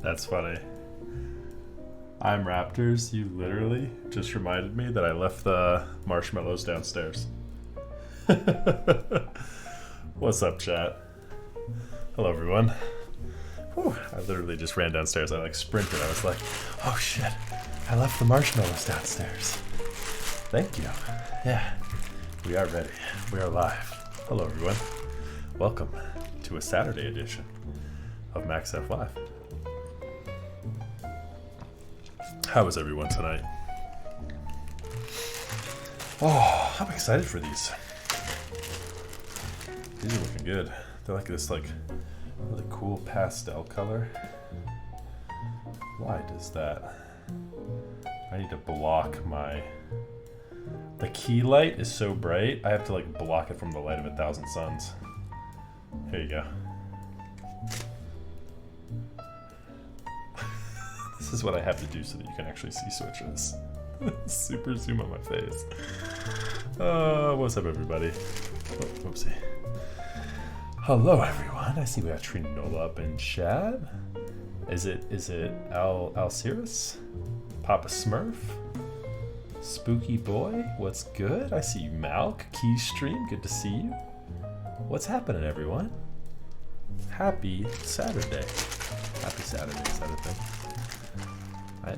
That's funny. I'm Raptors, you literally just reminded me that I left the marshmallows downstairs. What's up, chat? Hello, everyone. Whew, I literally just ran downstairs. I sprinted. I was like, oh shit, I left the marshmallows downstairs. Thank you. Yeah, we are ready. We are live. Hello, everyone. Welcome to a Saturday edition of Max F Live. How was everyone tonight? Oh, I'm excited for these. These are looking good. They're like this really cool pastel color. Why does that? I need to block my The key light is so bright, I have to like block it from the light of 1,000 suns. Here you go. This is what I have to do so that you can actually see switches. Super zoom on my face. What's up, everybody? Oh, whoopsie. Hello, everyone. I see we got Trinola up in chat. Is it Alcirus? Papa Smurf? Spooky Boy? What's good? I see you, Malk. Keystream, good to see you. What's happening, everyone? Happy Saturday. Happy Saturday, is that a thing?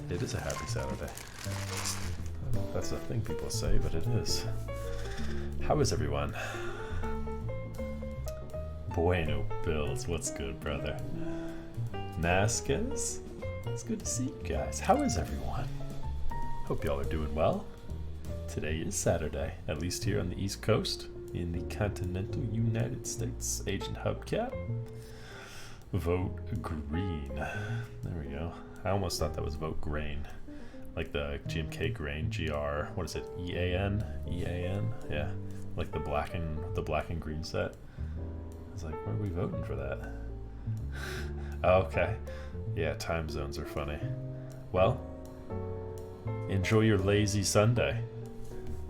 It is a happy Saturday. I don't know if that's a thing people say, but it is. How is everyone? Bueno Bills, what's good, brother? Nascas, it's good to see you guys. How is everyone? Hope y'all are doing well. Today is Saturday, at least here on the East Coast, in the continental United States. Agent Hubcap. Vote green. There we go. I almost thought that was vote grain. Like the GMK grain, GR, what is it, EAN? EAN? Yeah. Like the black and green set. I was like, where are we voting for that? Oh, okay. Yeah, time zones are funny. Well, enjoy your lazy Sunday.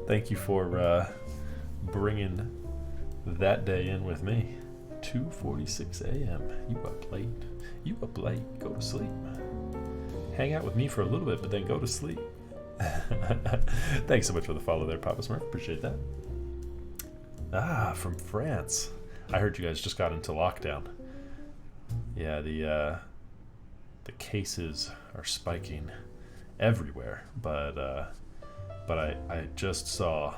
Thank you for bringing that day in with me. 2:46 a.m. You up late. You up late. Go to sleep. Hang out with me for a little bit, but then go to sleep. Thanks so much for the follow there, Papa Smurf. Appreciate that. Ah, from France. I heard you guys just got into lockdown. Yeah, the cases are spiking everywhere, but I just saw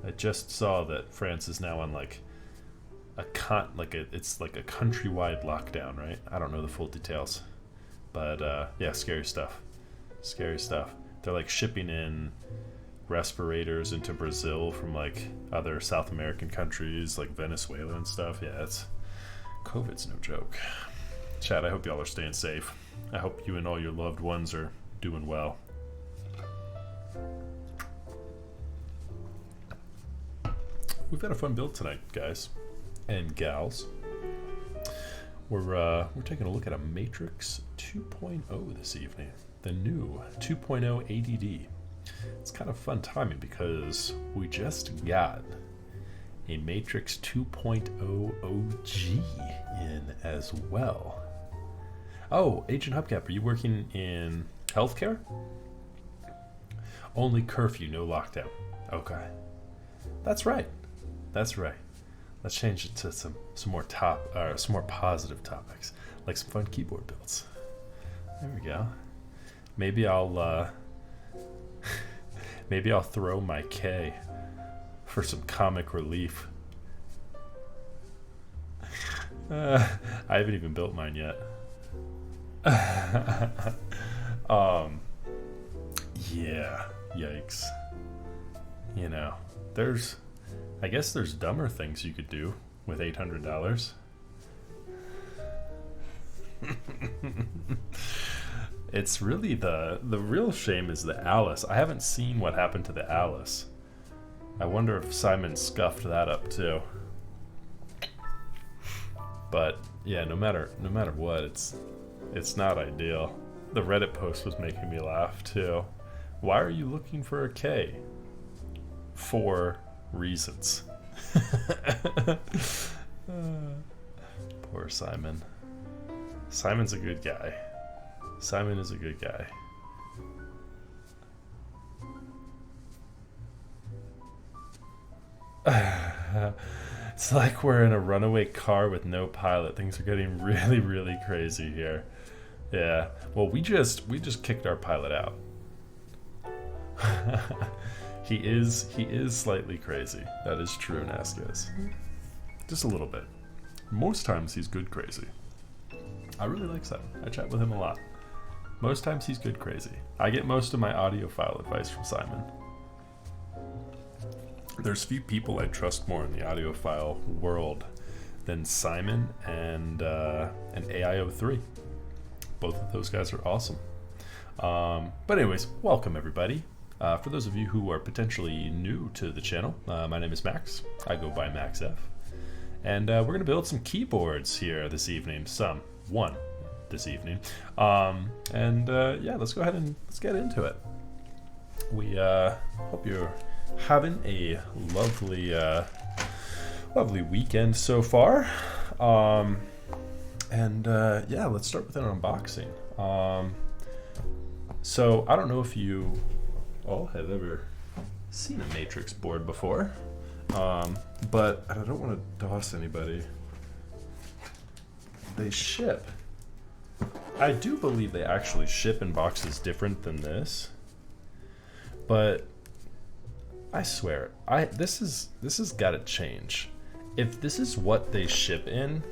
that France is now on like it's like a countrywide lockdown, right? I don't know the full details, but yeah, scary stuff. They're like shipping in respirators into Brazil from like other South American countries like Venezuela and stuff. Yeah, COVID's no joke. Chat, I hope y'all are staying safe. I hope you and all your loved ones are doing well. We've got a fun build tonight, guys and gals. We're taking a look at a Matrix 2.0 this evening. The new 2.0 ADD. It's kind of fun timing because we just got a Matrix 2.0 OG in as well. Oh, Agent Hubcap, are you working in healthcare? Only curfew, no lockdown. Okay. That's right. Let's change it to some more positive topics, like some fun keyboard builds. There we go. Maybe I'll throw my K for some comic relief. I haven't even built mine yet. Yeah, yikes. You know, I guess there's dumber things you could do with $800. It's really the real shame is the Alice. I haven't seen what happened to the Alice. I wonder if Simon scuffed that up too. But yeah, no matter what, it's not ideal. The Reddit post was making me laugh too. Why are you looking for a K? For reasons. Poor Simon. Simon's a good guy. Simon is a good guy. It's like we're in a runaway car with no pilot. Things are getting really, really crazy here. Yeah. Well, we just kicked our pilot out. He is slightly crazy. That is true, Nascas. Just a little bit. Most times he's good crazy. I really like Simon. I chat with him a lot. Most times he's good crazy. I get most of my audiophile advice from Simon. There's few people I trust more in the audiophile world than Simon and AIO3. Both of those guys are awesome. But anyways, welcome everybody. For those of you who are potentially new to the channel, my name is Max. I go by MaxF. And we're going to build some keyboards here this evening. One this evening. Yeah, let's go ahead and let's get into it. We hope you're having a lovely weekend so far. Yeah, let's start with an unboxing. So I don't know if you all have ever seen a Matrix board before, but I don't want to DOS anybody. They ship. I do believe they actually ship in boxes different than this, but I swear, this has got to change. If this is what they ship in,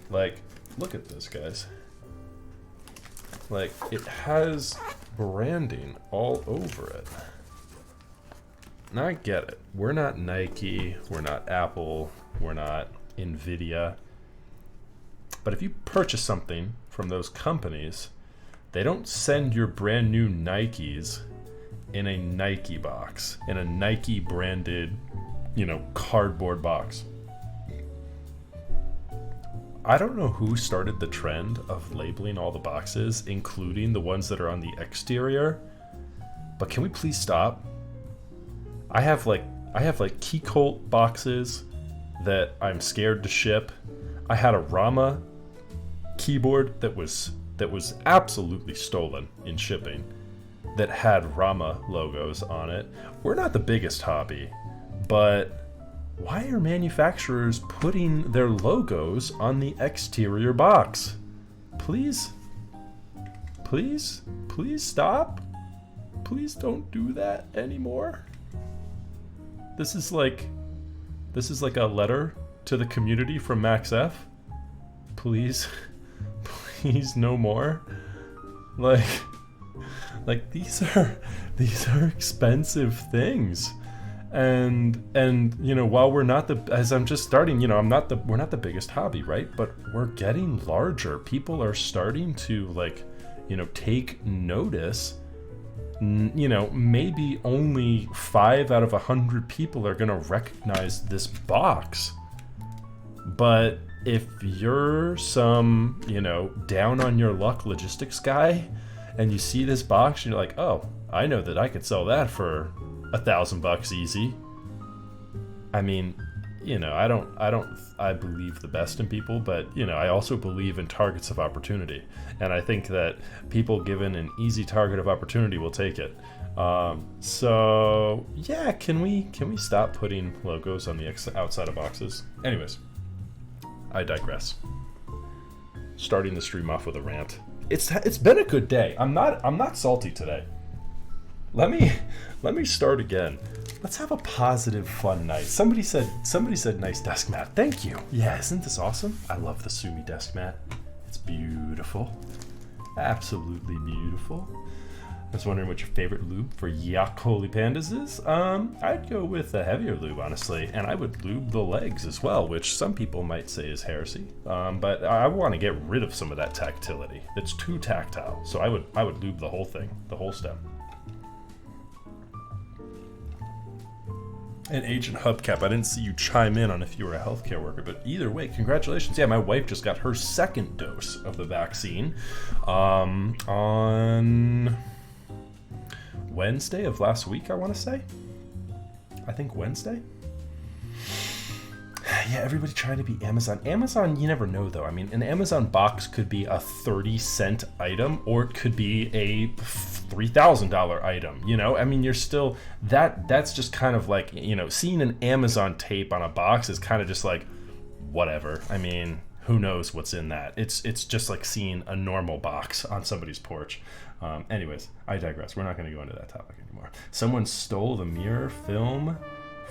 like, look at this, guys. Like, it has branding all over it. Now I get it. We're not Nike, we're not Apple, we're not Nvidia. But if you purchase something from those companies, they don't send your brand new Nikes in a Nike box, in a Nike branded, cardboard box. I don't know who started the trend of labeling all the boxes, including the ones that are on the exterior, but can we please stop? I have like Keycaps boxes that I'm scared to ship. I had a Rama keyboard that was absolutely stolen in shipping, that had Rama logos on it. We're not the biggest hobby, but why are manufacturers putting their logos on the exterior box? Please stop. Please don't do that anymore. This is like a letter to the community from MaxF. Please no more. Like these are expensive things. And while we're not as I'm just starting, we're not the biggest hobby, right? But we're getting larger. People are starting to take notice. Maybe only 5 out of 100 people are gonna recognize this box. But if you're some, down on your luck logistics guy, and you see this box, and you're like, oh, I know that I could sell that for $1,000 easy. I mean, I believe the best in people, but I also believe in targets of opportunity, and I think that people given an easy target of opportunity will take it. So yeah, can we stop putting logos on the outside of boxes? Anyways, I digress. Starting the stream off with a rant. It's been a good day. I'm not salty today. Let me start again. Let's have a positive, fun night. Somebody said nice desk mat. Thank you. Yeah, isn't this awesome? I love the Sumi desk mat. It's beautiful. Absolutely beautiful. I was wondering what your favorite lube for Yak Holy Pandas is. I'd go with a heavier lube, honestly, and I would lube the legs as well, which some people might say is heresy. But I want to get rid of some of that tactility. It's too tactile, so I would lube the whole thing, the whole stem. And Agent Hubcap, I didn't see you chime in on if you were a healthcare worker, but either way, congratulations. Yeah, my wife just got her second dose of the vaccine on Wednesday of last week, I want to say. I think Wednesday. Yeah, everybody trying to be Amazon. Amazon, you never know though. I mean, an Amazon box could be a 30-cent item, or it could be a $3,000 item. I mean, you're still that's just kind of like, seeing an Amazon tape on a box is kind of just like whatever. I mean, who knows what's in that? It's just like seeing a normal box on somebody's porch. Anyways, I digress. We're not going to go into that topic anymore. Someone stole the mirror film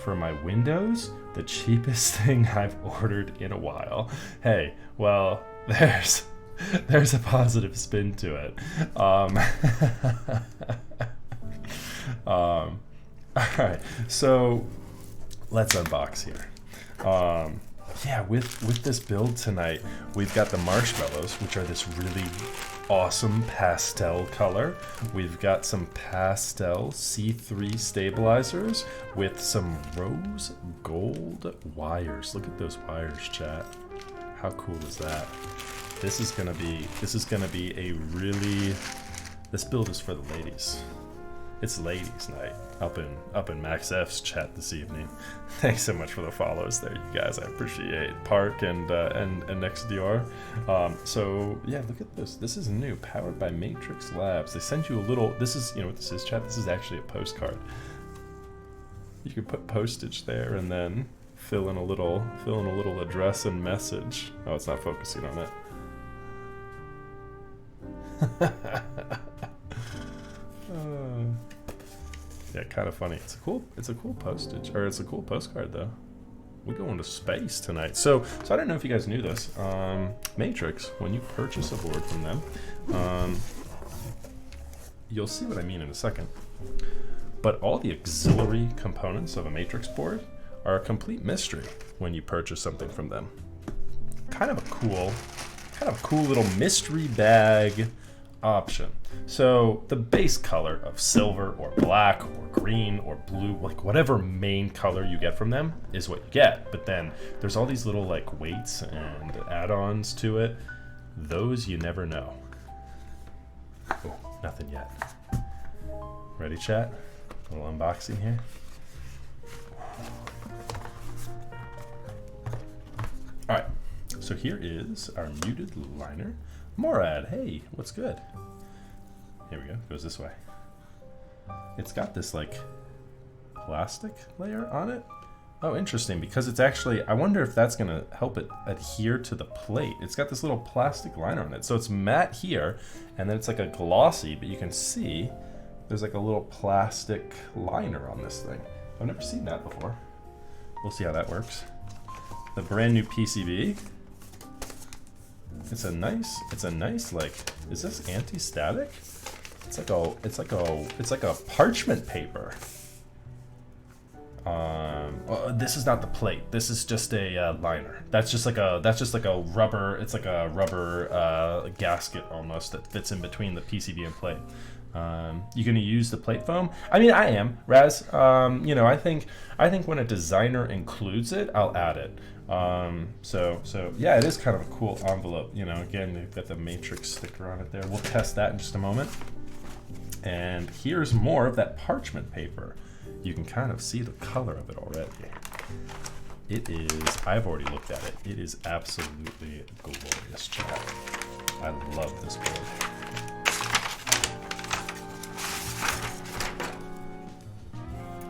for my windows, the cheapest thing I've ordered in a while. Hey, well, there's a positive spin to it. All right, so let's unbox here. yeah, with this build tonight, we've got the Marshmallows, which are this really awesome pastel color. We've got some pastel C3 stabilizers with some rose gold wires. Look at those wires, chat. How cool is that? This is gonna be a really, this build is for the ladies. It's ladies' night up in Max F's chat this evening. Thanks so much for the follows there, you guys. I appreciate Park and Next Dior. So yeah, look at this. This is new, powered by Matrix Labs. They send you a little. This is, you know what this is, chat. This is actually a postcard. You could put postage there and then fill in a little address and message. Oh, it's not focusing on it. Yeah, kind of funny. It's a cool postage, or it's a cool postcard though. We're going to space tonight. So I don't know if you guys knew this. Matrix, when you purchase a board from them, you'll see what I mean in a second. But all the auxiliary components of a Matrix board are a complete mystery when you purchase something from them. Kind of a cool little mystery bag option. So the base color of silver or black or green or blue, like whatever main color you get from them is what you get. But then there's all these little like weights and add-ons to it. Those you never know. Oh, nothing yet. Ready, chat? A little unboxing here. All right, so here is our muted liner. Morad, hey, what's good? Here we go, goes this way. It's got this like plastic layer on it. Oh, interesting, because it's actually, I wonder if that's gonna help it adhere to the plate. It's got this little plastic liner on it. So it's matte here, and then it's like a glossy, but you can see there's like a little plastic liner on this thing. I've never seen that before. We'll see how that works. The brand new PCB. It's a nice like, is this anti-static? It's like a parchment paper. Well, this is not the plate. This is just a liner. That's just like a rubber. It's like a rubber gasket almost that fits in between the PCB and plate. You gonna use the plate foam? I mean, I am, Raz. You know, I think when a designer includes it, I'll add it. So yeah, it is kind of a cool envelope. You know, again, they've got the Matrix sticker on it there. We'll test that in just a moment. And here's more of that parchment paper. You can kind of see the color of it already. It is, I've already looked at it. It is absolutely glorious, chat. I love this board.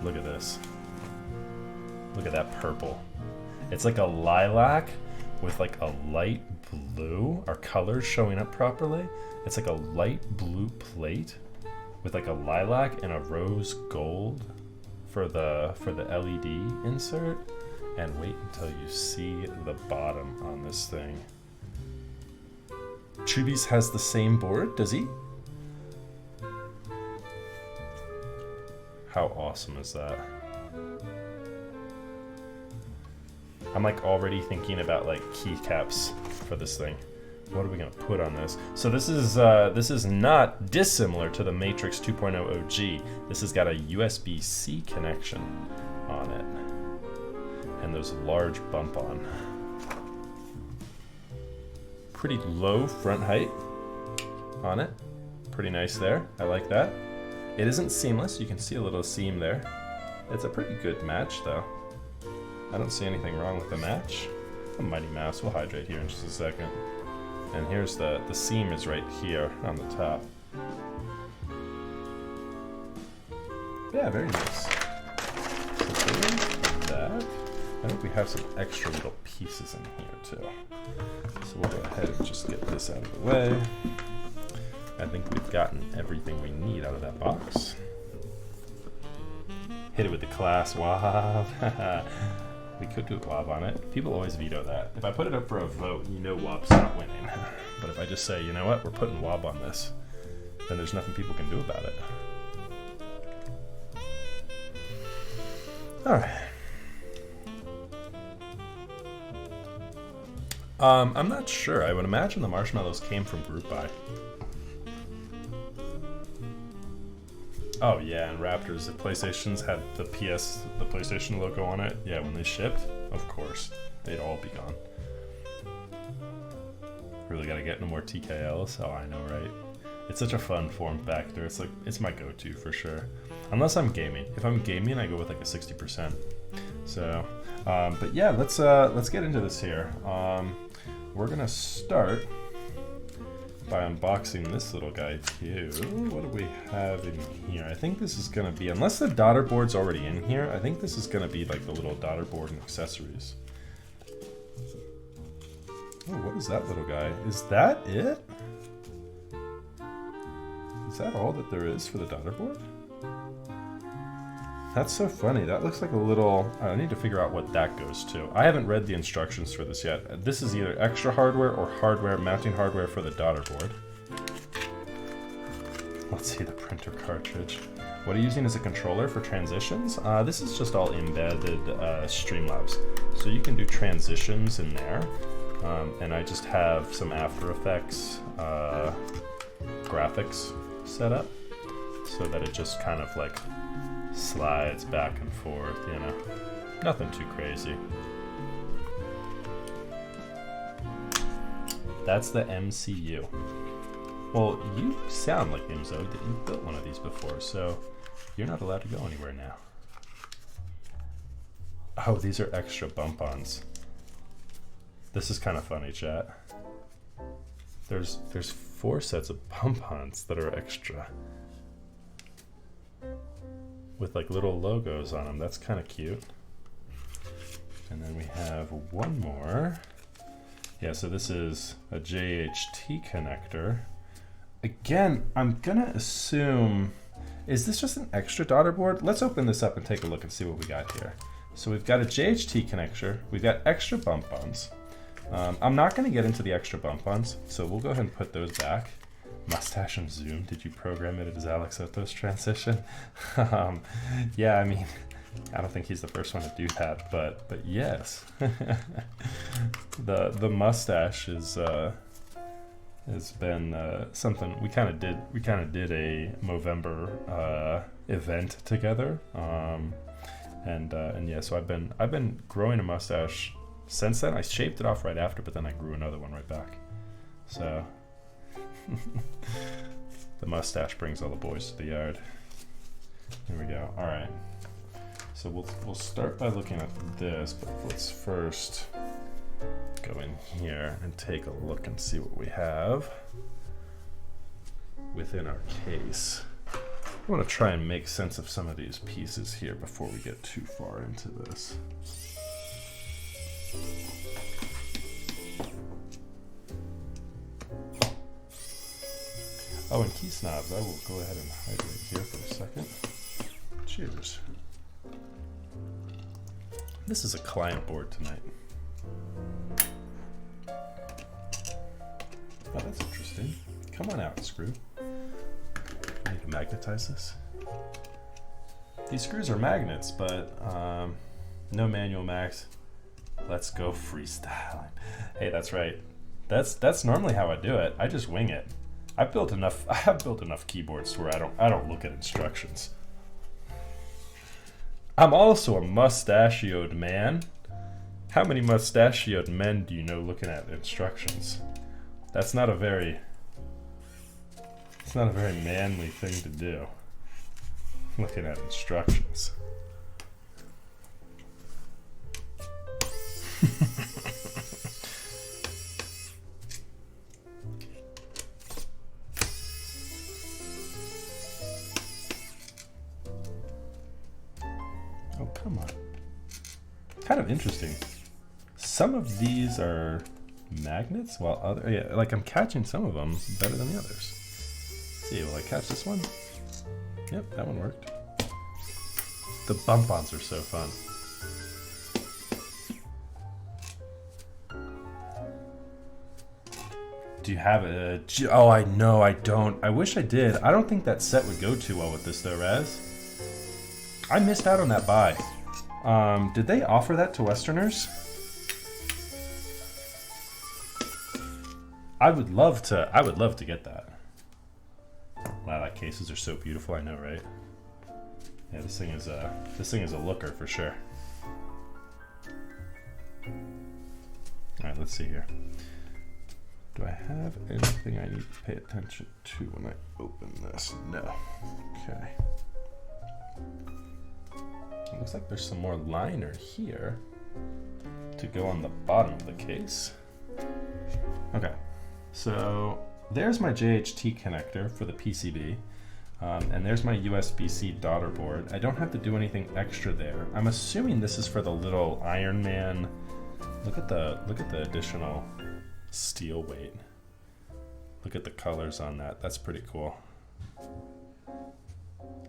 Look at this. Look at that purple. It's like a lilac with like a light blue. Our colors showing up properly. It's like a light blue plate with like a lilac and a rose gold for the LED insert. And wait until you see the bottom on this thing. Chubby's has the same board, does he? How awesome is that? I'm like already thinking about like keycaps for this thing. What are we gonna put on this? So this is not dissimilar to the Matrix 2.0 OG. This has got a USB-C connection on it. And there's a large bump on. Pretty low front height on it. Pretty nice there, I like that. It isn't seamless, you can see a little seam there. It's a pretty good match though. I don't see anything wrong with the match. A Mighty Mouse, we'll hydrate here in just a second. And here's the seam is right here on the top. Yeah, very nice. So there's that. I think we have some extra little pieces in here too. So we'll go ahead and just get this out of the way. I think we've gotten everything we need out of that box. Hit it with the class WAV. We could do WAV on it. People always veto that. If I put it up for a vote, you know WAV's not winning. But if I just say, you know what, we're putting WAV on this, then there's nothing people can do about it. All right. I'm not sure. I would imagine the Marshmallows came from Group Buy. Oh yeah, and Raptors, the PlayStations had the PlayStation logo on it. Yeah, when they shipped, of course, they'd all be gone. Really gotta get no more TKLs. Oh, I know, right? It's such a fun form factor. It's like, it's my go-to for sure. Unless I'm gaming. If I'm gaming, I go with like a 60%. So, but yeah, let's get into this here. We're gonna start by unboxing this little guy too. What do we have in here? I think this is gonna be, unless the daughter board's already in here, I think this is gonna be like the little daughter board and accessories. Oh, what is that little guy? Is that it? Is that all that there is for the daughter board? That's so funny. That looks like a little... I need to figure out what that goes to. I haven't read the instructions for this yet. This is either extra hardware or hardware, mounting hardware for the daughter board. Let's see the printer cartridge. What are you using as a controller for transitions? This is just all embedded Streamlabs. So you can do transitions in there. And I just have some After Effects graphics set up so that it just kind of like slides back and forth, you know. Nothing too crazy. That's the MCU. Well, you sound like Imzo that you built one of these before, so you're not allowed to go anywhere now. Oh, these are extra bump-ons. This is kind of funny, chat. There's 4 sets of bump-ons that are extra. With like little logos on them. That's kind of cute. And then we have one more. Yeah, so this is a JHT connector. Again, I'm gonna assume, is this just an extra daughter board? Let's open this up and take a look and see what we got here. So we've got a JHT connector. We've got extra bump-ons. I'm not going to get into the extra bump-ons, so we'll go ahead and put those back. Mustache and zoom. Did you program it as Alex Soto's transition? Yeah, I mean, I don't think he's the first one to do that, but yes. the mustache is has been something we kind of did. We kind of did a Movember event together, and yeah. So I've been growing a mustache since then. I shaved it off right after, but then I grew another one right back. So the mustache brings all the boys to the yard. Here we go. All right. So we'll start by looking at this, but let's first go in here and take a look and see what we have within our case. I want to try and make sense of some of these pieces here before we get too far into this. Oh, and key snobs, I will go ahead and hide right here for a second. Cheers. This is a client board tonight. Oh, that's interesting. Come on out, screw. I need to magnetize this. These screws are magnets, but no manual mags. Let's go freestyling. Hey, that's right. That's normally how I do it. I just wing it. I have built enough keyboards to where I don't look at instructions. I'm also a mustachioed man. How many mustachioed men do you know looking at instructions? It's not a very manly thing to do. Looking at instructions. Oh, come on. Kind of interesting. Some of these are magnets, while other, yeah, like I'm catching some of them better than the others. Let's see, will I catch this one? Yep, that one worked. The bump-ons are so fun. Do you have a... Oh, I know, I don't. I wish I did. I don't think that set would go too well with this though, Raz. I missed out on that buy. Did they offer that to Westerners? I would love to get that. Lilac cases are so beautiful, I know, right? Yeah, this thing is a looker for sure. All right, let's see here. Do I have anything I need to pay attention to when I open this? No. Okay. It looks like there's some more liner here to go on the bottom of the case. Okay, so there's my JHT connector for the PCB, and there's my USB-C daughter board. I don't have to do anything extra there. I'm assuming this is for the little Iron Man. Look at the additional steel weight. Look at the colors on that. That's pretty cool.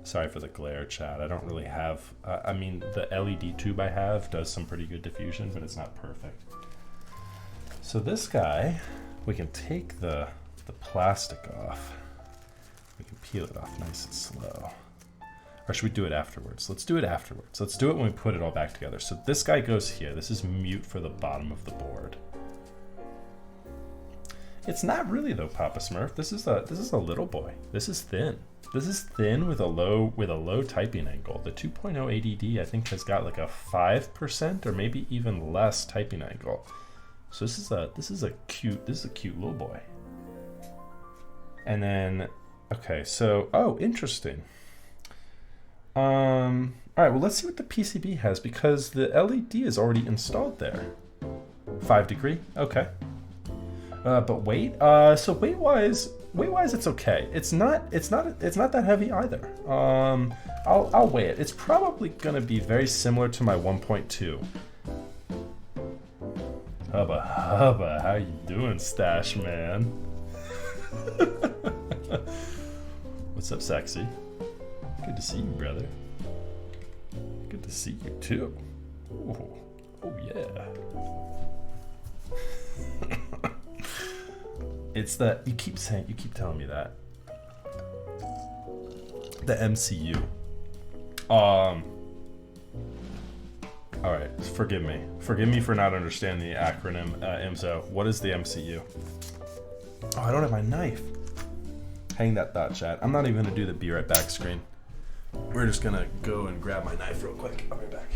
Sorry for the glare, chat. I don't really have, I mean, the LED tube I have does some pretty good diffusion, but it's not perfect. So this guy, we can take the plastic off. We can peel it off nice and slow. Or should we do it afterwards? Let's do it afterwards. Let's do it when we put it all back together. So this guy goes here. This is mute for the bottom of the board. It's not really though, Papa Smurf. This is a little boy. This is thin. This is thin with a low typing angle. The 2.0 ADD I think has got like a 5% or maybe even less typing angle. So this is a cute little boy. And then okay, so oh, interesting. All right, well let's see what the PCB has because the LED is already installed there. 5 degree, okay. But weight, so weight-wise, it's okay. It's not that heavy either. I'll weigh it. It's probably gonna be very similar to my 1.2. Hubba, how you doing, Stash Man? What's up, sexy? Good to see you, brother. Good to see you too. Oh yeah. It's the, you keep telling me that. The MCU. Alright, forgive me. Forgive me for not understanding the acronym, IMSO. What is the MCU? Oh, I don't have my knife. Hang that thought, chat. I'm not even gonna do the be right back screen. We're just gonna go and grab my knife real quick. I'll be back.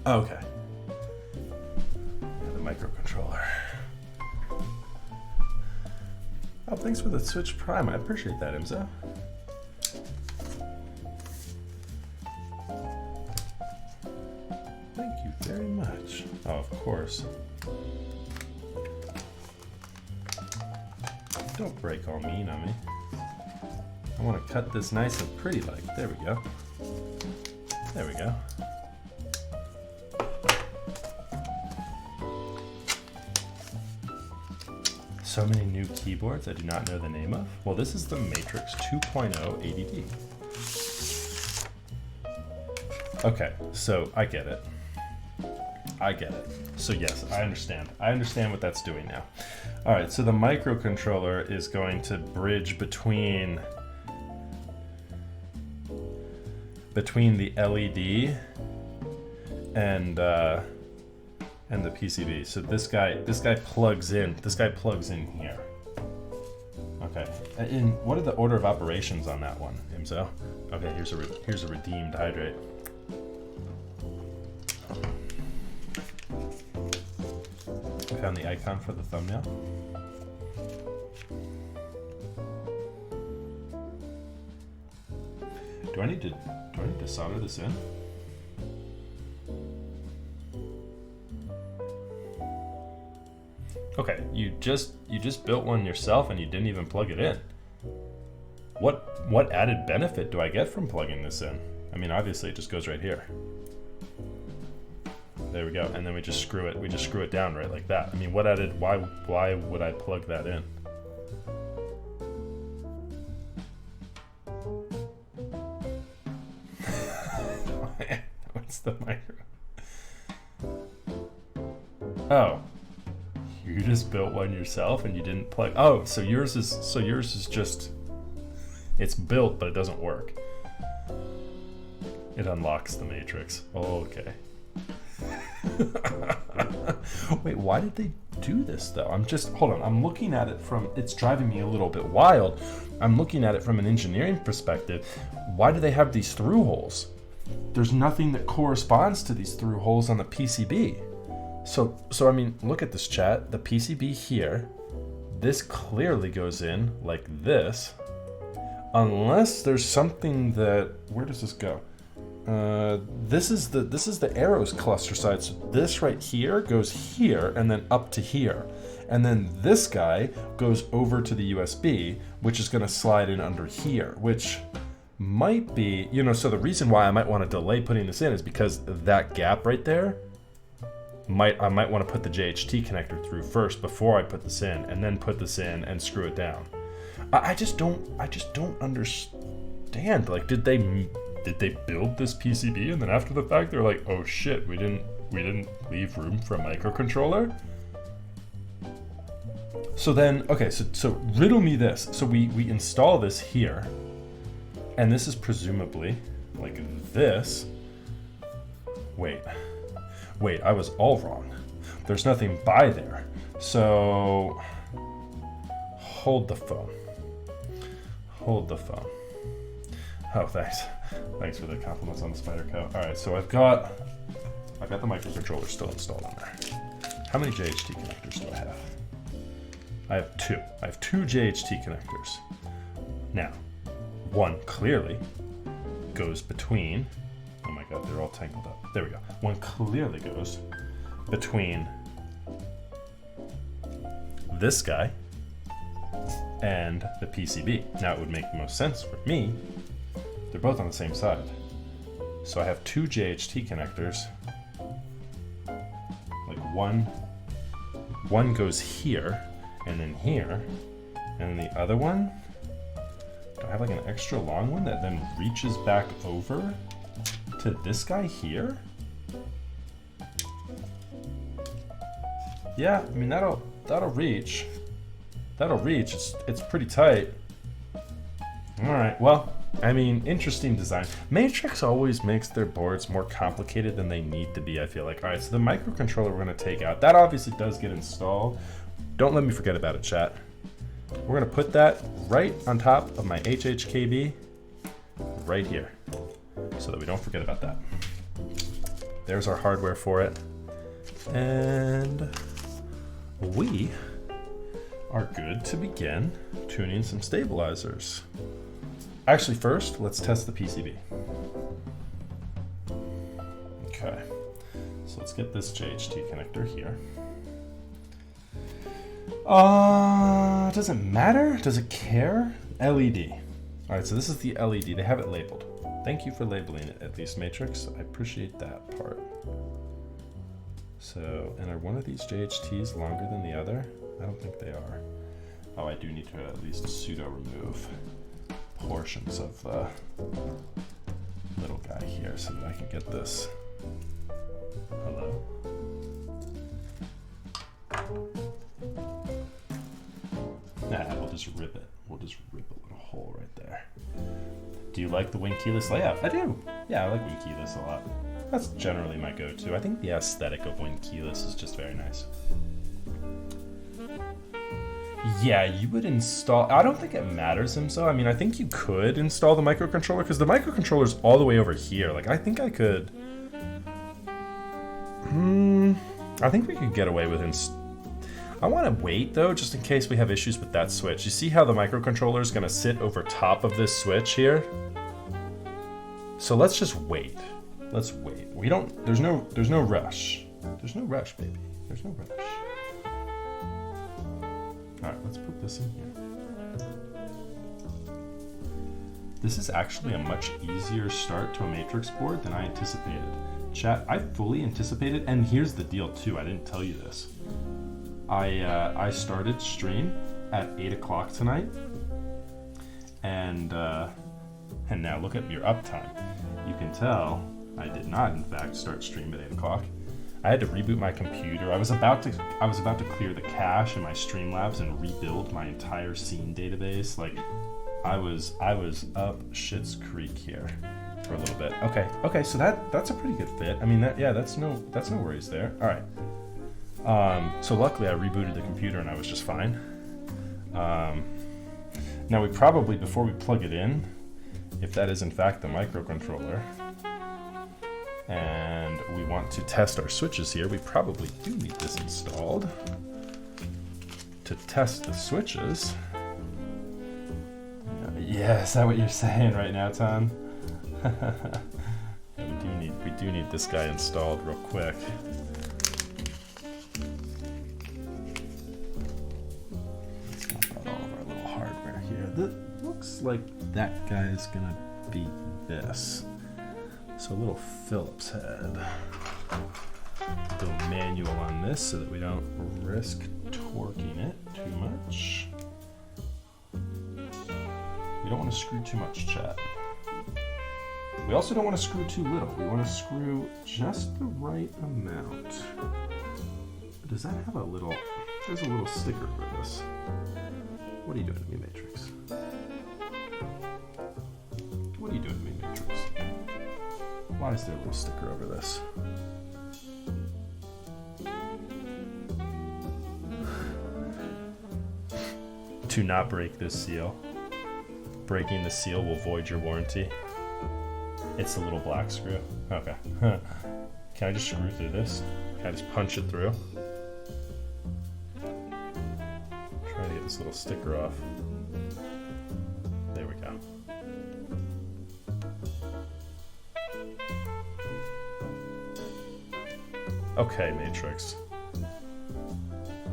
Okay. Yeah, the microcontroller. Oh, thanks for the Switch Prime. I appreciate that, Imza. Thank you very much. Oh, of course. Don't break all mean on me. I want to cut this nice and pretty like. There we go. There we go. So many new keyboards I do not know the name of. Well, this is the Matrix 2.0 ADD. Okay, so I get it. I get it. So yes, I understand. I understand what that's doing now. All right, so the microcontroller is going to bridge between the LED and the PCB. So this guy plugs in. This guy plugs in here. Okay. And what are the order of operations on that one, Imzo? Okay, here's a redeemed hydrate. I found the icon for the thumbnail. Do I need to solder this in? Okay, you just built one yourself and you didn't even plug it in. What added benefit do I get from plugging this in? I mean, obviously it just goes right here. There we go, and then we just screw it down right like that. I mean, why would I plug that in? What's the micro? Oh. You just built one yourself and you didn't plug. Oh, so yours is just, it's built but it doesn't work. It unlocks the matrix. Oh, okay. Wait, why did they do this though? Hold on, I'm looking at it from, it's driving me a little bit wild. I'm looking at it from an engineering perspective. Why do they have these through holes? There's nothing that corresponds to these through holes on the PCB. So I mean, look at this, chat. The PCB here, this clearly goes in like this, unless there's something that, where does this go? This is the arrows cluster side. So this right here goes here and then up to here, and then this guy goes over to the USB, which is going to slide in under here, which might be, so the reason why I might want to delay putting this in is because that gap right there. I might want to put the JHT connector through first before I put this in, and then put this in and screw it down. I just don't understand. Like, did they build this PCB and then after the fact they're like, oh shit, we didn't leave room for a microcontroller? So then, okay, so riddle me this. So we install this here, and this is presumably like this. Wait, I was all wrong. There's nothing by there. So, hold the phone. Oh, thanks. Thanks for the compliments on the Spider Co. All right, so I've got the microcontroller still installed on there. How many JHT connectors do I have? I have two. I have two JHT connectors. Now, one clearly goes between, oh my god, they're all tangled up. There we go. One clearly goes between this guy and the PCB. Now it would make the most sense for me. They're both on the same side. So I have two JHT connectors. Like one goes here and then here, and then the other one, do I have like an extra long one that then reaches back over to this guy here? Yeah, I mean that'll reach. It's pretty tight. All right, well, I mean, interesting design. Matrix always makes their boards more complicated than they need to be, I feel like. All right, so the microcontroller we're gonna take out. That obviously does get installed. Don't let me forget about it, chat. We're gonna put that right on top of my HHKB right here, so that we don't forget about that. There's our hardware for it. And we are good to begin tuning some stabilizers. Actually, first, let's test the PCB. Okay, so let's get this JHT connector here. Does it matter? Does it care? LED. All right, so this is the LED. They have it labeled. Thank you for labeling it, at least, Matrix. I appreciate that part. So, and are one of these JHTs longer than the other? I don't think they are. Oh, I do need to at least pseudo remove portions of the little guy here so that I can get this. Hello? Nah, we'll just rip it. We'll just rip a little hole right there. Do you like the wing keyless layout? I do. Yeah, I like wing keyless a lot. That's generally my go-to. I think the aesthetic of wing keyless is just very nice. Yeah, you would install, I don't think it matters, so. I mean, I think you could install the microcontroller because the microcontroller is all the way over here. Like, I think I could, I think we could get away with I want to wait though, just in case we have issues with that switch. You see how the microcontroller is going to sit over top of this switch here? So let's just wait. Let's wait. There's no rush. There's no rush, baby. There's no rush. All right, let's put this in here. This is actually a much easier start to a matrix board than I anticipated. Chat, I fully anticipated, and here's the deal too, I didn't tell you this. I started stream at 8 o'clock tonight, and now look at your uptime. You can tell I did not, in fact, start stream at 8 o'clock. I had to reboot my computer. I was about to clear the cache in my Streamlabs and rebuild my entire scene database. Like, I was up Shit's Creek here for a little bit. Okay, so that's a pretty good fit. I mean, that's no worries there. All right. So luckily I rebooted the computer and I was just fine. Now we probably, before we plug it in, if that is in fact the microcontroller, and we want to test our switches here, we probably do need this installed to test the switches. Yeah, is that what you're saying right now, Tom? Yeah, we do need this guy installed real quick. Let's dump out all of our little hardware here. That looks like that guy is gonna be this. So a little Phillips head. Go manual on this so that we don't risk torquing it too much. We don't want to screw too much, chat. We also don't want to screw too little. We want to screw just the right amount. But does that have a little... There's a little sticker for this. What are you doing to me, Matrix? What are you doing to me, Matrix? Why is there a little sticker over this? To not break this seal. Breaking the seal will void your warranty. It's the little black screw. Okay. Can I just screw through this? Can I just punch it through? Trying to get this little sticker off. There we go. Okay, Matrix.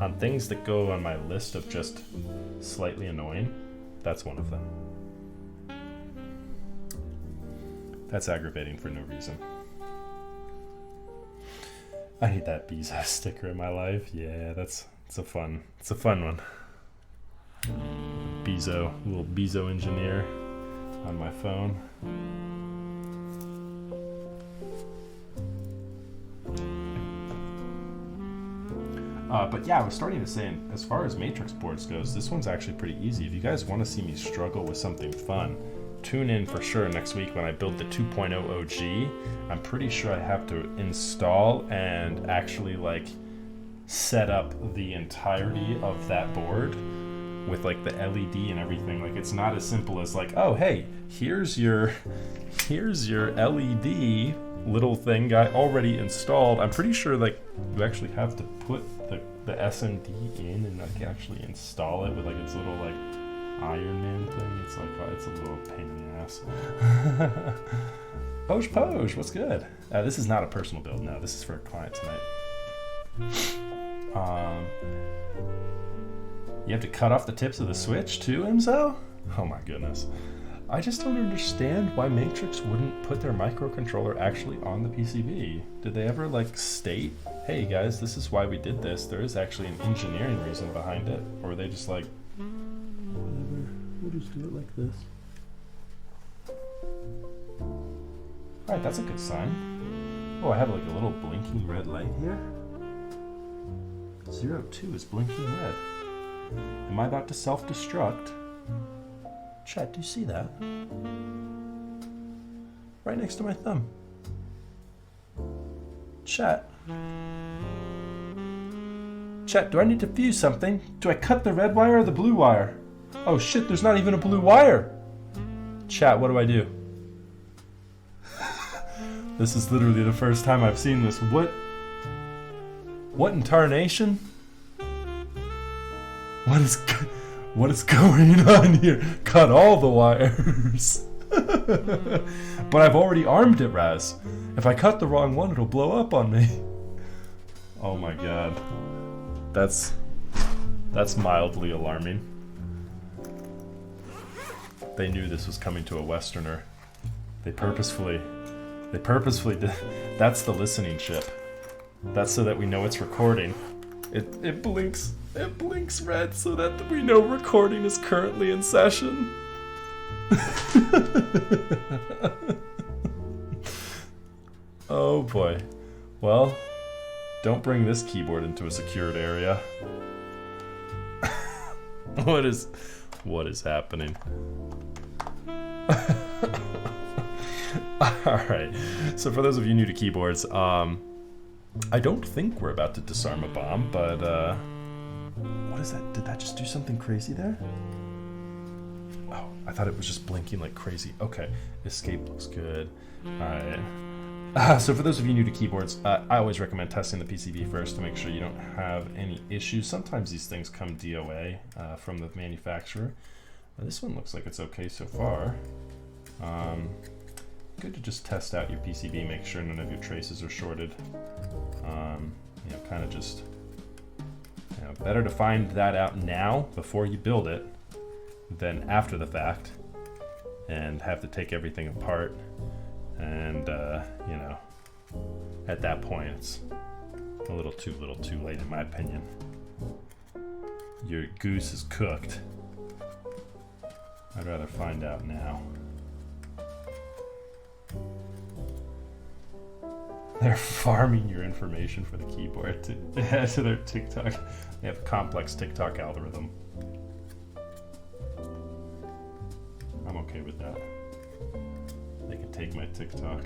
On things that go on my list of just slightly annoying, that's one of them. That's aggravating for no reason. I need that Bezos sticker in my life. Yeah, it's a fun one. Little Bezo engineer on my phone. But yeah, I was starting to say, as far as matrix boards goes, this one's actually pretty easy. If you guys want to see me struggle with something fun, tune in for sure next week when I build the 2.0 OG. I'm pretty sure I have to install and actually like set up the entirety of that board with like the LED and everything. Like, it's not as simple as like, oh hey, here's your LED little thing guy already installed. I'm pretty sure like you actually have to put the SMD in and like actually install it with like its little like Iron Man thing. It's like, it's a little pain in the ass. Poge, what's good? This is not a personal build. No, this is for a client tonight. You have to cut off the tips of the switch too, Imzo? Oh my goodness. I just don't understand why Matrix wouldn't put their microcontroller actually on the PCB. Did they ever like state, hey guys, this is why we did this. There is actually an engineering reason behind it. Or were they just like, whatever, we'll just do it like this. Alright, that's a good sign. Oh, I have like a little blinking red light here. 02 is blinking red. Am I about to self-destruct? Chat, do you see that? Right next to my thumb. Chat. Chat, do I need to fuse something? Do I cut the red wire or the blue wire? Oh shit, there's not even a blue wire! Chat, what do I do? This is literally the first time I've seen this. What in tarnation? What is going on here? Cut all the wires. But I've already armed it, Raz. If I cut the wrong one, it'll blow up on me. Oh my god. That's mildly alarming. They knew this was coming to a Westerner. They purposefully did. That's the listening chip. That's so that we know it's recording. It blinks red so that we know recording is currently in session. Oh boy. Well, don't bring this keyboard into a secured area. What is happening? Alright, so for those of you new to keyboards, I don't think we're about to disarm a bomb, but what is that? Did that just do something crazy there? Oh, I thought it was just blinking like crazy. Okay, escape looks good. Alright. So for those of you new to keyboards, I always recommend testing the PCB first to make sure you don't have any issues. Sometimes these things come DOA from the manufacturer. This one looks like it's okay so far. Good to just test out your PCB, make sure none of your traces are shorted. You know, kind of just, you know, better to find that out now before you build it than after the fact and have to take everything apart. And, you know, at that point, it's a little too late in my opinion. Your goose is cooked. I'd rather find out now. They're farming your information for the keyboard to their TikTok. They have a complex TikTok algorithm. I'm okay with that. They can take my TikTok.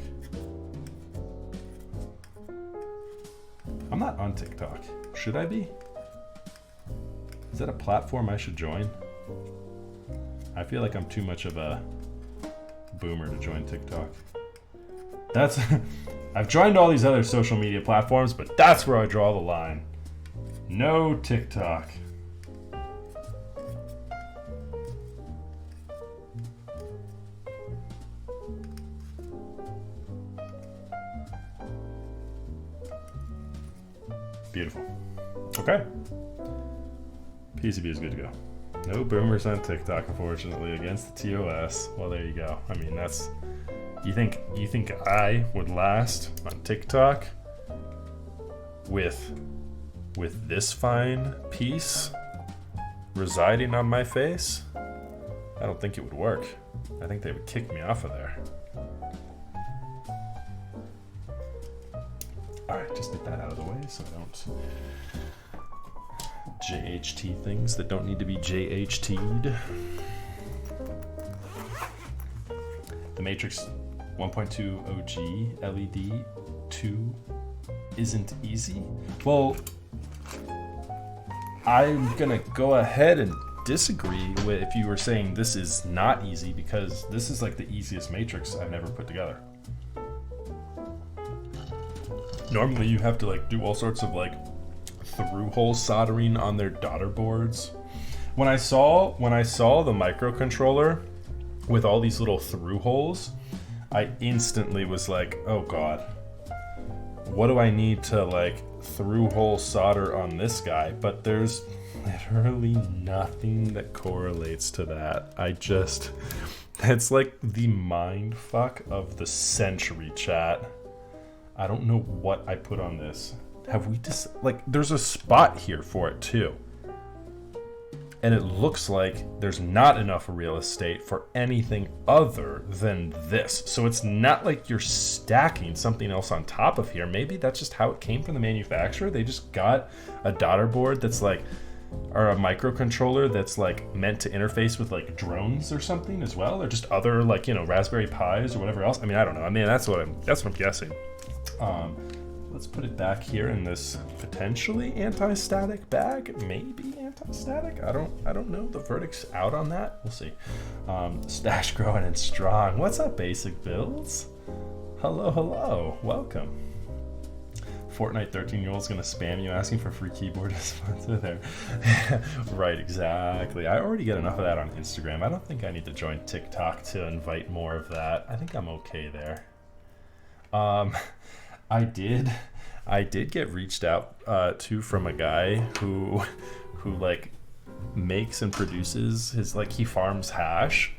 I'm not on TikTok. Should I be? Is that a platform I should join? I feel like I'm too much of a boomer to join TikTok. That's I've joined all these other social media platforms, but that's where I draw the line. No TikTok. Beautiful. Okay. PCB is good to go. No boomers on TikTok, unfortunately, against the TOS. Well, there you go. I mean, that's... You think I would last on TikTok with this fine piece residing on my face? I don't think it would work. I think they would kick me off of there. Alright, just get that out of the way so I don't JHT things that don't need to be JHT'd. The Matrix 1.2 OG LED 2 isn't easy. Well, I'm gonna go ahead and disagree with if you were saying this is not easy, because this is like the easiest Matrix I've ever put together. Normally you have to like do all sorts of like through-hole soldering on their daughter boards. When I saw the microcontroller with all these little through holes, I instantly was like, oh god, what do I need to like through-hole solder on this guy? But there's literally nothing that correlates to that. It's like the mind fuck of the century, chat. I don't know what I put on this. Have we just, like, there's a spot here for it too. And it looks like there's not enough real estate for anything other than this. So it's not like you're stacking something else on top of here. Maybe that's just how it came from the manufacturer. They just got a daughter board that's like, or a microcontroller that's like meant to interface with like drones or something as well, or just other like, you know, Raspberry Pis or whatever else. I mean, I don't know. I mean, that's what I'm guessing. Let's put it back here in this potentially anti-static bag. Maybe anti-static. I don't know. The verdict's out on that. We'll see. Stash growing and strong. What's up, Basic Builds? Hello. Welcome. Fortnite 13-year-old's gonna spam you asking for free keyboard to sponsor there. Right, exactly. I already get enough of that on Instagram. I don't think I need to join TikTok to invite more of that. I think I'm okay there. I did get reached out to from a guy who like makes and produces his, like, he farms hash.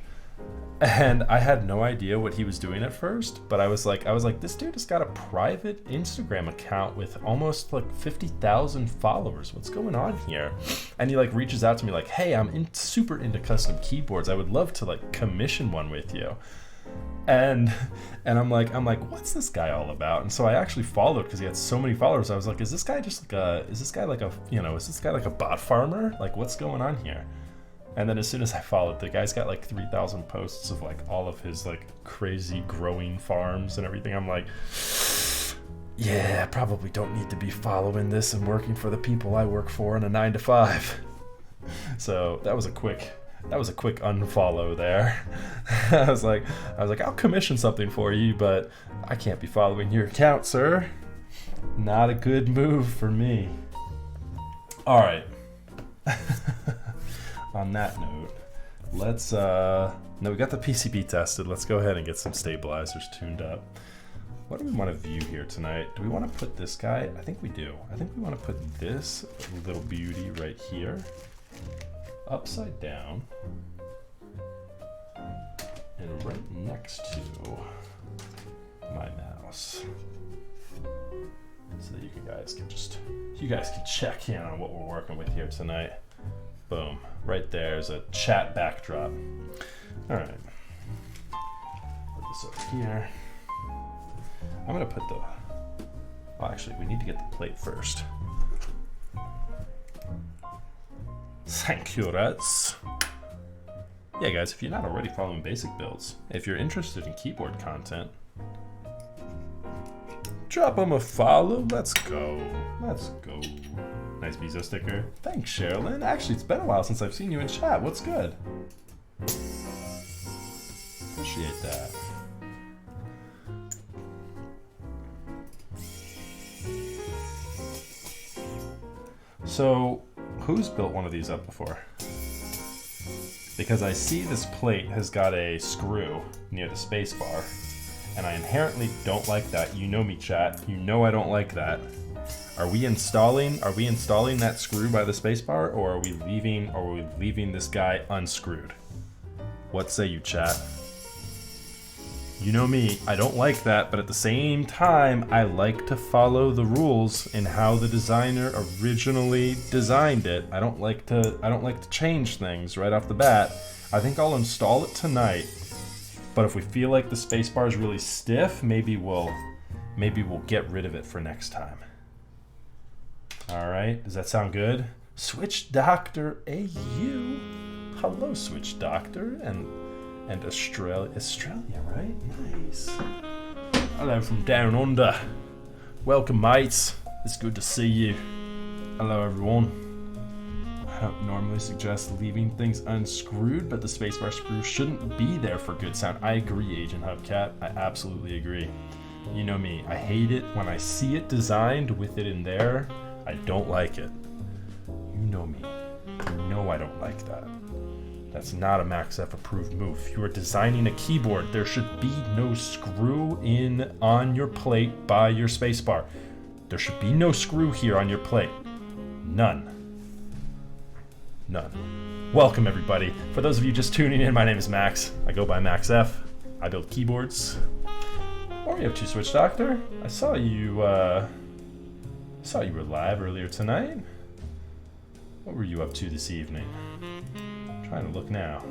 And I had no idea what he was doing at first, but I was like, this dude has got a private Instagram account with almost like 50,000 followers. What's going on here? And he like reaches out to me like, hey, I'm super into custom keyboards. I would love to like commission one with you. And I'm like, what's this guy all about? And so I actually followed because he had so many followers. I was like, is this guy like a bot farmer? Like, what's going on here? And then as soon as I followed, the guy's got like 3,000 posts of like all of his like crazy growing farms and everything. I'm like, yeah, I probably don't need to be following this and working for the people I work for in a 9-to-5. So that was a quick unfollow there. I was like, I'll commission something for you, but I can't be following your account, sir. Not a good move for me. All right. On that note, let's we got the PCB tested. Let's go ahead and get some stabilizers tuned up. What do we want to view here tonight? Do we want to put this guy? I think we do. I think we want to put this little beauty right here, upside down, and right next to my mouse. So that you guys can check in on what we're working with here tonight. Boom. Right there is a chat backdrop. All right. Put this over here. I'm going to put the... Oh, actually, we need to get the plate first. Thank you, Rats. Yeah, guys, if you're not already following basic builds, if you're interested in keyboard content, drop them a follow. Let's go. Let's go. Nice Mizo sticker. Thanks, Sherilyn. Actually, it's been a while since I've seen you in chat. What's good? Appreciate that. So, who's built one of these up before? Because I see this plate has got a screw near the space bar, and I inherently don't like that. You know me, chat. You know I don't like that. Are we installing that screw by the spacebar, or are we leaving this guy unscrewed? What say you, chat? You know me, I don't like that, but at the same time, I like to follow the rules in how the designer originally designed it. I don't like to change things right off the bat. I think I'll install it tonight, but if we feel like the spacebar is really stiff, maybe we'll get rid of it for next time. All right, does that sound good? Switch Doctor AU. Hello, Switch Doctor, and Australia, right? Nice. Hello from down under. Welcome, mates. It's good to see you. Hello, everyone. I don't normally suggest leaving things unscrewed, but the spacebar screw shouldn't be there for good sound. I agree, Agent Hubcat. I absolutely agree. You know me, I hate it when I see it designed with it in there. I don't like it. You know me. You know I don't like that. That's not a MaxF approved move. If you are designing a keyboard, there should be no screw in on your plate by your spacebar. There should be no screw here on your plate. None. None. Welcome, everybody. For those of you just tuning in, my name is Max. I go by MaxF. I build keyboards. What were you up to, Switch Doctor? I saw you were live earlier tonight. What were you up to this evening? I'm trying to look now.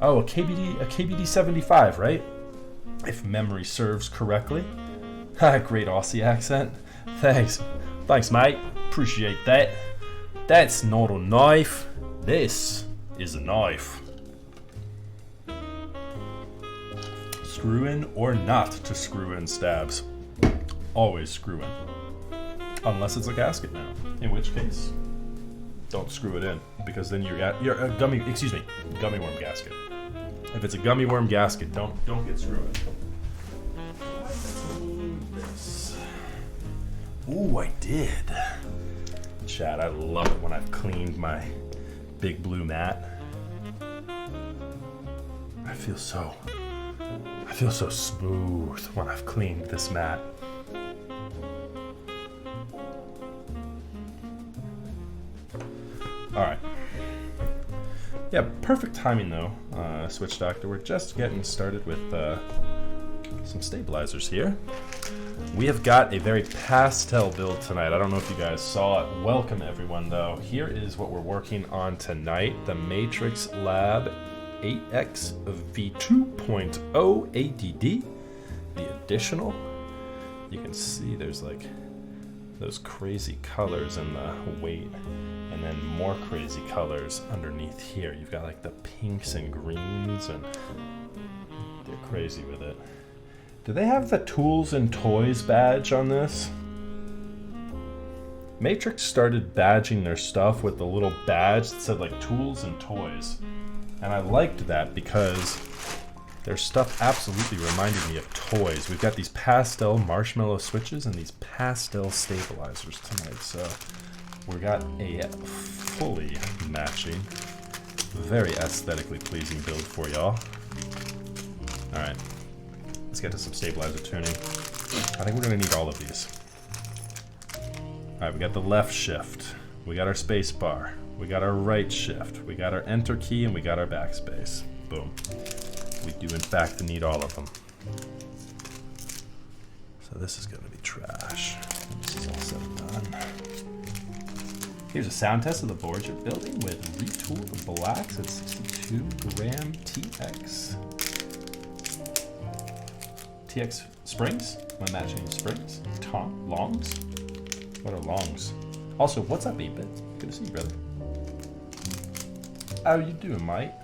Oh, a KBD 75, right? If memory serves correctly. Great Aussie accent. Thanks, mate. Appreciate that. That's not a knife. This is a knife. Screw in or not to screw in stabs. Always screw in. Unless it's a gasket now, in which case, don't screw it in, because then you're a gummy worm gasket. If it's a gummy worm gasket, don't get screwed in. This. Ooh, I did. Chat, I love it when I've cleaned my big blue mat. I feel so smooth when I've cleaned this mat. All right. Yeah, perfect timing though, Switch Doctor. We're just getting started with some stabilizers here. We have got a very pastel build tonight. I don't know if you guys saw it. Welcome everyone though. Here is what we're working on tonight. The Matrix Lab 8X V2.0 ADD. The additional. You can see there's like those crazy colors in the weight. And then more crazy colors underneath here. You've got like the pinks and greens, and they're crazy with it. Do they have the Tools and Toys badge on this? Matrix started badging their stuff with the little badge that said like Tools and Toys. And I liked that because their stuff absolutely reminded me of toys. We've got these pastel marshmallow switches and these pastel stabilizers tonight. So we got a fully matching, very aesthetically pleasing build for y'all. Alright, let's get to some stabilizer tuning. I think we're going to need all of these. Alright, we got the left shift, we got our space bar, we got our right shift, we got our enter key, and we got our backspace. Boom. We do in fact need all of them. So this is going to be trash. This is all said and done. Here's a sound test of the board you're building with retooled blacks at 62 gram TX. TX springs? Am I matching springs? Longs? What are longs? Also, what's up, 8-Bit? Good to see you, brother. How you doing, Mike?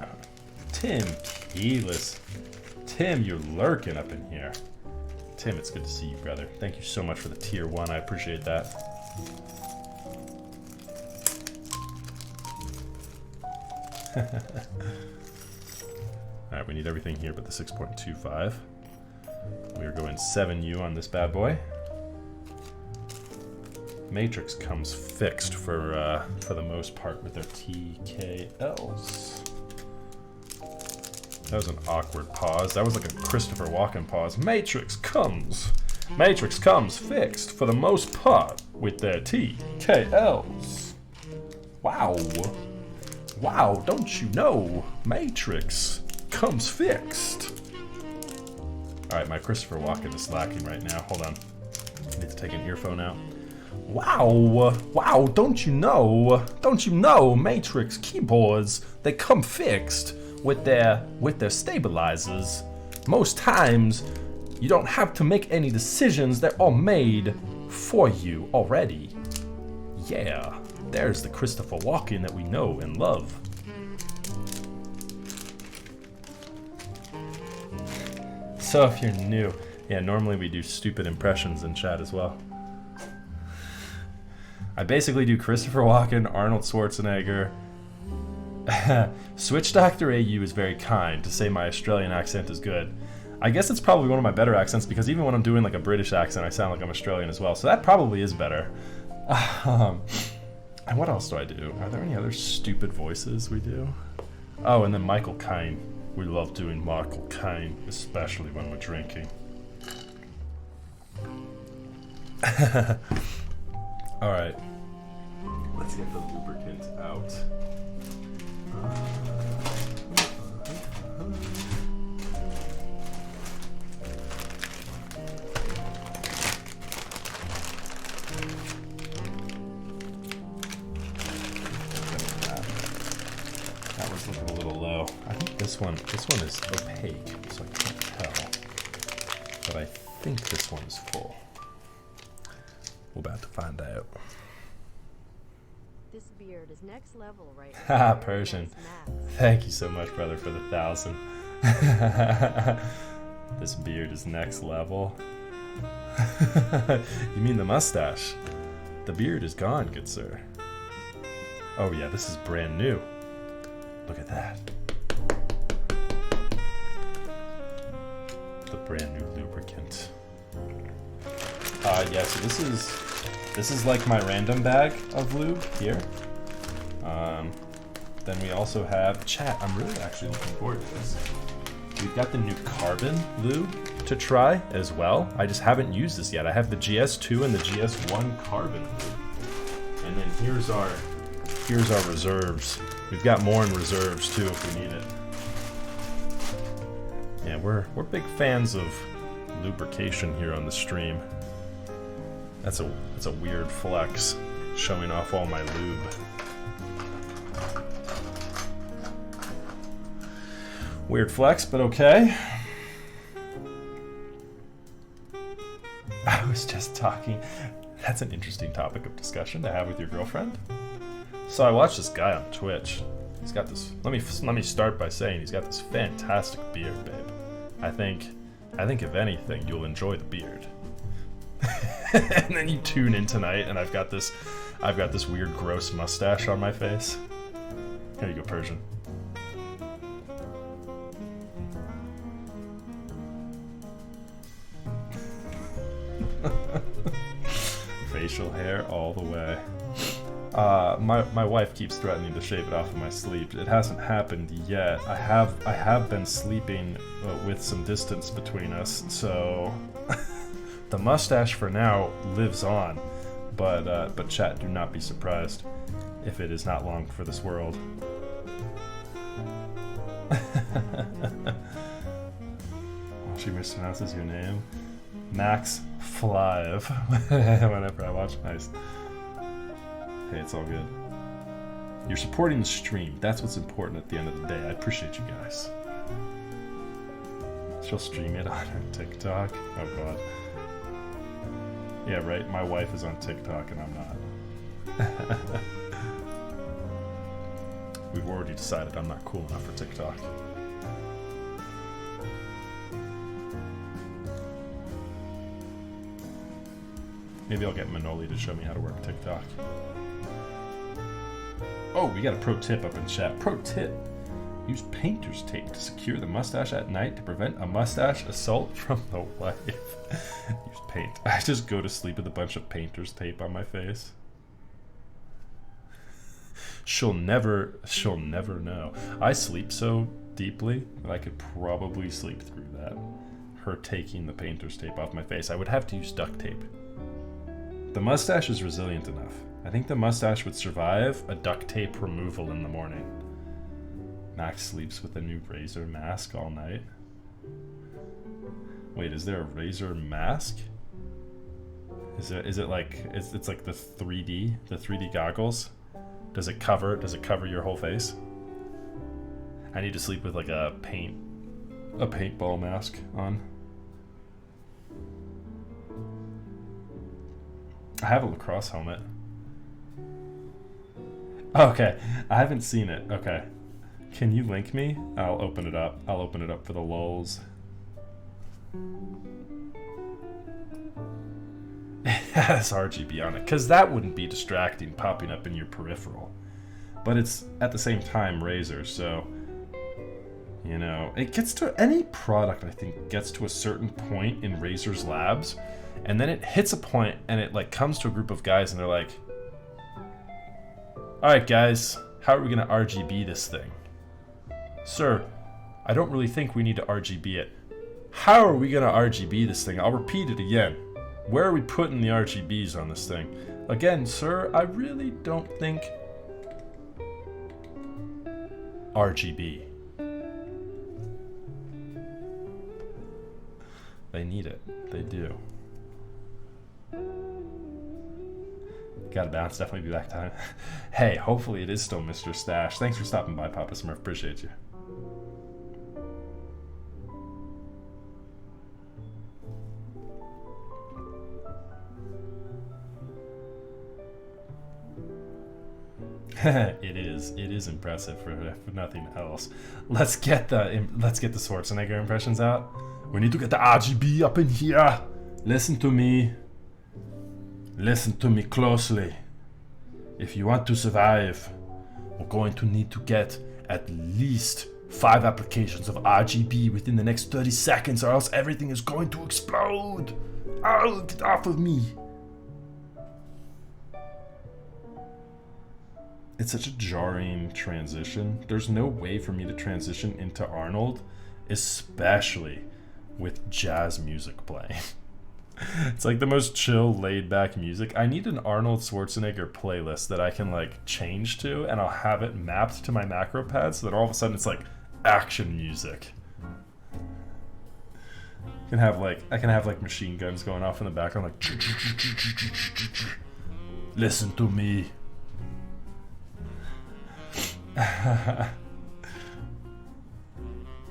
Tim Keyless. Tim, you're lurking up in here. Tim, it's good to see you, brother. Thank you so much for the tier 1. I appreciate that. Alright, we need everything here but the 6.25. We are going 7U on this bad boy. Matrix comes fixed for the most part with their TKLs. That was an awkward pause. That was like a Christopher Walken pause. Matrix comes fixed for the most part with their TKLs. Wow. Wow, don't you know? Matrix comes fixed. Alright, my Christopher Walken is slacking right now. Hold on. I need to take an earphone out. Wow, wow, don't you know, Matrix keyboards, they come fixed with their stabilizers. Most times, you don't have to make any decisions, they're all made for you already. Yeah, there's the Christopher Walken that we know and love. So if you're new, yeah, normally we do stupid impressions in chat as well. I basically do Christopher Walken, Arnold Schwarzenegger. Switch Doctor AU is very kind to say my Australian accent is good. I guess it's probably one of my better accents because even when I'm doing like a British accent, I sound like I'm Australian as well. So that probably is better. And what else do I do? Are there any other stupid voices we do? Oh, and then Michael Caine. We love doing Michael Caine, especially when we're drinking. Alright. Let's get the lubricant out. That one's looking a little low. I think this one is opaque, so I can't tell. But I think this one is full. We're about to find out. This beard is next level right now. Haha, Persian. Thank you so much, brother, for the 1,000. This beard is next level. You mean the mustache? The beard is gone, good sir. Oh yeah, this is brand new. Look at that. The brand new lubricant. Yeah, so this is like my random bag of lube here. Then we also have chat. I'm really actually looking forward to this. We've got the new carbon lube to try as well. I just haven't used this yet. I have the GS2 and the GS1 carbon lube. And then here's our reserves. We've got more in reserves too if we need it. Yeah, we're big fans of lubrication here on the stream. That's a weird flex, showing off all my lube. Weird flex, but okay. I was just talking. That's an interesting topic of discussion to have with your girlfriend. So I watched this guy on Twitch. He's got this. Let me start by saying he's got this fantastic beard, babe. I think if anything, you'll enjoy the beard. And then you tune in tonight, and I've got this weird, gross mustache on my face. Here you go, Persian. Facial hair all the way. My wife keeps threatening to shave it off in my sleep. It hasn't happened yet. I have been sleeping with some distance between us, so the mustache for now lives on. But chat, do not be surprised if it is not long for this world. She mispronounces your name. Max Flive. Whenever I watch. Nice. Hey, it's all good. You're supporting the stream. That's what's important at the end of the day. I appreciate you guys. She'll stream it on her TikTok. Oh god. Yeah, right. My wife is on TikTok and I'm not. We've already decided I'm not cool enough for TikTok. Maybe I'll get Manoli to show me how to work TikTok. Oh, we got a pro tip up in chat. Pro tip. Use painter's tape to secure the mustache at night to prevent a mustache assault from the wife. Use paint. I just go to sleep with a bunch of painter's tape on my face. She'll never know. I sleep so deeply that I could probably sleep through that. Her taking the painter's tape off my face. I would have to use duct tape. The mustache is resilient enough. I think the mustache would survive a duct tape removal in the morning. Max sleeps with a new razor mask all night. Wait, is there a razor mask? Is it like it's like the 3D goggles? Does it cover your whole face? I need to sleep with like a paintball mask on. I have a lacrosse helmet. Okay, I haven't seen it. Okay. Can you link me? I'll open it up. I'll open it up for the lulz. It has RGB on it, because that wouldn't be distracting popping up in your peripheral. But it's, at the same time, Razer, so... You know, it gets to... Any product, I think, gets to a certain point in Razer's labs, and then it hits a point, and it, like, comes to a group of guys, and they're like... Alright, guys, how are we going to RGB this thing? Sir, I don't really think we need to RGB it. How are we going to RGB this thing? I'll repeat it again. Where are we putting the RGBs on this thing? Again, sir, I really don't think... RGB. They need it. They do. Gotta bounce, definitely be back time. Hey, hopefully it is still Mr. Stash. Thanks for stopping by, Papa Smurf. Appreciate you. It is impressive for nothing else. Let's get the Schwarzenegger impressions out. We need to get the RGB up in here. Listen to me closely. If you want to survive, we're going to need to get at least 5 applications of RGB within the next 30 seconds, or else everything is going to explode. Oh, get off of me. It's such a jarring transition. There's no way for me to transition into Arnold, especially with jazz music playing. It's like the most chill, laid-back music. I need an Arnold Schwarzenegger playlist that I can like change to, and I'll have it mapped to my macro pad so that all of a sudden it's like action music. I can have like machine guns going off in the background, like listen to me.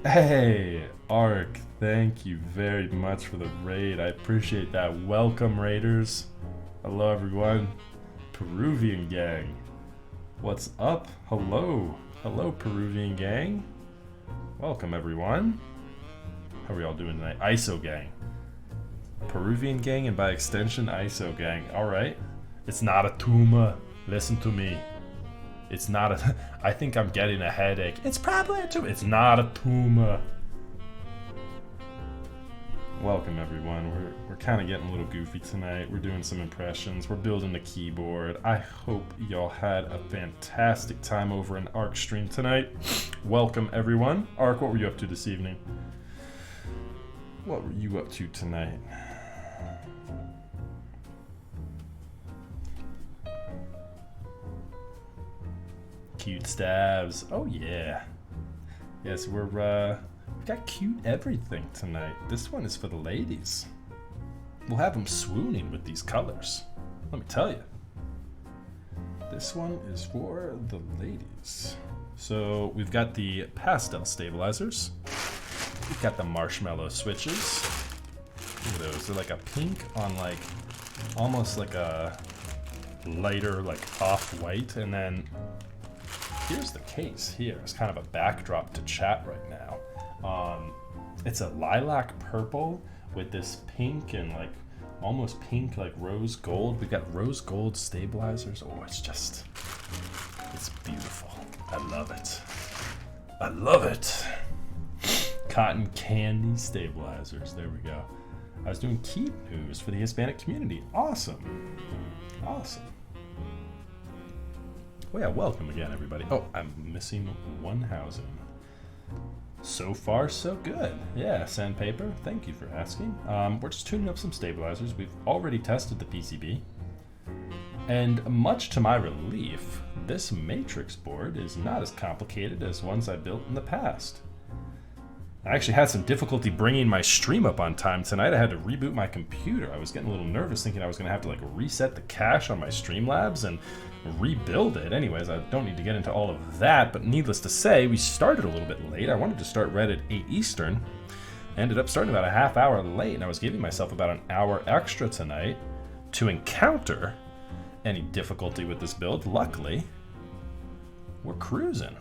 Hey, Ark, thank you very much for the raid. I appreciate that. Welcome, raiders. Hello, everyone. Peruvian gang. What's up? Hello. Hello, Peruvian gang. Welcome, everyone. How are we all doing tonight? ISO gang. Peruvian gang, and by extension, ISO gang. Alright. It's not a tumor. Listen to me. It's not a... I think I'm getting a headache. It's probably a tumor. It's not a tumor. Welcome, everyone. We're kind of getting a little goofy tonight. We're doing some impressions. We're building the keyboard. I hope y'all had a fantastic time over in Ark stream tonight. Welcome, everyone. Ark, what were you up to this evening? What were you up to tonight? Cute stabs. Oh yeah. Yes, we got cute everything tonight. This one is for the ladies. We'll have them swooning with these colors. Let me tell you. This one is for the ladies. So we've got the pastel stabilizers. We've got the marshmallow switches. Look at those. They're like a pink on like almost like a lighter like off-white, and then here's the case here. It's kind of a backdrop to chat right now. It's a lilac purple with this pink and like almost pink like rose gold. We've got rose gold stabilizers. Oh, it's beautiful. I love it. I love it. Cotton candy stabilizers. There we go. I was doing Keep News for the Hispanic community. Awesome. Awesome. Well, yeah, welcome again, everybody. Oh, I'm missing one housing. So far, so good. Yeah, Sandpaper, thank you for asking. We're just tuning up some stabilizers. We've already tested the PCB. And much to my relief, this matrix board is not as complicated as ones I built in the past. I actually had some difficulty bringing my stream up on time tonight. I had to reboot my computer. I was getting a little nervous thinking I was going to have to like reset the cache on my Streamlabs and rebuild it. Anyways, I don't need to get into all of that, but needless to say, we started a little bit late. I wanted to start right at 8 Eastern. Ended up starting about a half hour late, and I was giving myself about an hour extra tonight to encounter any difficulty with this build. Luckily, we're cruising.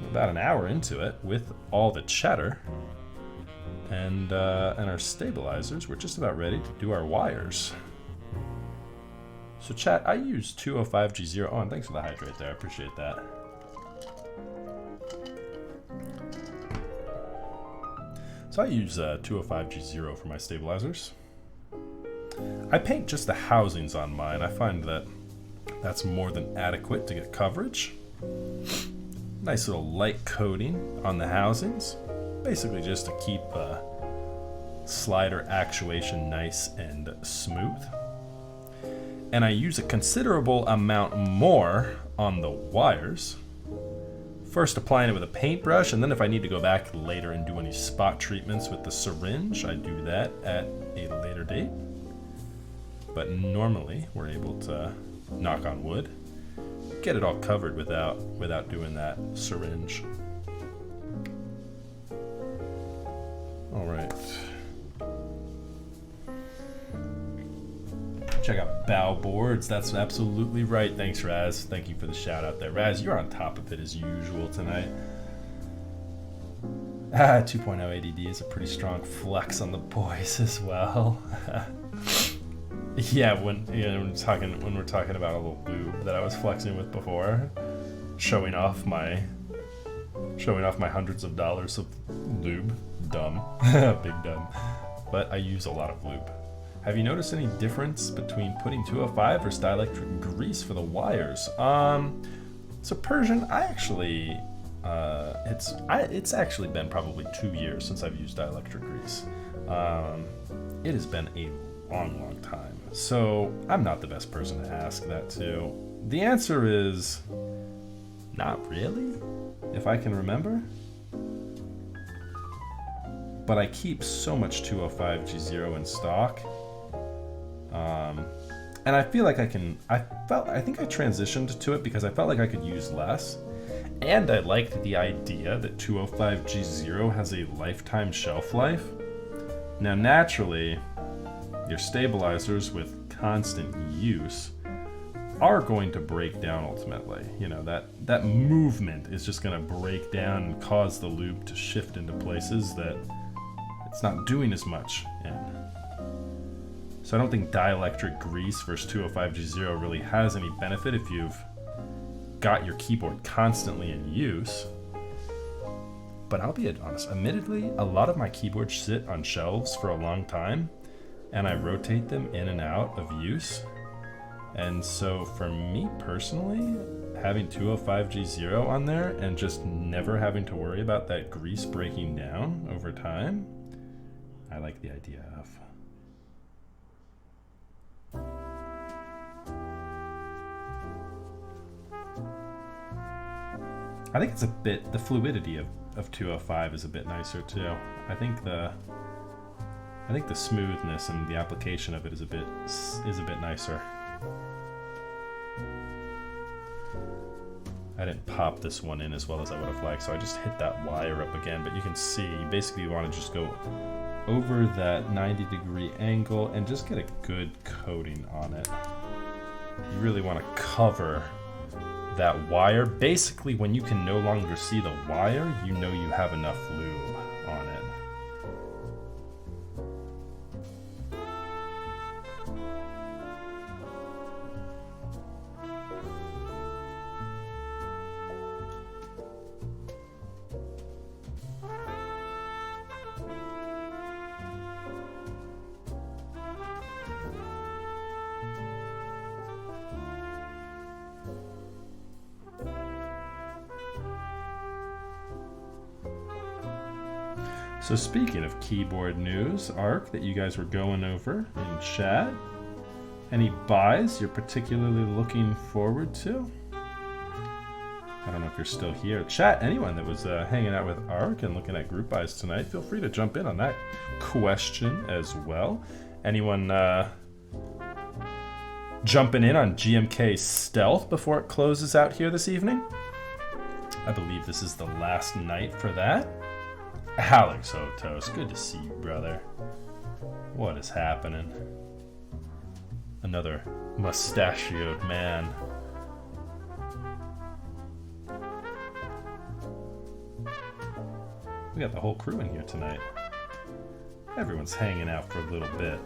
We're about an hour into it with all the chatter and our stabilizers. We're just about ready to do our wires. So chat, I use 205G0. Oh, and thanks for the hydrate there. I appreciate that. So I use 205G0 for my stabilizers. I paint just the housings on mine. I find that that's more than adequate to get coverage. Nice little light coating on the housings. Basically just to keep slider actuation nice and smooth. And I use a considerable amount more on the wires. First applying it with a paintbrush, and then if I need to go back later and do any spot treatments with the syringe, I do that at a later date. But normally we're able to, knock on wood, get it all covered without doing that syringe. All right. Check out bow boards. That's absolutely right. Thanks, Raz. Thank you for the shout out there. Raz, you're on top of it as usual tonight. 2.0 ADD is a pretty strong flex on the boys as well. Yeah, when we're talking about a little lube that I was flexing with before, showing off my hundreds of dollars of lube. Dumb. Big dumb. but I use a lot of lube. Have you noticed any difference between putting 205 versus dielectric grease for the wires? So Persian, I actually, it's actually been probably 2 years since I've used dielectric grease. It has been a long time. So I'm not the best person to ask that to. The answer is not really, if I can remember. But I keep so much 205 G0 in stock. And I feel like I think I transitioned to it because I felt like I could use less. And I liked the idea that 205 G0 has a lifetime shelf life. Now naturally, your stabilizers with constant use are going to break down ultimately. You know, that movement is just going to break down and cause the lube to shift into places that it's not doing as much in. So I don't think dielectric grease versus 205 G0 really has any benefit if you've got your keyboard constantly in use. But I'll be honest, admittedly, a lot of my keyboards sit on shelves for a long time, and I rotate them in and out of use. And so for me personally, having 205 G0 on there and just never having to worry about that grease breaking down over time, I like the idea of. I think it's the fluidity of 205 is a bit nicer too. I think the smoothness and the application of it is a bit nicer. I didn't pop this one in as well as I would have liked, so I just hit that wire up again, but you can see basically you want to just go over that 90-degree angle and just get a good coating on it. You really want to cover that wire. Basically, when you can no longer see the wire, you know you have enough lube on it. So speaking of keyboard news, Ark, that you guys were going over in chat, any buys you're particularly looking forward to? I don't know if you're still here. Chat, anyone that was hanging out with Ark and looking at group buys tonight, feel free to jump in on that question as well. Anyone jumping in on GMK Stealth before it closes out here this evening? I believe this is the last night for that. Alex Otos, good to see you, brother. What is happening? Another mustachioed man. We got the whole crew in here tonight. Everyone's hanging out for a little bit.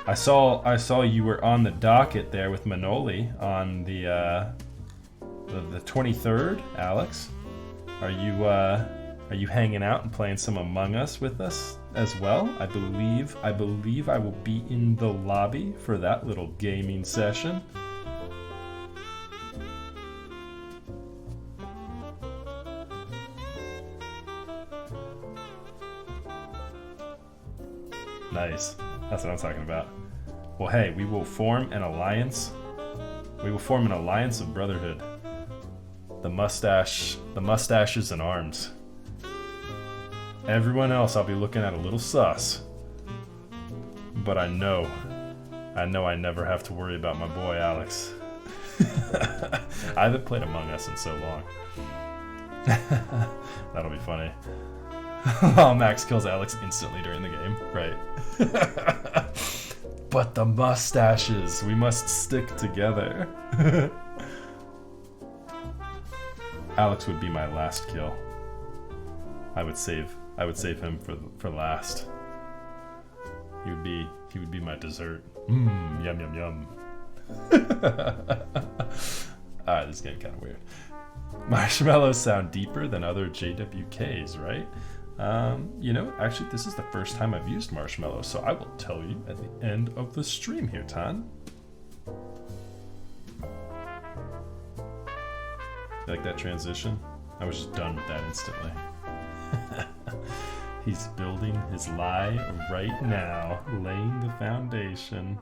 I saw you were on the docket there with Manoli on the 23rd, Alex. Are you hanging out and playing some Among Us with us as well? I believe I will be in the lobby for that little gaming session. Nice. That's what I'm talking about. Well, hey, we will form an alliance. We will form an alliance of brotherhood. The mustaches and arms. Everyone else I'll be looking at a little sus. But I know I never have to worry about my boy Alex. I haven't played Among Us in so long. That'll be funny. Oh, Max kills Alex instantly during the game. Right. But the mustaches, we must stick together. Alex would be my last kill. I would save him for last. He would be my dessert. Yum yum yum. Alright, this is getting kind of weird. Marshmallows sound deeper than other JWKs, right? You know, actually, this is the first time I've used Marshmallows, so I will tell you at the end of the stream here, Tan. You like that transition? I was just done with that instantly. He's building his lie right now, laying the foundation.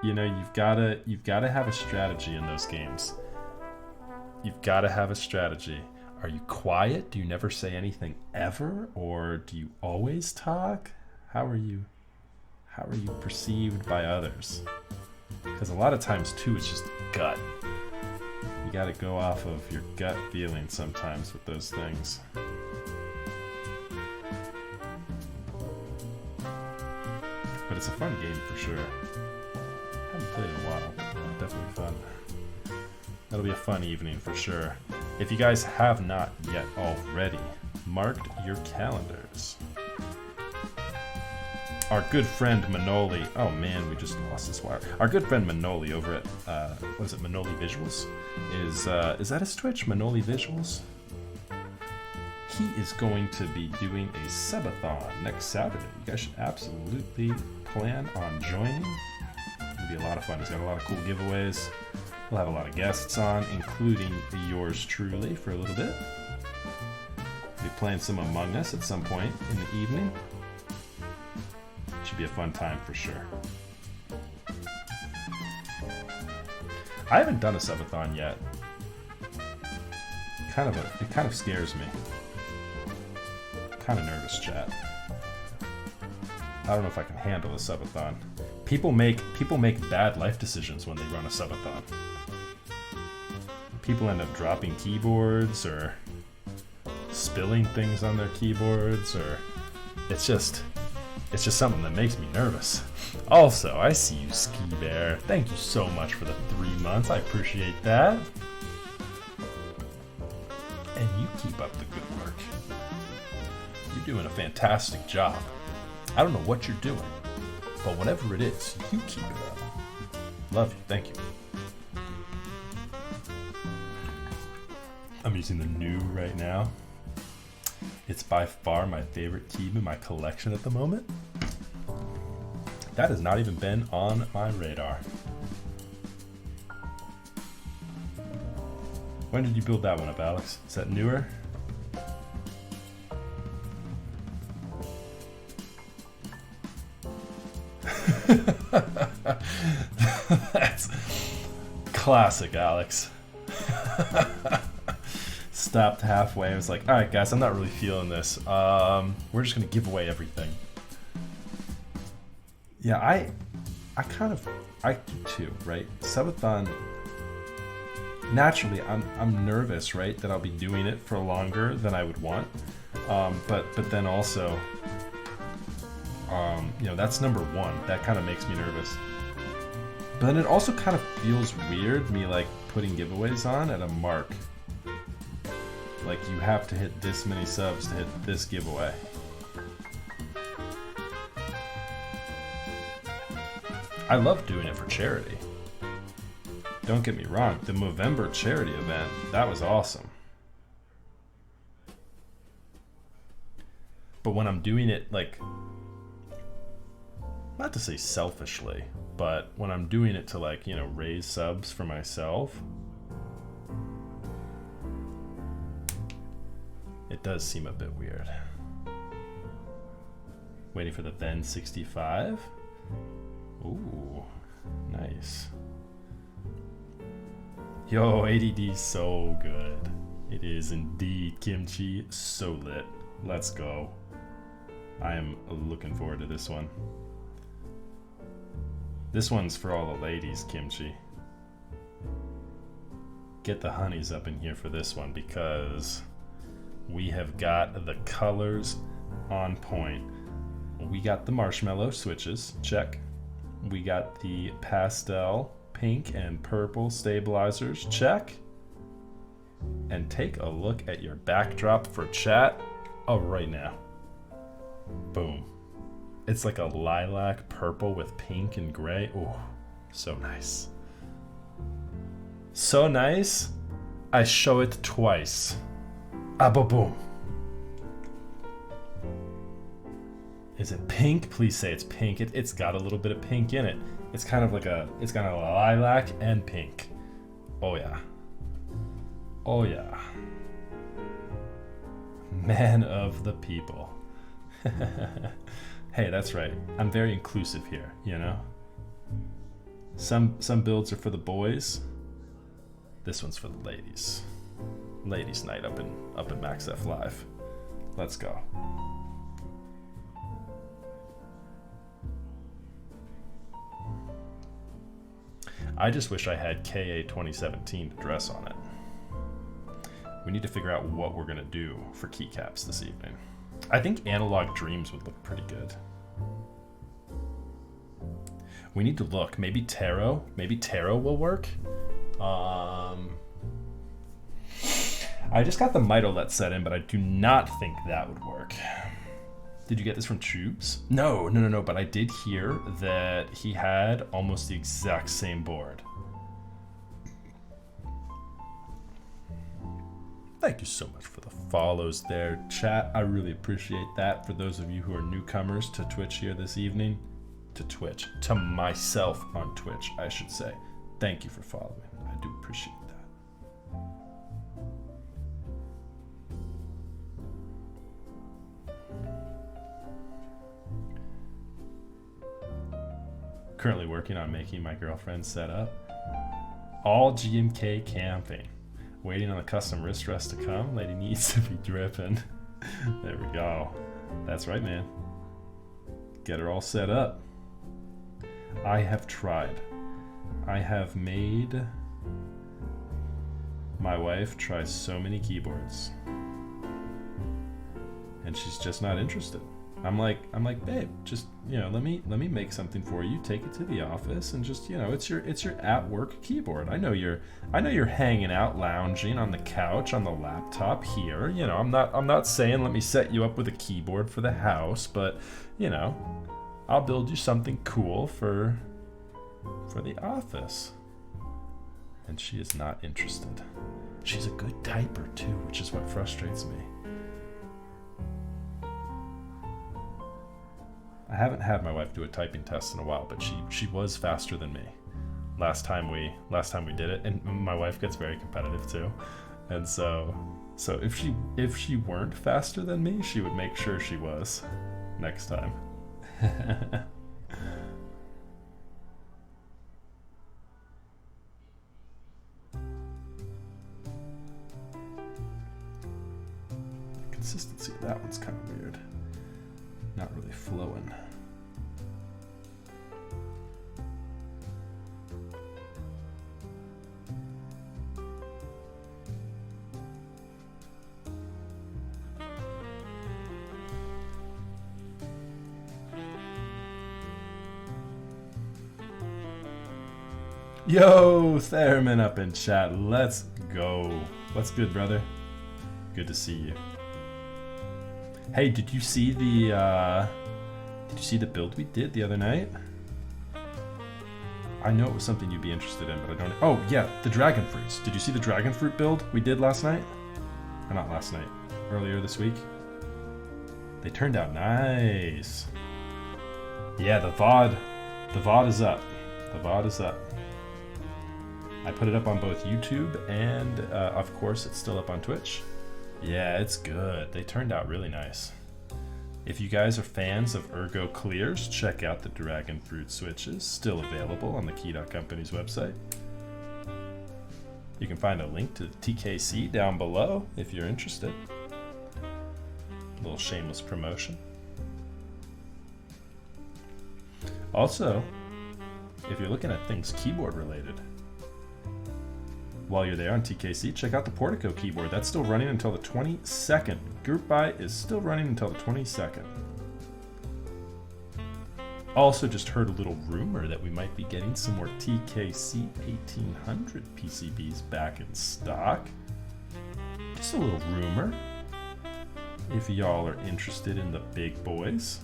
You know, you've gotta have a strategy in those games. You've gotta have a strategy. Are you quiet? Do you never say anything ever? Or do you always talk? How are you perceived by others? Because a lot of times too, it's just gut. You gotta go off of your gut feeling sometimes with those things. But it's a fun game for sure. I haven't played in a while, but definitely fun. That'll be a fun evening for sure. If you guys have not yet already marked your calendars. Our good friend Manoli, oh man, we just lost this wire. Our good friend Manoli over at, what is it, Manoli Visuals? Is that his Twitch, Manoli Visuals? He is going to be doing a subathon next Saturday. You guys should absolutely plan on joining. It'll be a lot of fun. He's got a lot of cool giveaways. We'll have a lot of guests on, including yours truly for a little bit. We'll be playing some Among Us at some point in the evening. Should be a fun time for sure. I haven't done a subathon yet. It kind of scares me. Kind of nervous, chat. I don't know if I can handle a subathon. People make bad life decisions when they run a subathon. People end up dropping keyboards or spilling things on their keyboards, or it's just something that makes me nervous. Also, I see you, Ski Bear. Thank you so much for the 3 months. I appreciate that. And you keep up the good work. You're doing a fantastic job. I don't know what you're doing, but whatever it is, you keep it up. Love you. Thank you. I'm using the new right now. It's by far my favorite keyboard in my collection at the moment. That has not even been on my radar. When did you build that one up, Alex? Is that newer? That's classic, Alex. Stopped halfway. I was like, all right, guys, I'm not really feeling this. We're just gonna give away everything. Yeah, I do too, right? Subathon. Naturally, I'm nervous, right, that I'll be doing it for longer than I would want. But then also, you know, that's number one. That kind of makes me nervous. But then it also kind of feels weird, me like putting giveaways on at a mark. Like you have to hit this many subs to hit this giveaway. I love doing it for charity. Don't get me wrong, the Movember charity event, that was awesome. But when I'm doing it, like, not to say selfishly, but when I'm doing it to, like, you know, raise subs for myself, it does seem a bit weird. Waiting for the then 65. Ooh, nice. Yo, ADD so good. It is indeed. Kimchi, so lit. Let's go. I am looking forward to this one. This one's for all the ladies, Kimchi. Get the honeys up in here for this one because we have got the colors on point. We got the marshmallow switches, check. We got the pastel pink and purple stabilizers, check. And take a look at your backdrop for chat. Oh, right now. Boom. It's like a lilac purple with pink and gray. Oh, so nice. So nice, I show it twice. Ah, boom. Is it pink? Please say it's pink. It's got a little bit of pink in it. It's kind of like it's got a lilac and pink. Oh yeah. Oh yeah. Man of the people. Hey, that's right. I'm very inclusive here, you know? Some builds are for the boys. This one's for the ladies. Ladies night up in Max F Live. Let's go. I just wish I had KA 2017 to dress on it. We need to figure out what we're gonna do for keycaps this evening. I think Analog Dreams would look pretty good. We need to look. Maybe Tarot. Maybe Tarot will work. I just got the Mitolet set in, but I do not think that would work. Did you get this from Tubes? No. But I did hear that he had almost the exact same board. Thank you so much for the follows there, chat. I really appreciate that. For those of you who are newcomers to Twitch here this evening, to myself on Twitch, I should say. Thank you for following. I do appreciate that. Currently working on making my girlfriend set up. All GMK camping. Waiting on the custom wrist rest to come. Lady needs to be dripping. There we go. That's right, man. Get her all set up. I have tried. I have made my wife try so many keyboards. And she's just not interested. I'm like, babe, just, let me make something for you. Take it to the office and just, it's your at work keyboard. I know you're hanging out, lounging on the couch, on the laptop here. I'm not saying let me set you up with a keyboard for the house, but, I'll build you something cool for the office. And she is not interested. She's a good typer too, which is what frustrates me. I haven't had my wife do a typing test in a while, but she was faster than me last time we did it, and my wife gets very competitive too, and so if she weren't faster than me, she would make sure she was next time. Consistency of that one's kind of weird. Not really flowing. Yo, Theremin up in chat. Let's go. What's good, brother? Good to see you. Hey, did you see the build we did the other night? I know it was something you'd be interested in, but I don't. Oh yeah, the dragon fruits. Did you see the dragon fruit build we did last night? Or not last night, earlier this week. They turned out nice. Yeah, the VOD is up. The VOD is up. I put it up on both YouTube and, of course, it's still up on Twitch. Yeah, it's good. They turned out really nice. If you guys are fans of Ergo Clears, check out the Dragon Fruit switches, still available on the Key.Company's website. You can find a link to the TKC down below if you're interested. A little shameless promotion. Also, if you're looking at things keyboard related, while you're there on TKC, check out the Portico keyboard. That's still running until the 22nd. Group buy is still running until the 22nd. Also just heard a little rumor that we might be getting some more TKC 1800 PCBs back in stock. Just a little rumor. If y'all are interested in the big boys,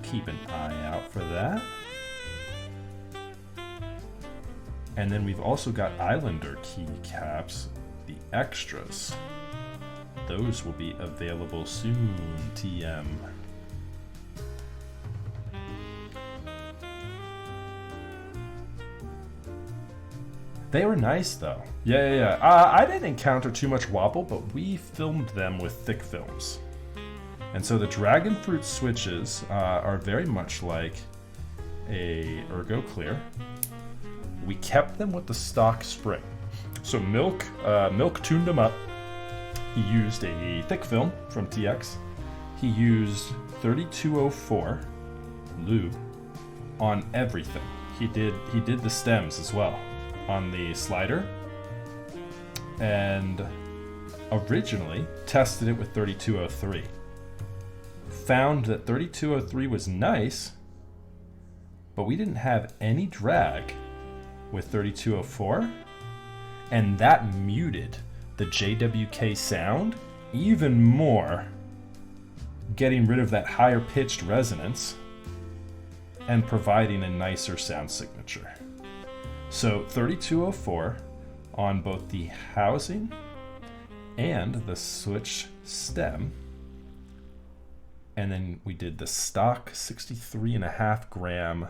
keep an eye out for that. And then we've also got Islander keycaps, the extras. Those will be available soon, TM. They were nice though. Yeah. I didn't encounter too much wobble, but we filmed them with thick films. And so the dragon fruit switches are very much like a Ergo Clear. We kept them with the stock spring. So Milk tuned them up. He used a thick film from TX. He used 3204 lube on everything. He did the stems as well on the slider, and originally tested it with 3203. Found that 3203 was nice, but we didn't have any drag with 3204, and that muted the JWK sound even more, getting rid of that higher pitched resonance and providing a nicer sound signature. So 3204 on both the housing and the switch stem. And then we did the stock 63.5 gram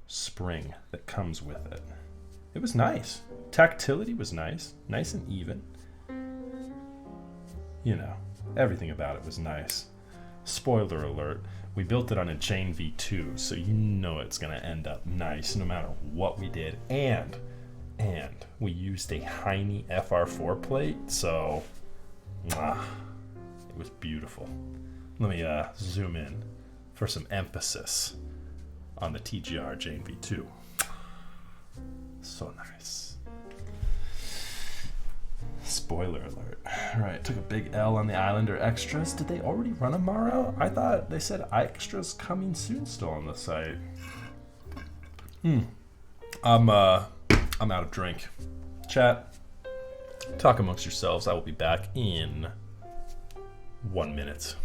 spring that comes with it. It was nice. Tactility was nice and even. You know, everything about it was nice. Spoiler alert, we built it on a chain V2, so you know it's gonna end up nice no matter what we did. And we used a Heine FR4 plate, so it was beautiful. Let me zoom in for some emphasis on the TGR Jane V2. So nice. Spoiler alert. Right, took a big L on the Islander extras. Did they already run a Morrow? I thought they said extras coming soon still on the site. I'm out of drink. Chat, talk amongst yourselves. I will be back in 1 minute.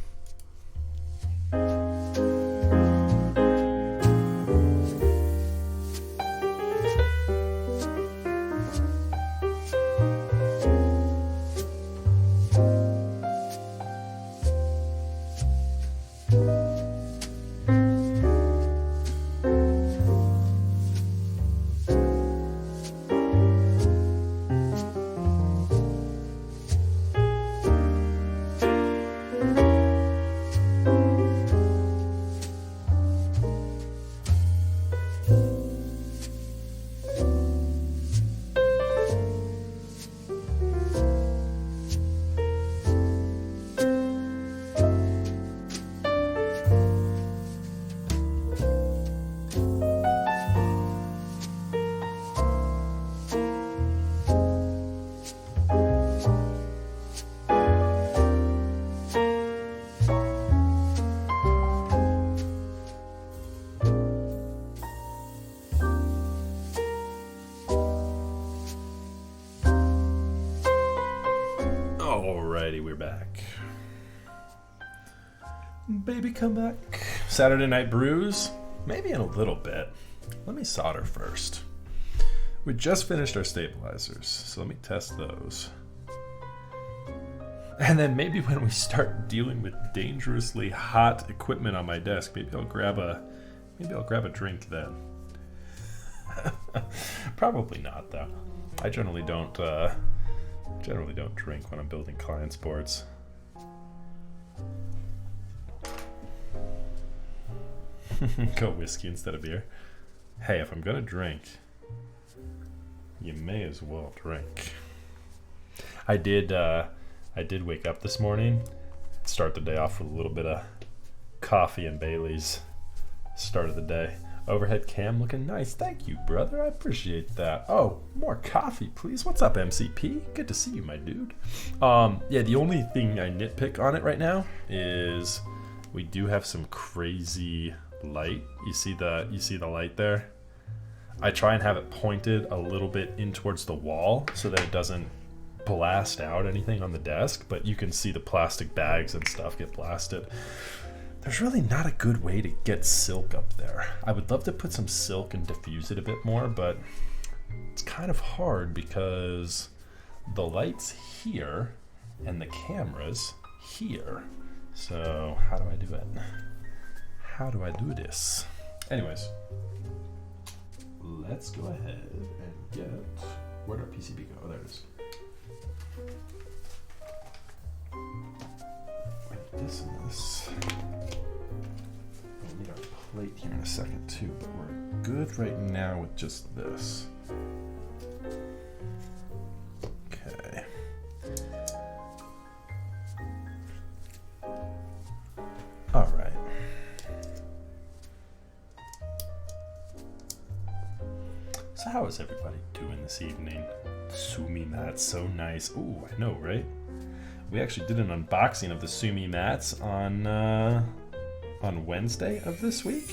Alrighty, we're back. Baby, come back. Saturday night brews? Maybe in a little bit. Let me solder first. We just finished our stabilizers, so let me test those. And then maybe when we start dealing with dangerously hot equipment on my desk, maybe I'll grab a drink then. Probably not, though. I generally don't drink when I'm building client sports. Go whiskey instead of beer. Hey, if I'm gonna drink, you may as well drink. I did wake up this morning, start the day off with a little bit of coffee and Bailey's. Start of the day. Overhead cam looking nice. Thank you, brother. I appreciate that. Oh, more coffee, please. What's up, MCP? Good to see you, my dude. Yeah, the only thing I nitpick on it right now is we do have some crazy light. You see the light there? I try and have it pointed a little bit in towards the wall so that it doesn't blast out anything on the desk, but you can see the plastic bags and stuff get blasted. There's really not a good way to get silk up there. I would love to put some silk and diffuse it a bit more, but it's kind of hard because the light's here and the camera's here. So how do I do it? How do I do this? Anyways, let's go ahead and get, where'd our PCB go? Oh, there it is. This and this. We'll need our plate here in a second too, but we're good right now with just this. Okay. All right. So how is everybody doing this evening? Sumi mats, so nice. Ooh, I know, right? We actually did an unboxing of the Sumi mats on Wednesday of this week.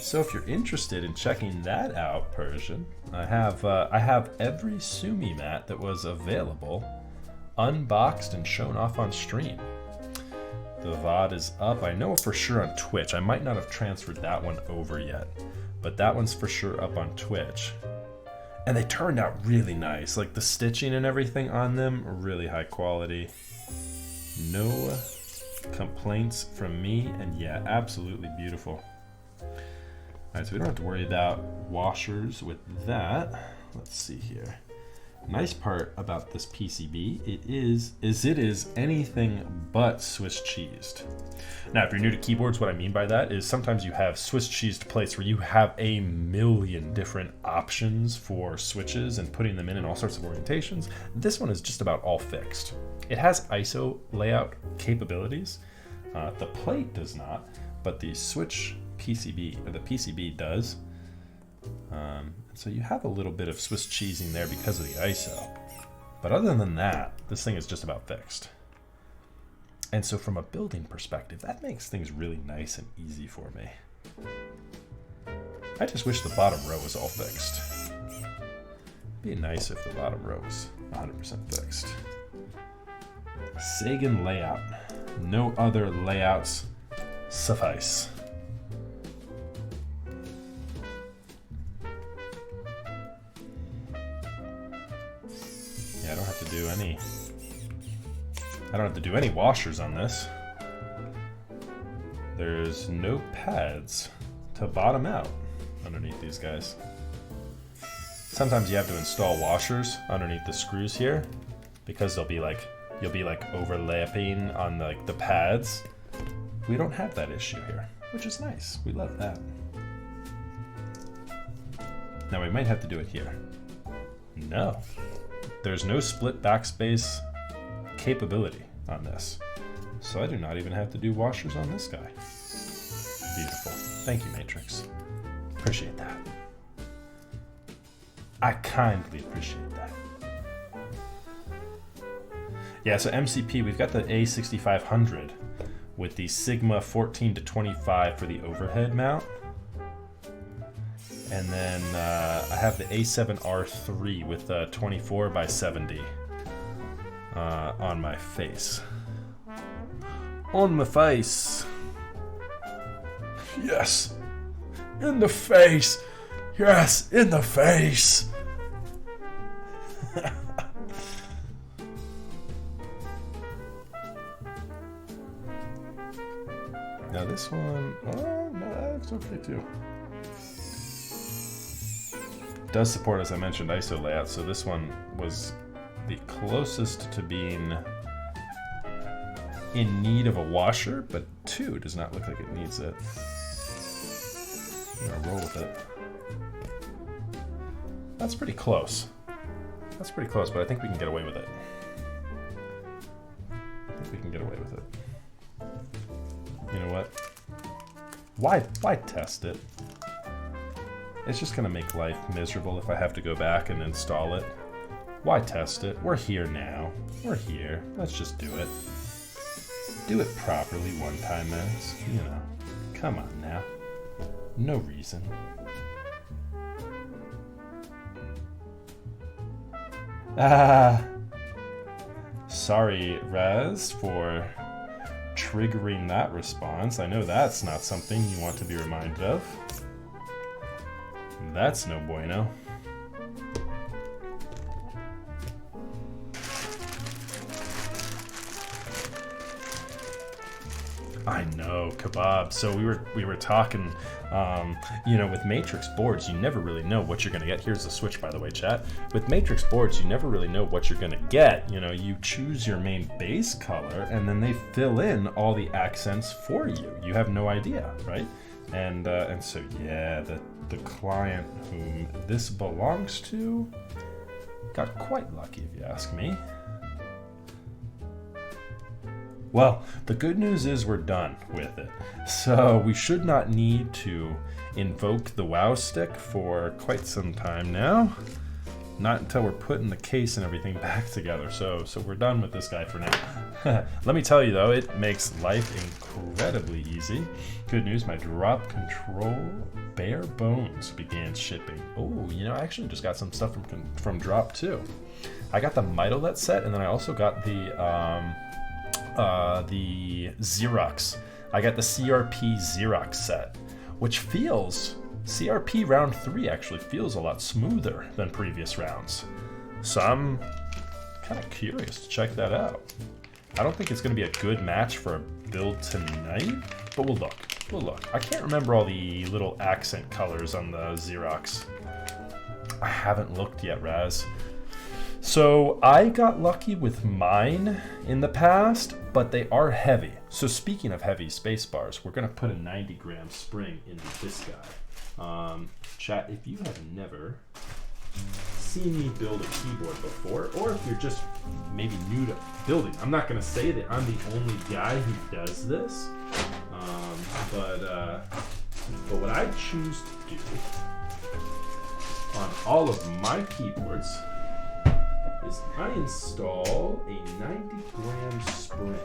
So if you're interested in checking that out, Persian, I have every Sumi mat that was available unboxed and shown off on stream. The VOD is up. I know for sure on Twitch. I might not have transferred that one over yet, but that one's for sure up on Twitch. And they turned out really nice. Like the stitching and everything on them are really high quality. No complaints from me, and yeah, absolutely beautiful. Alright, so we don't have to worry about washers with that. Let's see here. Nice part about this PCB, it is anything but Swiss cheesed. Now, if you're new to keyboards, what I mean by that is sometimes you have Swiss cheesed plates where you have a million different options for switches and putting them in all sorts of orientations. This one is just about all fixed. It has ISO layout capabilities. The plate does not, but the switch PCB, or the PCB does. So you have a little bit of Swiss cheesing there because of the ISO. But other than that, this thing is just about fixed. And so from a building perspective, that makes things really nice and easy for me. I just wish the bottom row was all fixed. It'd be nice if the bottom row was 100% fixed. Sagan layout. No other layouts suffice. I don't have to do any washers on this. There's no pads to bottom out underneath these guys. Sometimes you have to install washers underneath the screws here because you'll be like overlapping on the pads. We don't have that issue here, which is nice. We love that. Now we might have to do it here. No. There's no split backspace capability on this. So I do not even have to do washers on this guy. Beautiful. Thank you, Matrix. Appreciate that. I kindly appreciate that. Yeah, so MCP, we've got the A6500 with the Sigma 14 to 25 for the overhead mount. And then I have the A7R3 with the 24 by 70 on my face. On my face. Yes. In the face. Yes, in the face. Now this one, oh no, that's okay too. Does support, as I mentioned, ISO layout, so this one was the closest to being in need of a washer, but 2 does not look like it needs it. I'm gonna roll with it. That's pretty close. That's pretty close, but I think we can get away with it. I think we can get away with it. You know what? Why test it? It's just gonna make life miserable if I have to go back and install it. Why test it? We're here now. We're here. Let's just do it. Do it properly one time, Max. You know. Come on now. No reason. Sorry, Raz, for triggering that response. I know that's not something you want to be reminded of. That's no bueno. I know, kebab. So we were talking You know, with matrix boards, you never really know what you're going to get. Here's the switch, by the way, chat. With matrix boards, you never really know what you're going to get. You know, you choose your main base color, and then they fill in all the accents for you. You have no idea, right? And so, yeah, the client whom this belongs to got quite lucky, if you ask me. Well, the good news is we're done with it. So we should not need to invoke the WoW stick for quite some time now. Not until we're putting the case and everything back together. So we're done with this guy for now. Let me tell you though, it makes life incredibly easy. Good news, my drop control bare bones began shipping. Oh, you know, I actually just got some stuff from drop too. I got the Mitolet set, and then I also got the Xerox. I got the CRP Xerox set, which feels, CRP round 3 actually feels a lot smoother than previous rounds. So I'm kind of curious to check that out. I don't think it's going to be a good match for a build tonight, but we'll look. We'll look. I can't remember all the little accent colors on the Xerox. I haven't looked yet, Raz. So I got lucky with mine in the past, but they are heavy. So speaking of heavy space bars, we're gonna put a 90-gram spring into this guy. Chat, if you have never seen me build a keyboard before, or if you're just maybe new to building, I'm not gonna say that I'm the only guy who does this, but what I choose to do on all of my keyboards is I install a 90-gram spring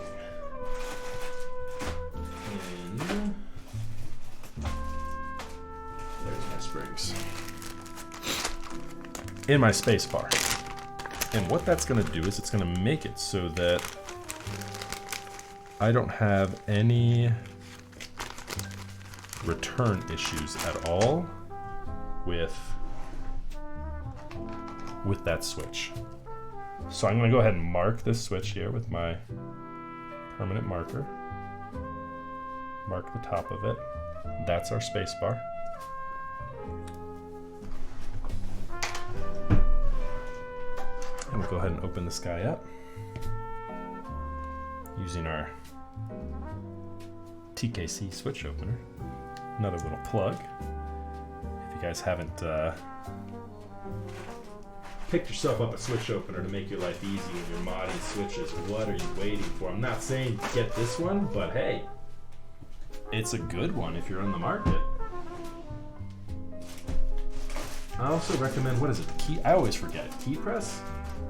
in, there's my springs, in my space bar. And what that's going to do is it's going to make it so that I don't have any return issues at all with that switch. So I'm going to go ahead and mark this switch here with my permanent marker. Mark the top of it. That's our space bar. And we'll go ahead and open this guy up using our TKC switch opener. Another little plug. If you guys haven't picked yourself up a switch opener to make your life easy when you're modding switches, what are you waiting for? I'm not saying get this one, but hey, it's a good one if you're on the market. I also recommend, what is it? I always forget. Key press?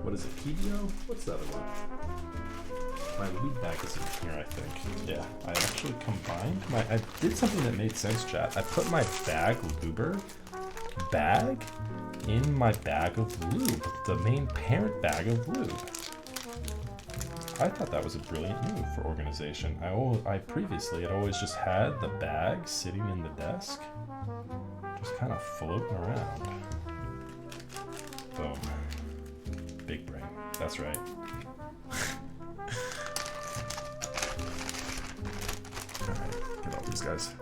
What is it? Keydio? What's the other one? My lube bag is in here, I think. Yeah, I actually combined I did something that made sense, chat. I put my bag luber bag in my bag of lube, the main parent bag of lube. I thought that was a brilliant move for organization. I previously had always just had the bag sitting in the desk, just kind of floating around. Boom. Big brain. That's right. Alright, get all these guys.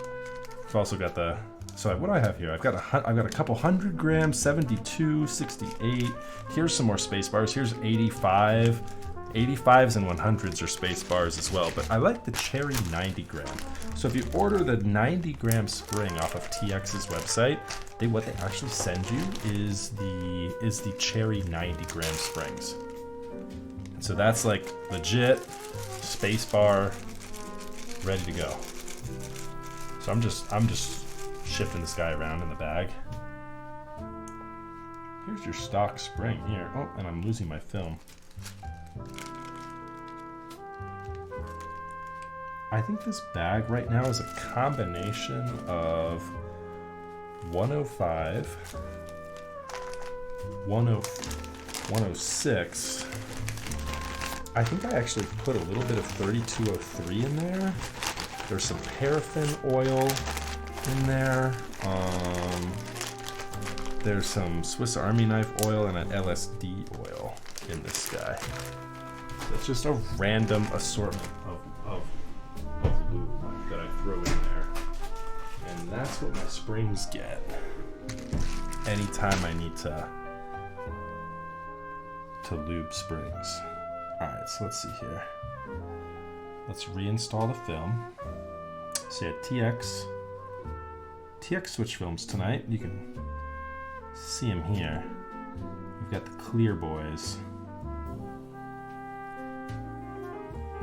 I've also got the, so what do I have here? I've got a couple 100 grams, 72, 68. Here's some more space bars. Here's 85. 85s and 100s are space bars as well, but I like the Cherry 90 gram. So if you order the 90 gram spring off of TX's website, what they actually send you is the Cherry 90 gram springs. So that's like legit space bar, ready to go. So I'm just shifting this guy around in the bag. Here's your stock spring here. Oh, and I'm losing my film. I think this bag right now is a combination of 105, 106. I think I actually put a little bit of 3203 in there. There's some paraffin oil in there. There's some Swiss Army knife oil and an LSD oil in this guy. So it's just a random assortment of lube that I throw in there. And that's what my springs get anytime I need to lube springs. Alright, so let's see here. Let's reinstall the film. So yeah, TX switch films tonight. You can see them here. We've got the clear boys.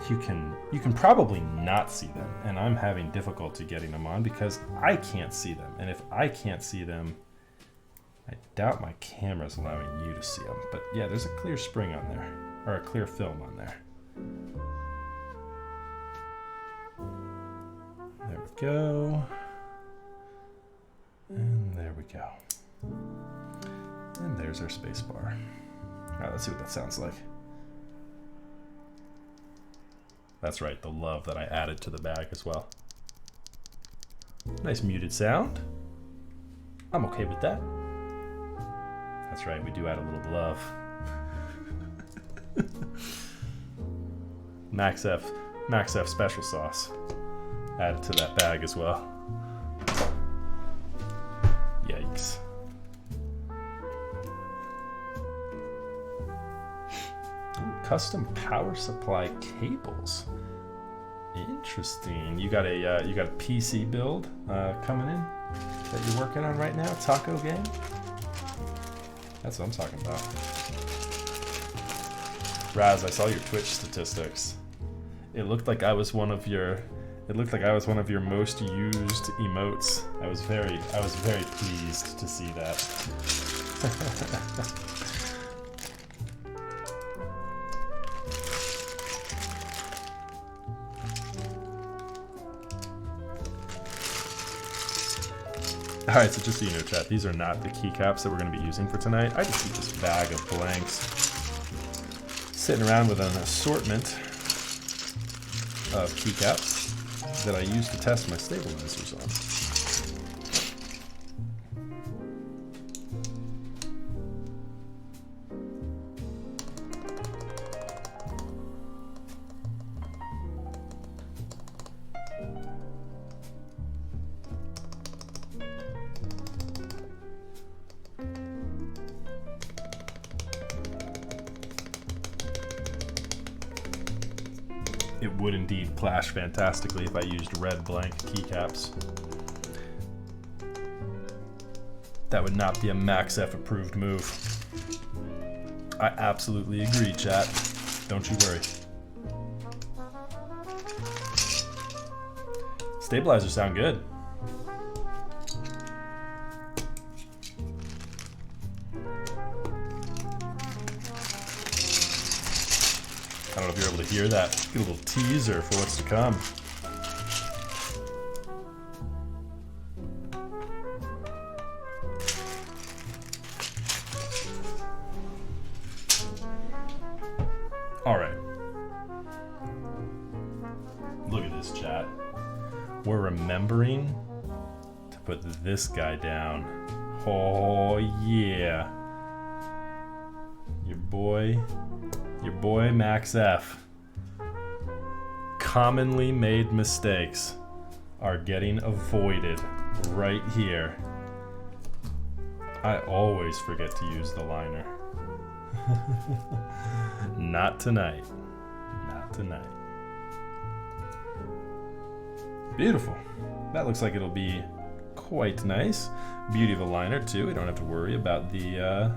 You can probably not see them, and I'm having difficulty getting them on because I can't see them. And if I can't see them, I doubt my camera's allowing you to see them. But yeah, there's a clear spring on there, or a clear film on there. There we go. And there we go. And there's our space bar. All right, let's see what that sounds like. That's right, the love that I added to the bag as well. Nice muted sound. I'm okay with that. That's right, we do add a little love. Max F special sauce added to that bag as well. Yikes. Ooh, custom power supply cables. Interesting. You got a PC build coming in that you're working on right now, Taco Gang? That's what I'm talking about. Raz, I saw your Twitch statistics. It looked like I was one of your most used emotes. I was very pleased to see that. Alright, so just so you know, chat, these are not the keycaps that we're going to be using for tonight. I just keep this bag of blanks sitting around with an assortment of keycaps that I use to test my stabilizers on. It would indeed clash fantastically if I used red blank keycaps. That would not be a Max F approved move. I absolutely agree, chat. Don't you worry. Stabilizers sound good. I don't know if you're able to hear that. Get a little teaser for what's to come. All right. Look at this, chat. We're remembering to put this guy down. Oh, yeah. Your boy Max F. Commonly made mistakes are getting avoided right here. I always forget to use the liner. Not tonight. Not tonight. Beautiful. That looks like it'll be quite nice. Beauty of a liner too. We don't have to worry about the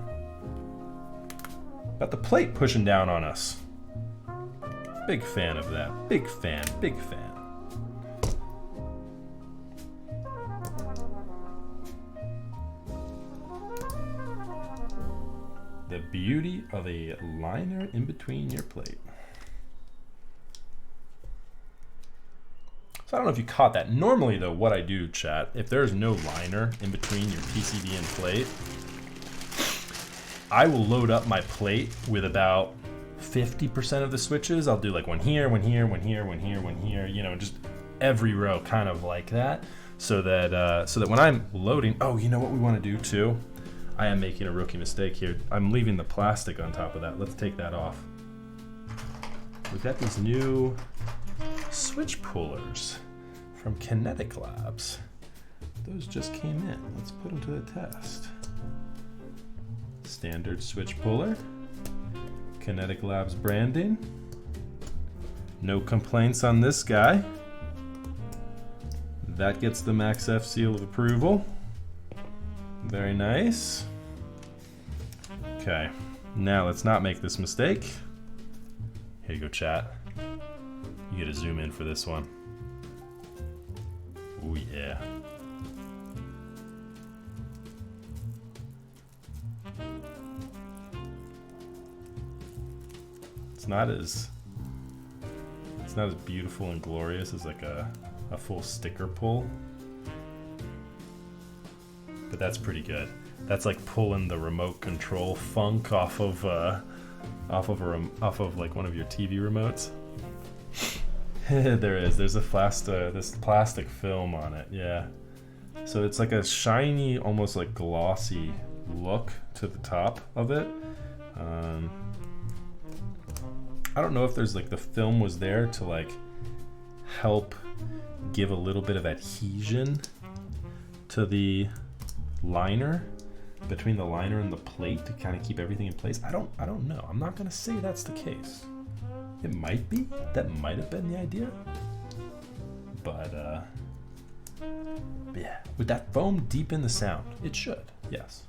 plate pushing down on us. Big fan of that. Big fan. Big fan. The beauty of a liner in between your plate. So I don't know if you caught that. Normally though, what I do, chat, if there's no liner in between your PCB and plate, I will load up my plate with about 50% of the switches. I'll do like one here, one here, one here, one here, one here, you know, just every row kind of like that. So that when I'm loading, oh, you know what we want to do too? I am making a rookie mistake here. I'm leaving the plastic on top of that. Let's take that off. We've got these new switch pullers from Kinetic Labs. those just came in. Let's put them to the test. Standard switch puller. Kinetic Labs branding. No complaints on this guy. That gets the Max F seal of approval. Very nice. Okay, now let's not make this mistake. Here you go, chat. You get to zoom in for this one. Oh yeah. It's not as beautiful and glorious as like a full sticker pull, but that's pretty good. That's like pulling the remote control funk off of like one of your TV remotes. There is. There's this plastic film on it. Yeah. So it's like a shiny, almost like glossy look to the top of it. I don't know if there's like the film was there to like help give a little bit of adhesion to the liner, between the liner and the plate, to kind of keep everything in place. I don't know. I'm not gonna say that's the case. It might be. That might have been the idea. But yeah, would that foam deepen the sound? It should. Yes.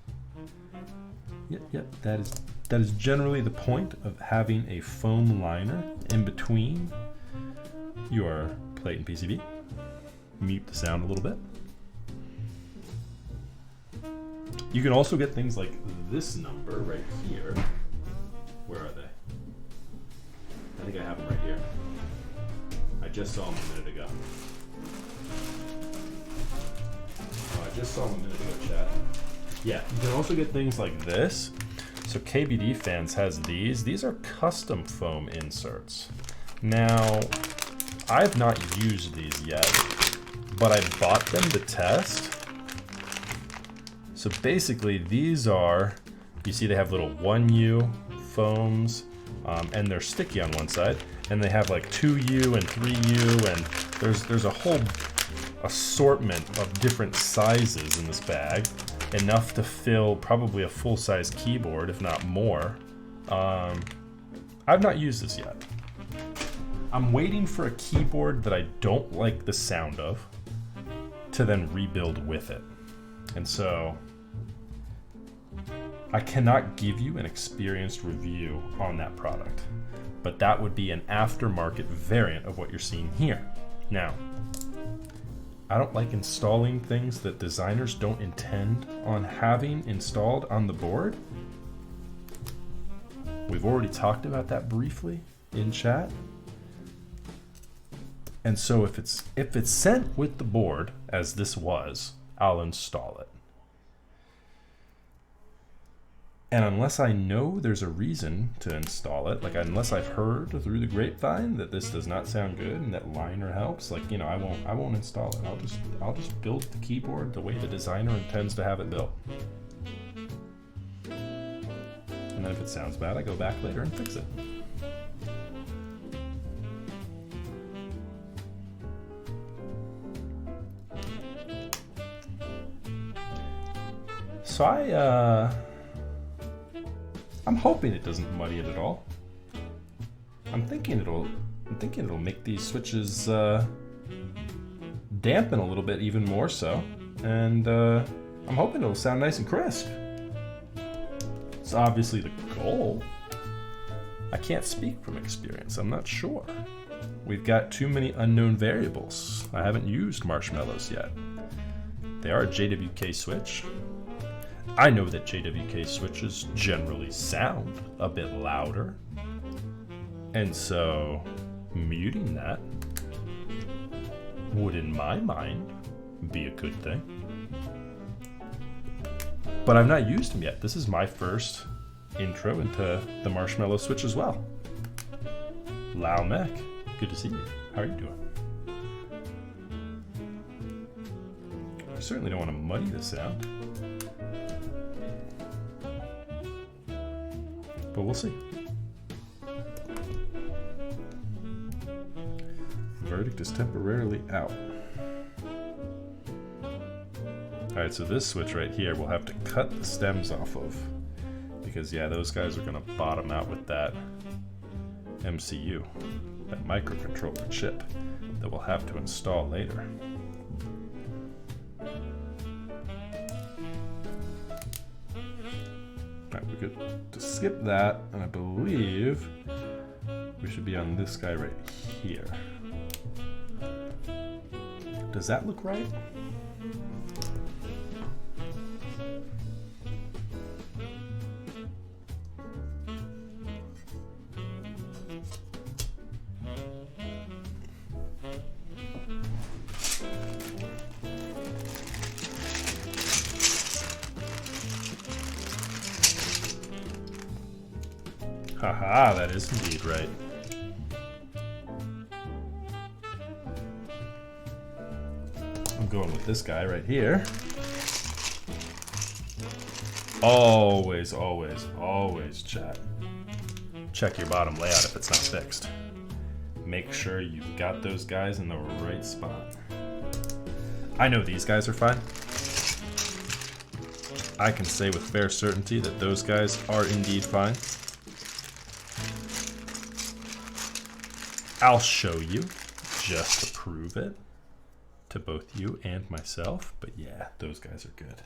Yep. That is generally the point of having a foam liner in between your plate and PCB. Mute the sound a little bit. You can also get things like this number right here. Where are they? I think I have them right here. I just saw them a minute ago. Oh, I just saw them a minute ago, chat. Yeah, you can also get things like this. So KBD Fans has these. These are custom foam inserts. Now, I've not used these yet, but I bought them to test. So basically these are, you see they have little 1U foams, and they're sticky on one side, and they have like 2U and 3U, and there's a whole assortment of different sizes in this bag, enough to fill probably a full-size keyboard, if not more. I've not used this yet. I'm waiting for a keyboard that I don't like the sound of to then rebuild with it. And so I cannot give you an experienced review on that product, but that would be an aftermarket variant of what you're seeing here. Now, I don't like installing things that designers don't intend on having installed on the board. We've already talked about that briefly in chat. And so if it's sent with the board, as this was, I'll install it. And unless I know there's a reason to install it, like unless I've heard through the grapevine that this does not sound good and that liner helps, like, you know, I won't install it. I'll just build the keyboard the way the designer intends to have it built. And then if it sounds bad, I go back later and fix it. So I'm hoping it doesn't muddy it at all. I'm thinking it'll make these switches dampen a little bit even more so, and I'm hoping it'll sound nice and crisp. It's obviously the goal. I can't speak from experience. I'm not sure. We've got too many unknown variables. I haven't used Marshmallows yet. They are a JWK switch. I know that JWK switches generally sound a bit louder, and so muting that would, in my mind, be a good thing. But I've not used them yet. This is my first intro into the Marshmallow switch as well. Lao Mech, good to see you. How are you doing? I certainly don't want to muddy the sound, but we'll see. Verdict is temporarily out. Alright, so this switch right here we'll have to cut the stems off of. Because yeah, those guys are going to bottom out with that MCU, that microcontroller chip that we'll have to install later. Alright, we could just skip that, and I believe we should be on this guy right here. Does that look right? Haha, that is indeed right. I'm going with this guy right here. Always, always, always, chat. Check your bottom layout if it's not fixed. Make sure you've got those guys in the right spot. I know these guys are fine. I can say with fair certainty that those guys are indeed fine. I'll show you just to prove it to both you and myself, but yeah, those guys are good.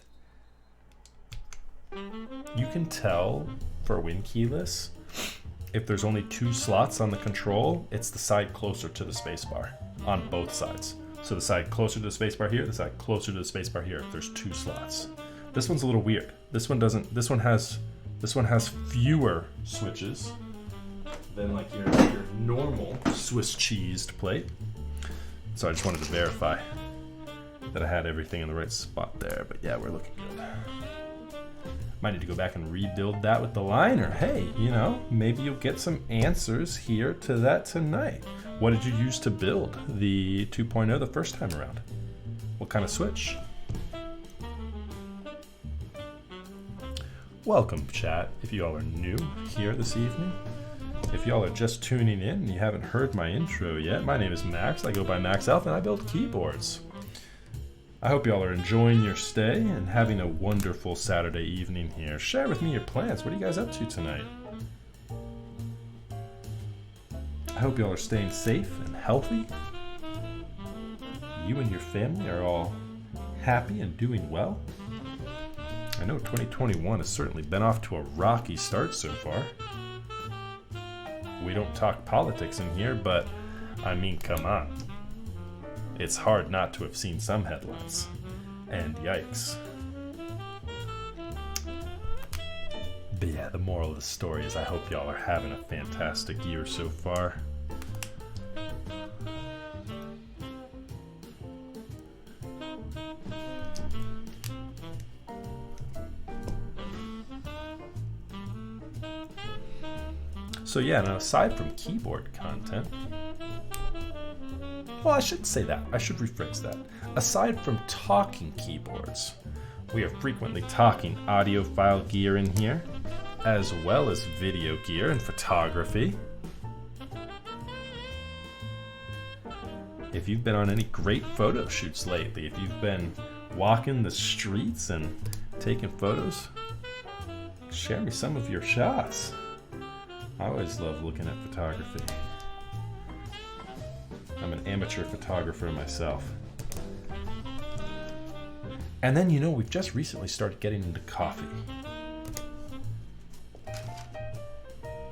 You can tell for Win keyless, if there's only 2 slots on the control, it's the side closer to the spacebar on both sides. So the side closer to the spacebar here, the side closer to the spacebar here, if there's 2 slots. This one's a little weird. This one doesn't, this one has fewer switches than like your normal Swiss cheesed plate. So I just wanted to verify that I had everything in the right spot there, but yeah, we're looking good. Might need to go back and rebuild that with the liner. Hey, you know, maybe you'll get some answers here to that tonight. What did you use to build the 2.0 the first time around? What kind of switch? Welcome, chat, if you all are new here this evening. If y'all are just tuning in and you haven't heard my intro yet, my name is Max. I go by Max Elf and I build keyboards. I hope y'all are enjoying your stay and having a wonderful Saturday evening here. Share with me your plans. What are you guys up to tonight? I hope y'all are staying safe and healthy. You and your family are all happy and doing well. I know 2021 has certainly been off to a rocky start so far. We don't talk politics in here, but I mean, come on. It's hard not to have seen some headlines. And yikes. But yeah, the moral of the story is I hope y'all are having a fantastic year so far. So yeah, now aside from keyboard content, well, I shouldn't say that. I should rephrase that. Aside from talking keyboards, we are frequently talking audiophile gear in here, as well as video gear and photography. If you've been on any great photo shoots lately, if you've been walking the streets and taking photos, share me some of your shots. I always love looking at photography. I'm an amateur photographer myself. And then, you know, we've just recently started getting into coffee.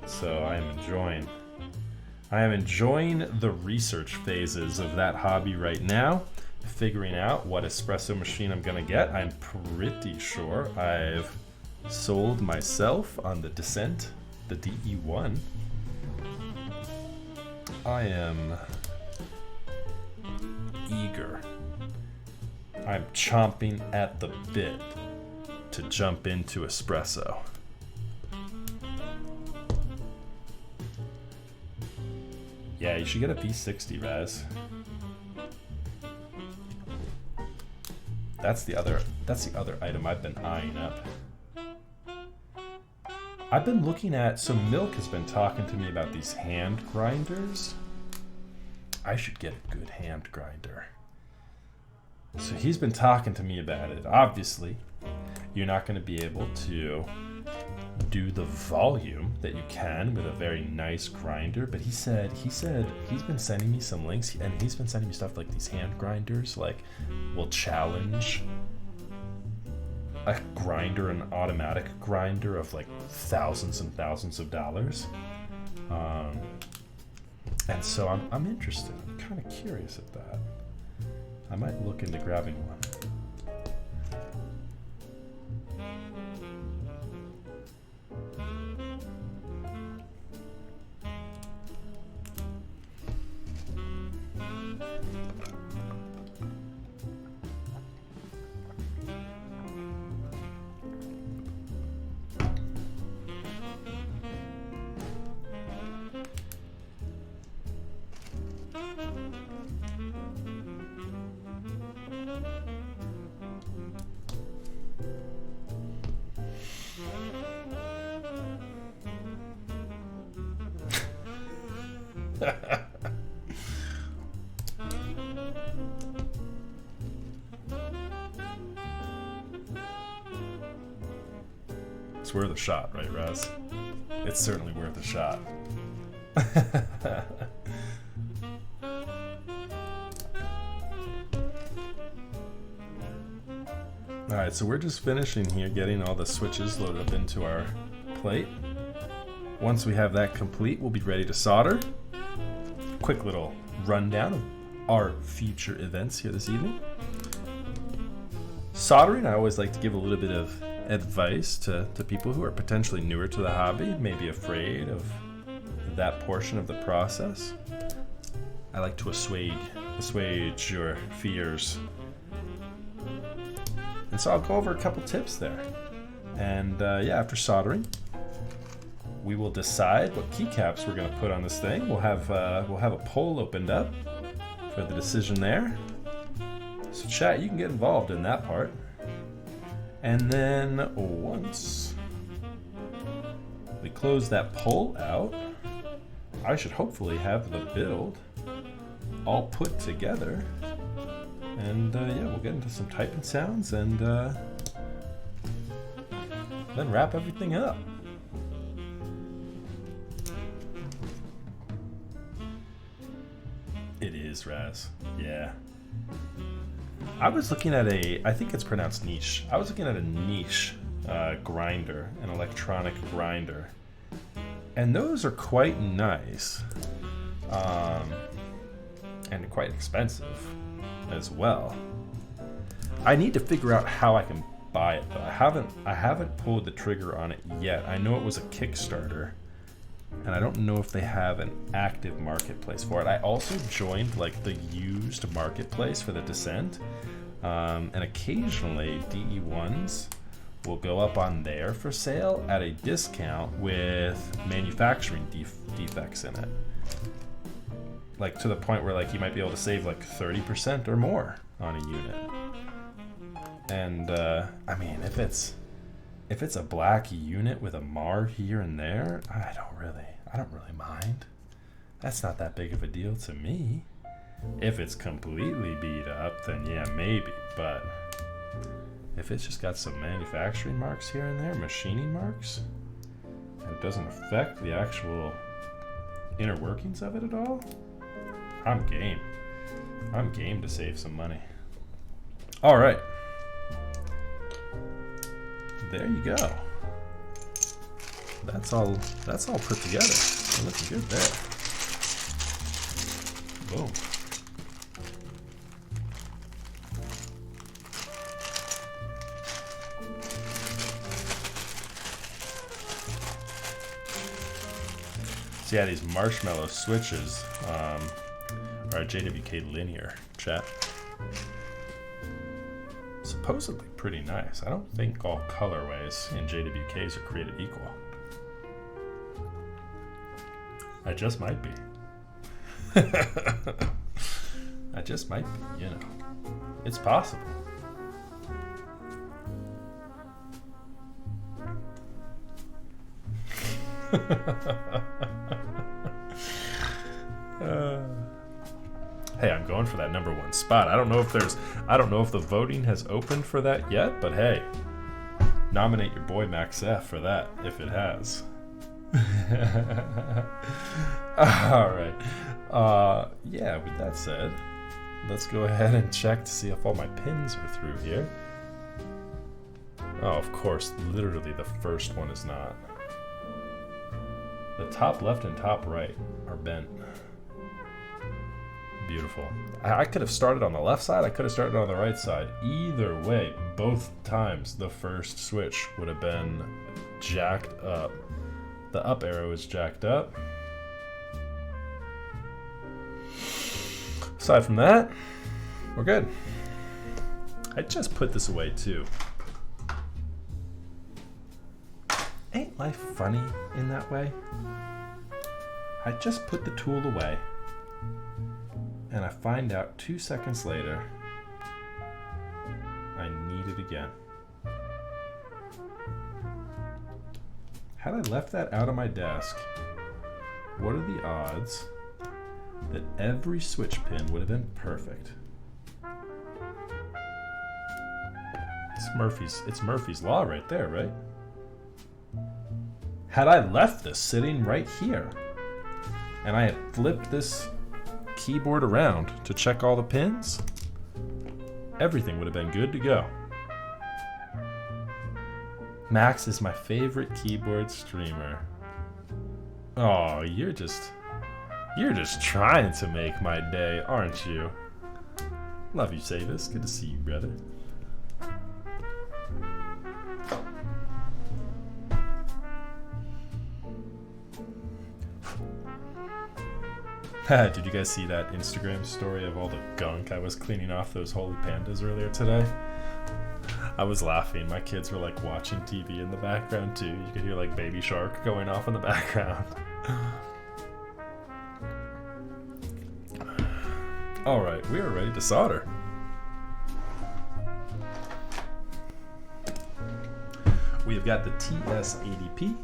So I am enjoying the research phases of that hobby right now, figuring out what espresso machine I'm gonna get. I'm pretty sure I've sold myself on the Descent, the DE1. I am eager. I'm chomping at the bit to jump into espresso. Yeah, you should get a P60, Raz. That's the other item I've been eyeing up. I've been looking at, so Milk has been talking to me about these hand grinders. I should get a good hand grinder. So he's been talking to me about it. Obviously, you're not going to be able to do the volume that you can with a very nice grinder, but he said he's been sending me some links, and he's been sending me stuff like these hand grinders like will challenge a grinder, an automatic grinder of like thousands and thousands of dollars. And so I'm interested. I'm kind of curious at that. I might look into grabbing one. It's worth a shot, right, Raz? It's certainly worth a shot. Alright, so we're just finishing here, getting all the switches loaded up into our plate. Once we have that complete, we'll be ready to solder. Quick little rundown of our future events here this evening. Soldering, I always like to give a little bit of advice to people who are potentially newer to the hobby, maybe afraid of that portion of the process. I like to assuage your fears. And so I'll go over a couple tips there. And yeah, after soldering, we will decide what keycaps we're going to put on this thing. We'll have a poll opened up for the decision there. So chat, you can get involved in that part. And then once we close that poll out, I should hopefully have the build all put together. And yeah, we'll get into some typing sounds and then wrap everything up. It is, Raz. Yeah. I was looking at I think it's pronounced niche. I was looking at a niche grinder, an electronic grinder. And those are quite nice. And quite expensive as well. I need to figure out how I can buy it though. I haven't pulled the trigger on it yet. I know it was a Kickstarter, and I don't know if they have an active marketplace for it. I also joined like the used marketplace for the Descent, and occasionally DE1s will go up on there for sale at a discount with manufacturing defects in it. Like to the point where like you might be able to save like 30% or more on a unit. And I mean, if it's a black unit with a Mar here and there, I don't really mind. That's not that big of a deal to me. If it's completely beat up, then yeah, maybe. But if it's just got some manufacturing marks here and there, machining marks, and it doesn't affect the actual inner workings of it at all, I'm game. I'm game to save some money. All right. There you go. That's all put together. It's looking good there. Boom. So yeah, these Marshmallow switches are JWK linear, chat. Supposedly pretty nice. I don't think all colorways in JWKs are created equal. I just might be. I just might be, you know. It's possible. Hey, I'm going for that #1 spot. I don't know if the voting has opened for that yet, but hey, nominate your boy Max F for that if it has. All right. Yeah, with that said, let's go ahead and check to see if all my pins are through here. Oh, of course, literally the first one is not. The top left and top right are bent. Beautiful. I could have started on the left side, I could have started on the right side. Either way, both times the first switch would have been jacked up. The up arrow is jacked up. Aside from that, we're good. I just put this away too. Ain't life funny in that way? I just put the tool away, and I find out 2 seconds later I need it again. Had I left that out of my desk, what are the odds that every switch pin would have been perfect? It's Murphy's Law right there, right? Had I left this sitting right here, and I had flipped this keyboard around to check all the pins, everything would have been good to go. Max is my favorite keyboard streamer. Oh, you're just trying to make my day, aren't you? Love you, Savis. Good to see you, brother. Did you guys see that Instagram story of all the gunk I was cleaning off those holy pandas earlier today? I was laughing. My kids were like watching TV in the background too. You could hear like Baby Shark going off in the background. Alright, we are ready to solder. We have got the TS80P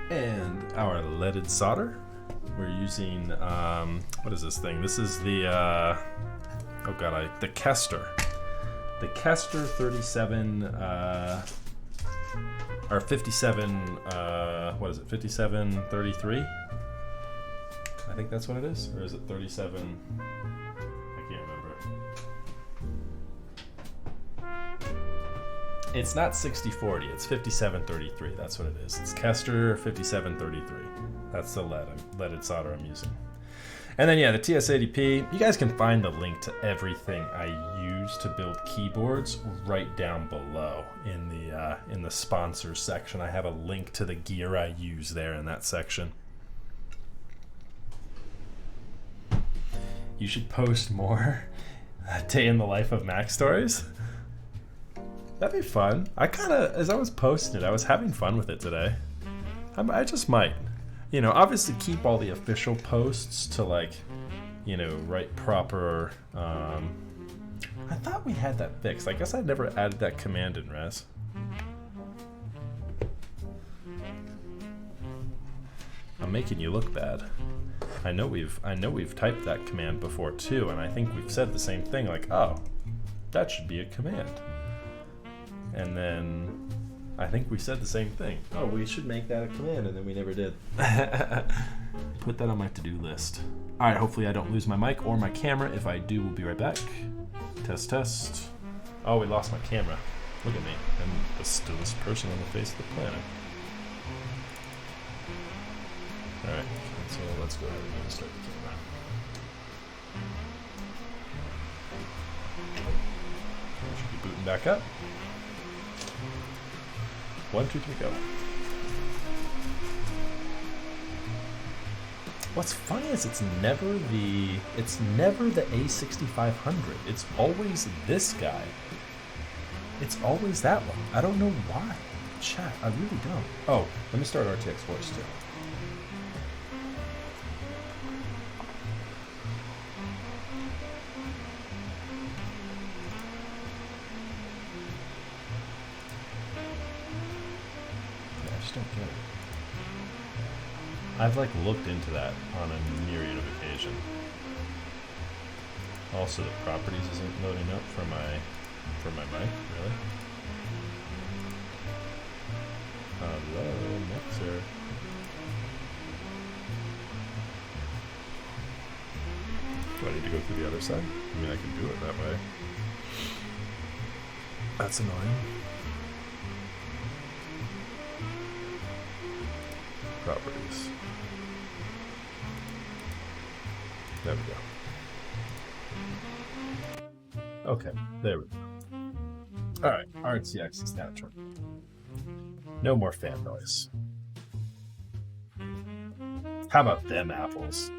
and our leaded solder. We're using, what is this thing? This is the, the Kester. The Kester 37, or 57, what is it, 5733? I think that's what it is, or is it 37? I can't remember. It's not 6040, it's 5733, that's what it is. It's Kester 5733. That's the leaded solder I'm using. And then yeah, the TS80P, you guys can find the link to everything I use to build keyboards right down below in the sponsors section. I have a link to the gear I use there in that section. You should post more day in the life of Mac stories. That'd be fun. As I was posting it, I was having fun with it today. I just might. You know, obviously keep all the official posts to like, you know, write proper, I thought we had that fixed. I guess I never added that command in Res. I'm making you look bad. I know we've typed that command before too, and I think we've said the same thing, like, oh, that should be a command. And then I think we said the same thing. Oh, we should make that a command, and then we never did. Put that on my to-do list. All right, hopefully I don't lose my mic or my camera. If I do, we'll be right back. Test, test. Oh, we lost my camera. Look at me. I'm the stillest person on the face of the planet. All right, so let's go ahead and start the camera. Should be booting back up. 1, 2, 3, go. What's funny is it's never the A6500. It's always this guy. It's always that one. I don't know why. Chat, I really don't. Oh, let me start RTX Force too. I've like looked into that on a myriad of occasions. Also, the properties isn't loading up for my mic, really. Hello, Mixer. Do I need to go through the other side? I mean, I can do it that way. That's annoying. Properties. There we go. Okay, there we go. Alright, RTX is now turned. No more fan noise. How about them apples?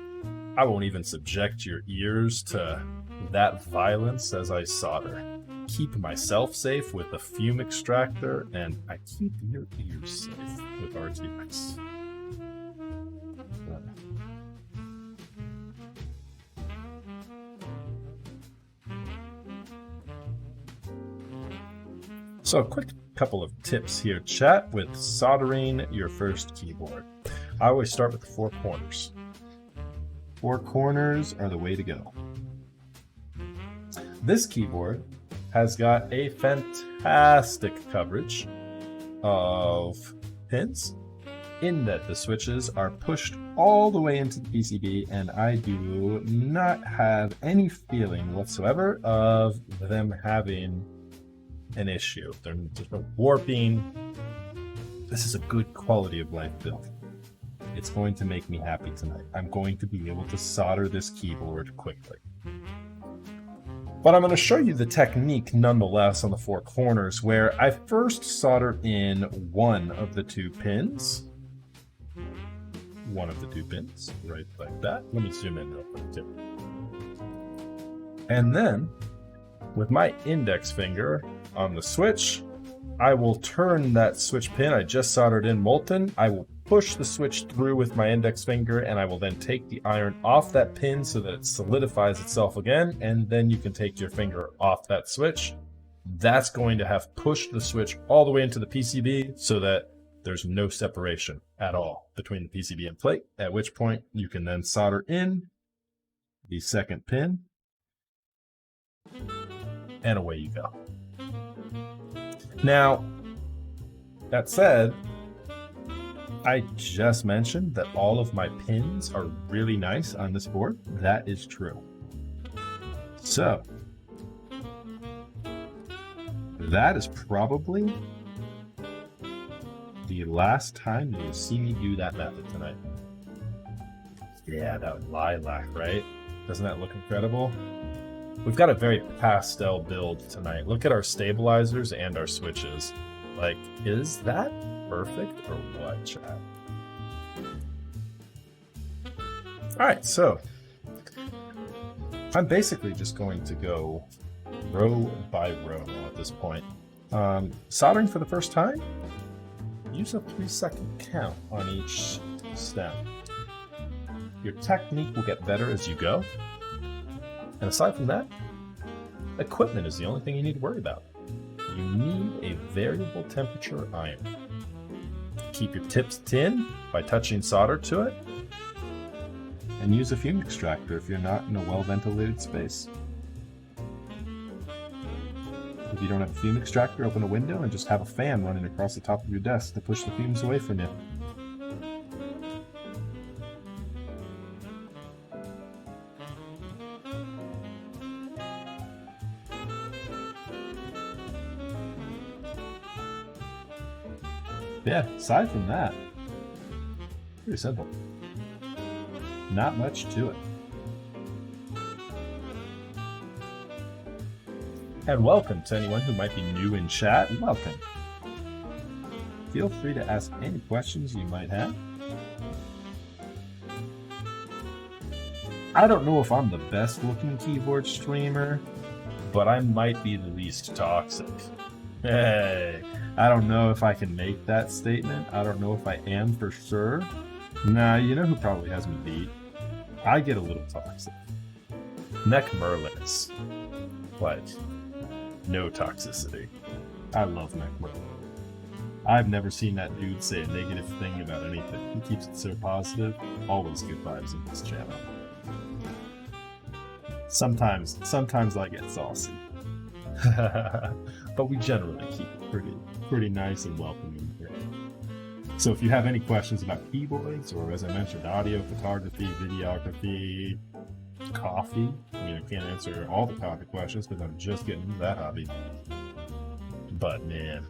I won't even subject your ears to that violence as I solder. Keep myself safe with the fume extractor, and I keep your ears safe with RTX. So a quick couple of tips here, chat, with soldering your first keyboard. I always start with the four corners. Four corners are the way to go. This keyboard has got a fantastic coverage of pins in that the switches are pushed all the way into the PCB, and I do not have any feeling whatsoever of them having an issue. There's no warping. This is a good quality of life build. It's going to make me happy tonight. I'm going to be able to solder this keyboard quickly. But I'm going to show you the technique nonetheless on the four corners, where I first solder in one of the two pins. One of the two pins, right like that. Let me zoom in real quick too. And then, with my index finger on the switch, I will turn that switch pin I just soldered in molten. I will push the switch through with my index finger, and I will then take the iron off that pin so that it solidifies itself again, and then you can take your finger off that switch. That's going to have pushed the switch all the way into the PCB so that there's no separation at all between the PCB and plate, at which point you can then solder in the second pin, and away you go. Now, that said, I just mentioned that all of my pins are really nice on this board. That is true. So, that is probably the last time you'll see me do that method tonight. Yeah, that lilac, right? Doesn't that look incredible? We've got a very pastel build tonight. Look at our stabilizers and our switches. Like, is that perfect or what, chat? Alright, so I'm basically just going to go row by row at this point. Soldering for the first time, use a 3-second count on each stem. Your technique will get better as you go. And aside from that, equipment is the only thing you need to worry about. You need a variable temperature iron. Keep your tips tin by touching solder to it, and use a fume extractor if you're not in a well-ventilated space. If you don't have a fume extractor, open a window and just have a fan running across the top of your desk to push the fumes away from you. Yeah, aside from that, pretty simple. Not much to it. And welcome to anyone who might be new in chat. Welcome. Feel free to ask any questions you might have. I don't know if I'm the best looking keyboard streamer, but I might be the least toxic. Hey, I don't know if I can make that statement. I don't know if I am for sure. Nah, you know who probably has me beat? I get a little toxic. Neck Merlins. Like, no toxicity. I love Neck Merlin. I've never seen that dude say a negative thing about anything. He keeps it so positive. Always good vibes in this channel. Sometimes I get saucy. But we generally keep it pretty nice and welcoming here. So if you have any questions about keyboards, or as I mentioned, audio, photography, videography, coffee, I mean, I can't answer all the coffee questions because I'm just getting into that hobby. But man,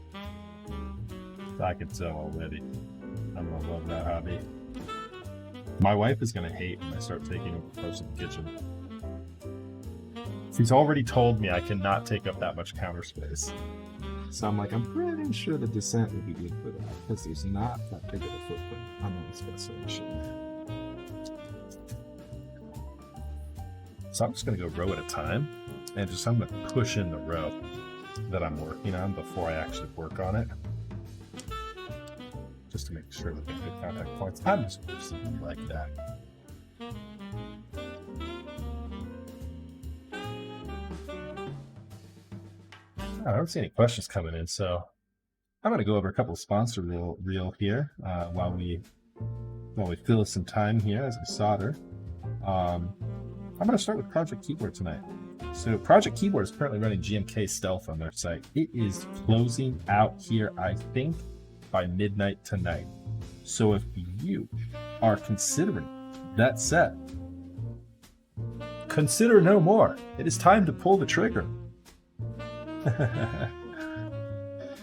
I can tell already. I'm gonna love that hobby. My wife is gonna hate when I start taking over parts of the kitchen. She's already told me I cannot take up that much counter space. So I'm like, I'm pretty sure the Descent would be good for that, because there's not that big of a footprint on the espresso machine. So I'm just gonna go row at a time, and I'm gonna push in the row that I'm working on before I actually work on it. Just to make sure that they get contact points. I'm just supposed to be like that. I don't see any questions coming in, so I'm going to go over a couple of sponsor reel here while we fill some time here as we solder. I'm going to start with Project Keyboard tonight. So Project Keyboard is currently running GMK Stealth on their site. It is closing out here, I think, by midnight tonight. So if you are considering that set, consider no more. It is time to pull the trigger.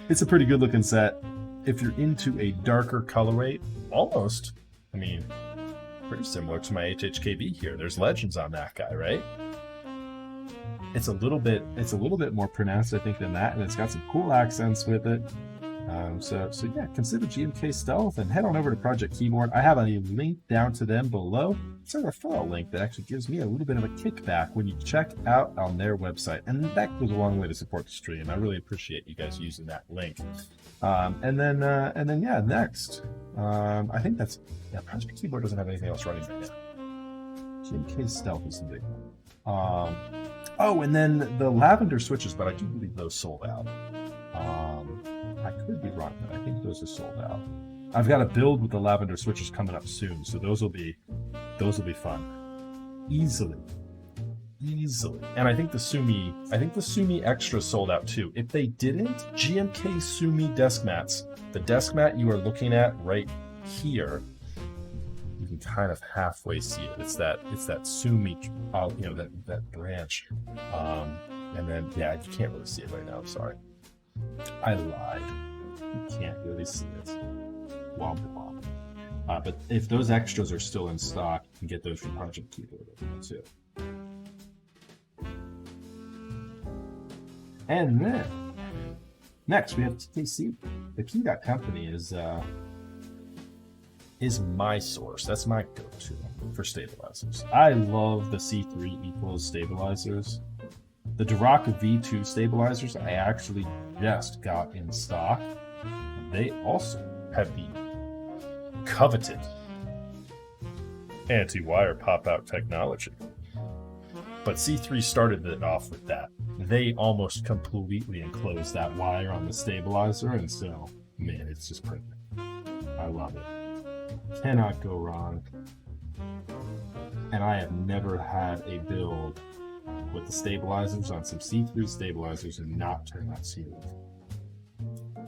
It's a pretty good looking set. If you're into a darker colorway, almost, I mean, pretty similar to my HHKB here. There's legends on that guy, right? It's a little bit more pronounced, I think, than that, and it's got some cool accents with it. So yeah, consider GMK Stealth and head on over to Project Keyboard. I have a link down to them below. It's a referral link that actually gives me a little bit of a kickback when you check out on their website, and that goes a long way to support the stream. I really appreciate you guys using that link. And then yeah, next, I think that's Project Keyboard doesn't have anything else running right now. GMK Stealth is the big one. Oh, and then the lavender switches, but I do believe those sold out. I could be wrong, but I think those are sold out. I've got a build with the lavender switches coming up soon, so those will be fun. Easily. And I think the Sumi Extra sold out too. If they didn't, GMK Sumi desk mats, the desk mat you are looking at right here, you can kind of halfway see it. It's that Sumi, that branch. And then yeah, you can't really see it right now. I'm sorry. I lied. You can't really see it. Womp womp. But if those extras are still in stock, you can get those from Project Keyboard too. And then next we have TKC. The Keycap company is my source. That's my go-to for stabilizers. I love the C3 equals stabilizers. The Duraka V2 stabilizers I actually just got in stock. They also have the coveted anti-wire pop-out technology. But C3 started it off with that. They almost completely enclosed that wire on the stabilizer, and so, man, it's just perfect. I love it. Cannot go wrong. And I have never had a build with the stabilizers on some C3 stabilizers and not turn that smooth.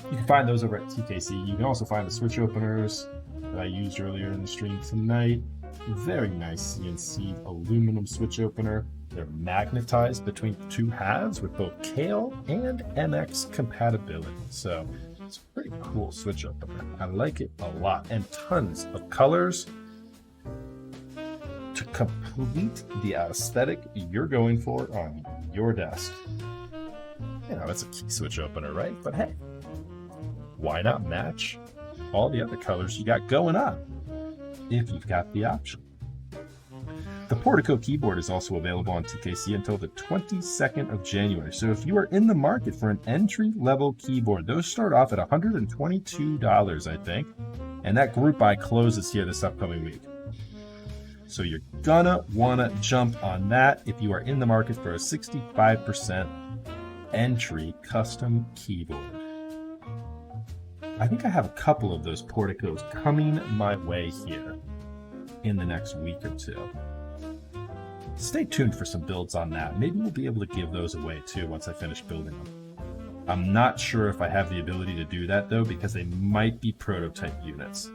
You can find those over at TKC. You can also find the switch openers that I used earlier in the stream tonight. Very nice CNC aluminum switch opener. They're magnetized between the two halves with both KALE and MX compatibility. So it's a pretty cool switch opener. I like it a lot. And tons of colors to complete the aesthetic you're going for on your desk. You know, it's a key switch opener, right? But hey, why not match all the other colors you got going on if you've got the option? The Portico keyboard is also available on TKC until the 22nd of January. So if you are in the market for an entry-level keyboard, those start off at $122, I think. And that group buy closes here this upcoming week. So you're gonna wanna jump on that if you are in the market for a 65% entry custom keyboard. I think I have a couple of those porticos coming my way here in the next week or two. Stay tuned for some builds on that. Maybe we'll be able to give those away too once I finish building them. I'm not sure if I have the ability to do that though, because they might be prototype units.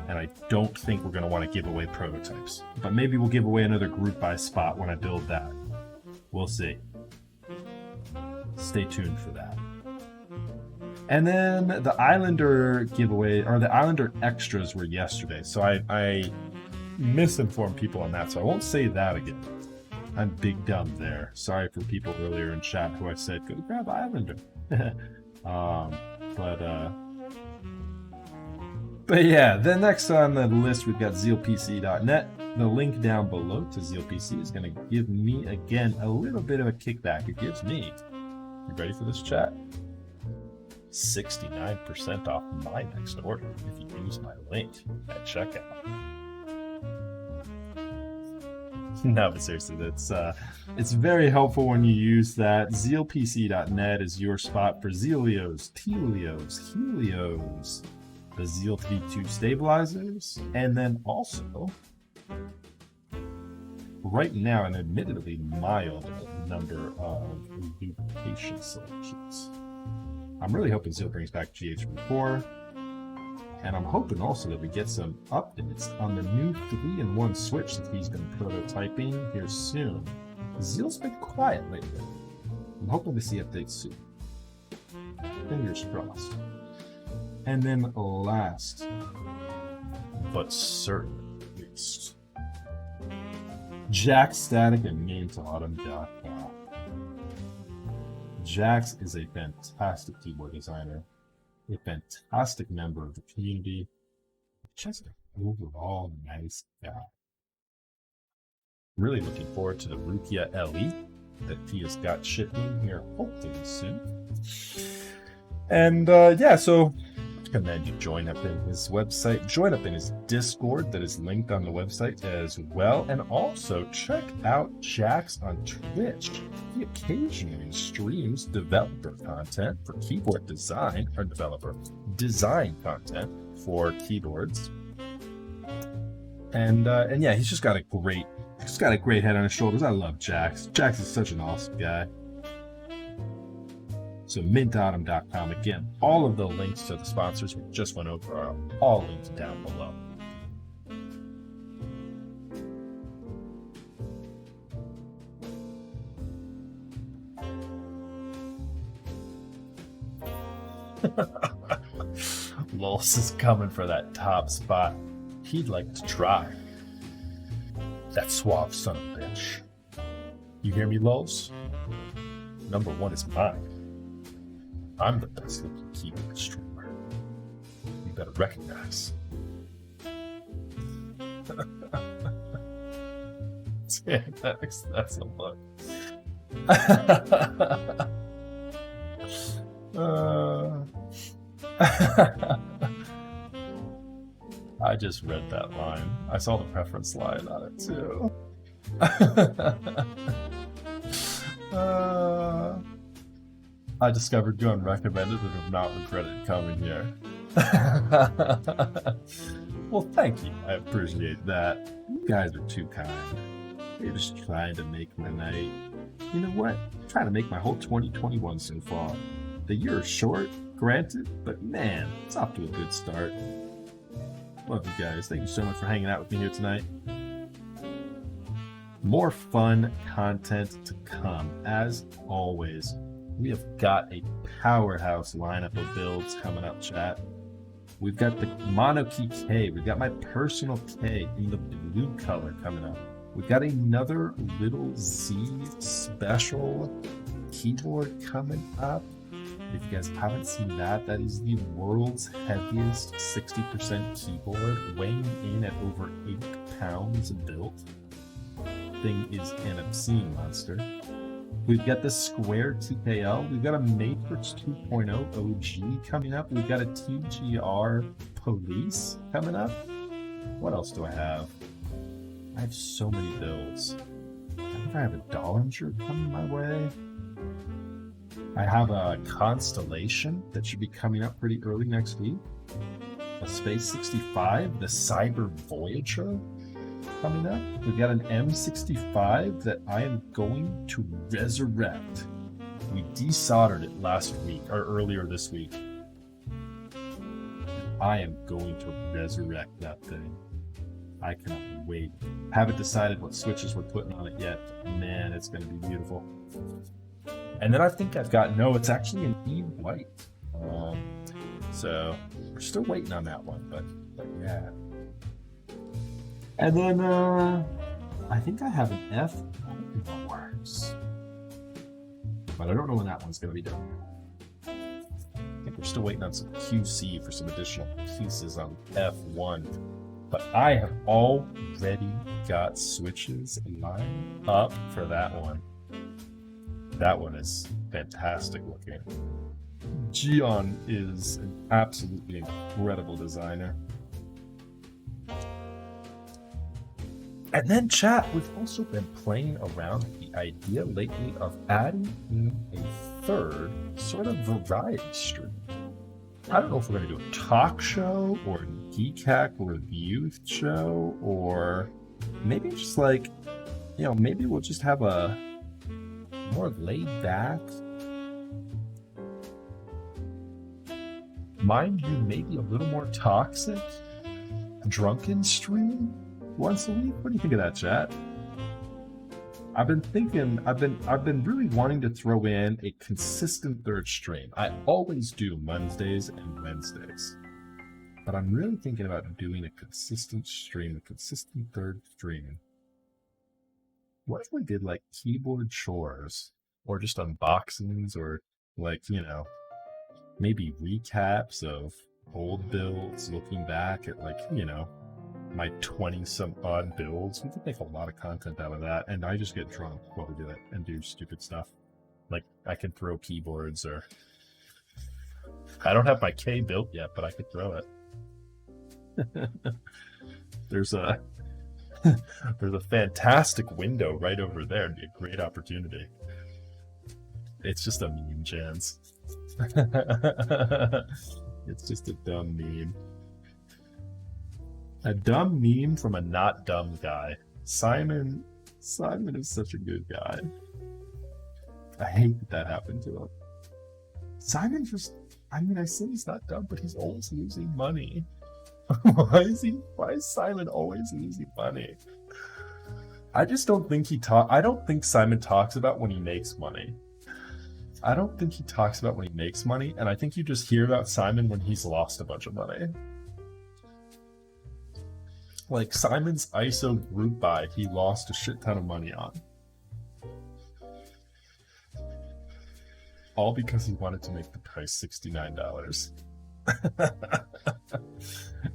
And I don't think we're going to want to give away prototypes. But maybe we'll give away another group buy spot when I build that. We'll see. Stay tuned for that. And then the Islander giveaway, or the Islander extras were yesterday. So I misinformed people on that, so I won't say that again. I'm big dumb there. Sorry for people earlier in chat who I said, go grab Islander. But yeah, then next on the list, we've got zealpc.net. The link down below to ZealPC is going to give me, again, a little bit of a kickback. It gives me, you ready for this, chat? 69% off my next order if you use my link at checkout. No, but seriously, it's very helpful when you use that. ZealPC.net is your spot for Zealios, Telios, Helios, the Zeal 3.2 stabilizers, and then also, right now, an admittedly mild number of lubrication selections. I'm really hoping Zeal brings back GH4. And I'm hoping also that we get some updates on the new 3-in-1 switch that he's been prototyping here soon. Zeal's been quiet lately. I'm hoping to see updates soon. Fingers crossed. And then last, but certainly least, Jax Static and MainToAutumn.com. Jax is a fantastic keyboard designer, a fantastic member of the community, just an overall nice guy. Really looking forward to the Rukia LE that he has got shipping here hopefully soon. And yeah, so I recommend you join up in his website, join up in his Discord that is linked on the website as well, and also check out Jax on Twitch. He occasionally streams developer content for keyboard design, or developer design content for keyboards. And yeah, he's just got a great head on his shoulders. I love Jax. Jax is such an awesome guy. So MintAutumn.com, again, all of the links to the sponsors we just went over are all linked down below. Lulz is coming for that top spot. He'd like to try. That suave son of a bitch. You hear me, Lulz? Number one is mine. I'm the best looking keyboard streamer. You better recognize. Yeah, that's a look. I just read that line. I saw the preference line on it too. I discovered you unrecommended and have not regretted coming here. Well, thank you. I appreciate that. You guys are too kind. You're just trying to make my night. You know what? I'm trying to make my whole 2021 so far. The year is short, granted, but man, it's off to a good start. Love you guys. Thank you so much for hanging out with me here tonight. More fun content to come, as always. We have got a powerhouse lineup of builds coming up, chat. We've got the Mono Key K. We've got my personal K in the blue color coming up. We've got another little Z special keyboard coming up. If you guys haven't seen that, that is the world's heaviest 60% keyboard, weighing in at over 8 pounds built. Thing is an obscene monster. We've got the Square TKL. We've got a Matrix 2.0 OG coming up. We've got a TGR Police coming up. What else do I have? I have so many builds. I think I have a Dollinger coming my way. I have a Constellation that should be coming up pretty early next week. Space 65, the Cyber Voyager coming up. We've got an M65 that I am going to resurrect. We desoldered it last week, or earlier this week. I am going to resurrect that thing. I cannot wait. Haven't decided what switches we're putting on it yet. Man, it's going to be beautiful. And then I think I've got, no, it's actually an E white. So we're still waiting on that one, but yeah. And then I think I have an F in the works. But I don't know when that one's going to be done. I think we're still waiting on some QC for some additional pieces on F1. But I have already got switches lined up for that one. That one is fantastic looking. Gion is an absolutely incredible designer. And then chat, we've also been playing around with the idea lately of adding in a third sort of variety stream. I don't know if we're going to do a talk show or a Keycap review show, or maybe just like, maybe we'll just have a more laid back, mind you, maybe a little more toxic, drunken stream once a week. What do you think of that, chat? I've been really wanting to throw in a consistent third stream. I always do Mondays and Wednesdays, but I'm really thinking about doing a consistent stream, a consistent third stream. What if we did like keyboard chores, or just unboxings, or like, maybe recaps of old builds, looking back at like, my 20-some odd builds. We could make a lot of content out of that, and I just get drunk while we do it and do stupid stuff. Like, I can throw keyboards, or I don't have my K built yet, but I could throw it. There's a fantastic window right over there. It'd be a great opportunity. It's just a meme, Chance. It's just a dumb meme. A dumb meme from a not dumb guy. Simon is such a good guy. I hate that happened to him. Simon I say he's not dumb, but he's always losing money. Why is Simon always losing money? I just don't think I don't think Simon talks about when he makes money. I don't think he talks about when he makes money, and I think you just hear about Simon when he's lost a bunch of money. Like Simon's ISO group buy, he lost a shit ton of money on. All because he wanted to make the price $69.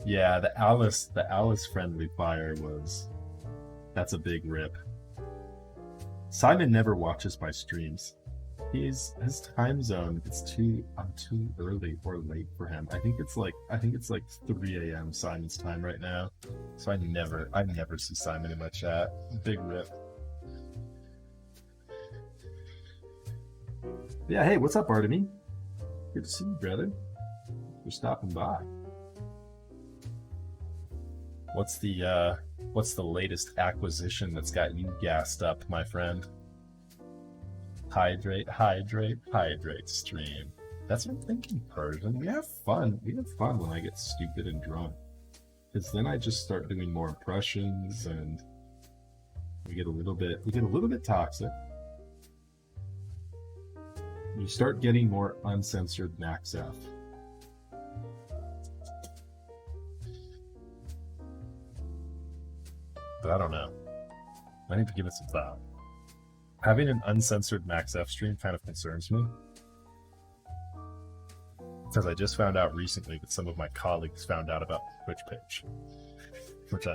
Yeah, the Alice friendly fire that's a big rip. Simon never watches my streams. His time zone, I'm too early or late for him. I think it's like 3 a.m. Simon's time right now. So I never see Simon in my chat. Big rip. Yeah, hey, what's up, Artemy? Good to see you, brother. You're stopping by. What's the latest acquisition that's got you gassed up, my friend? Hydrate stream. That's what I'm thinking, Persian. We have fun. We have fun when I get stupid and drunk. Because then I just start doing more impressions, and we get a little bit toxic. You start getting more uncensored Max F. But I don't know. I need to give it some thought. Having an uncensored Max F stream kind of concerns me. Because I just found out recently that some of my colleagues found out about the Twitch page. Which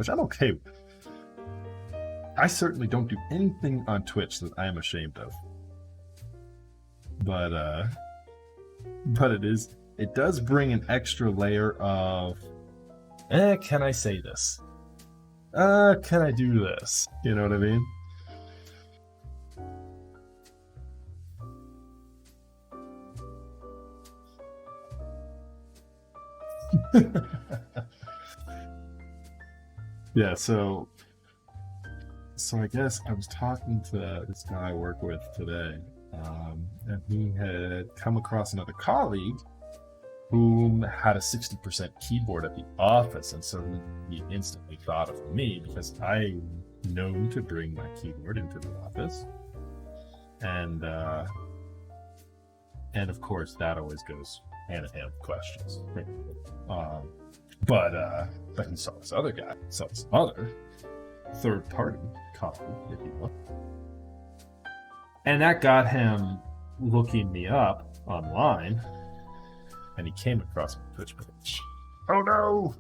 I'm okay with. I certainly don't do anything on Twitch that I am ashamed of. But it does bring an extra layer of, can I say this? Can I do this? You know what I mean? Yeah, so I guess I was talking to this guy I work with today, and he had come across another colleague who had a 60% keyboard at the office, and so he instantly thought of me because I'm known to bring my keyboard into the office, and of course that always goes hand in hand with questions. But he saw this other guy, saw this other third-party colleague, if you will, and that got him looking me up online, and he came across my Twitch page. Oh no!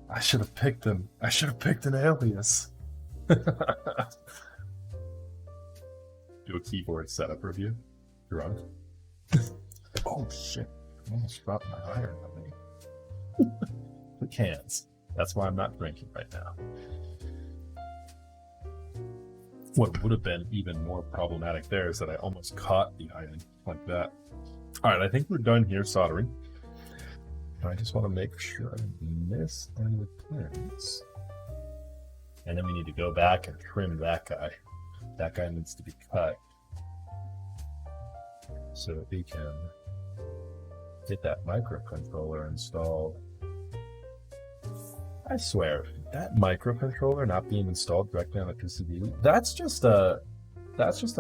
I should have picked him. I should have picked an alias. Do a keyboard setup review. Drunk. Oh shit! I almost dropped my iron on me. The cans. That's why I'm not drinking right now. What would have been even more problematic there is that I almost caught the iron like that. All right, I think we're done here soldering. I just want to make sure I don't miss any pins. And then we need to go back and trim that guy. That guy needs to be cut so that we can get that microcontroller installed. I swear, that microcontroller not being installed directly on the PCB, that's just a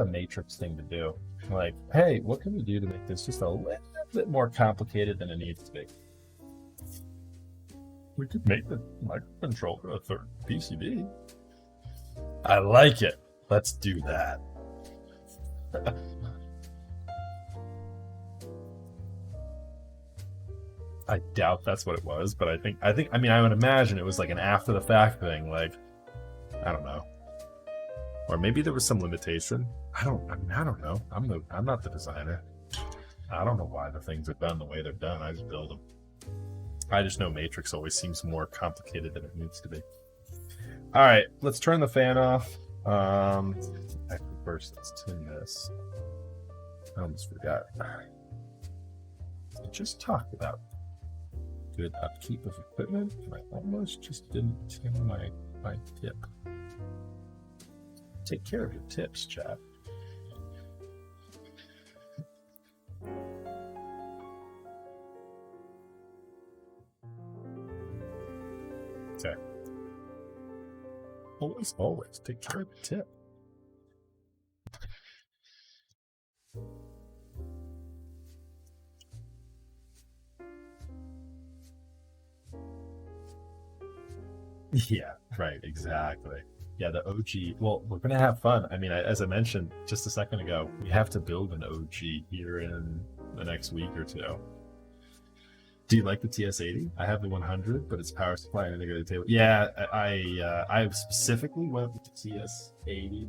Matrix thing to do. Like, hey, what can we do to make this just a little bit more complicated than it needs to be? We could make the microcontroller a third PCB. I like it. Let's do that. I doubt that's what it was, but I mean, I would imagine it was like an after the fact thing, like, I don't know. Or maybe there was some limitation. I don't know. I'm not the designer. I don't know why the things are done the way they're done. I just build them. I just know Matrix always seems more complicated than it needs to be. All right, let's turn the fan off. Actually, first let's tune this. I almost forgot. I just talked about good upkeep of equipment, and I almost just didn't tune my tip. Take care of your tips, chat. Okay. Always take care of the tip. Yeah, right, exactly. Yeah, the OG. Well, we're going to have fun. I mean, as I mentioned just a second ago, we have to build an OG here in the next week or two. Do you like the TS80? I have the 100, but it's power supply and integrated table. Yeah, I specifically went with the TS80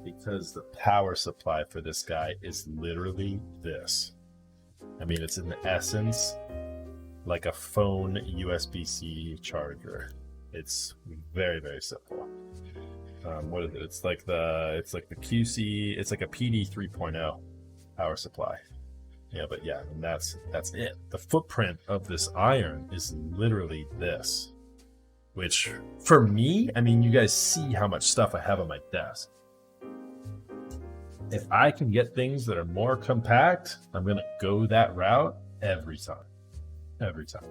because the power supply for this guy is literally this. I mean, it's in essence like a phone USB-C charger. It's very, very simple. What is it? It's like the QC. It's like a PD 3.0 power supply. Yeah, but yeah, and that's it. The footprint of this iron is literally this. Which, for me, I mean, you guys see how much stuff I have on my desk. If I can get things that are more compact, I'm gonna go that route every time. Every time.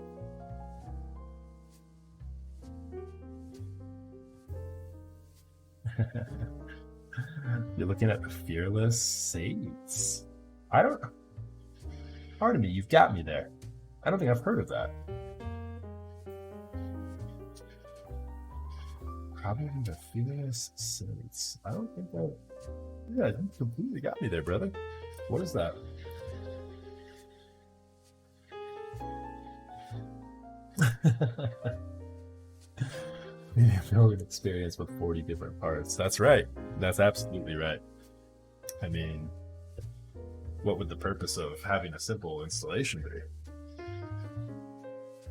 You're looking at the Fearless Saints. I don't. Pardon me, you've got me there. I don't think I've heard of that. Probably the Fearless Saints. I don't think that. Yeah, you completely got me there, brother. What is that? Building experience with 40 different parts. That's right. That's absolutely right. I mean, what would the purpose of having a simple installation be?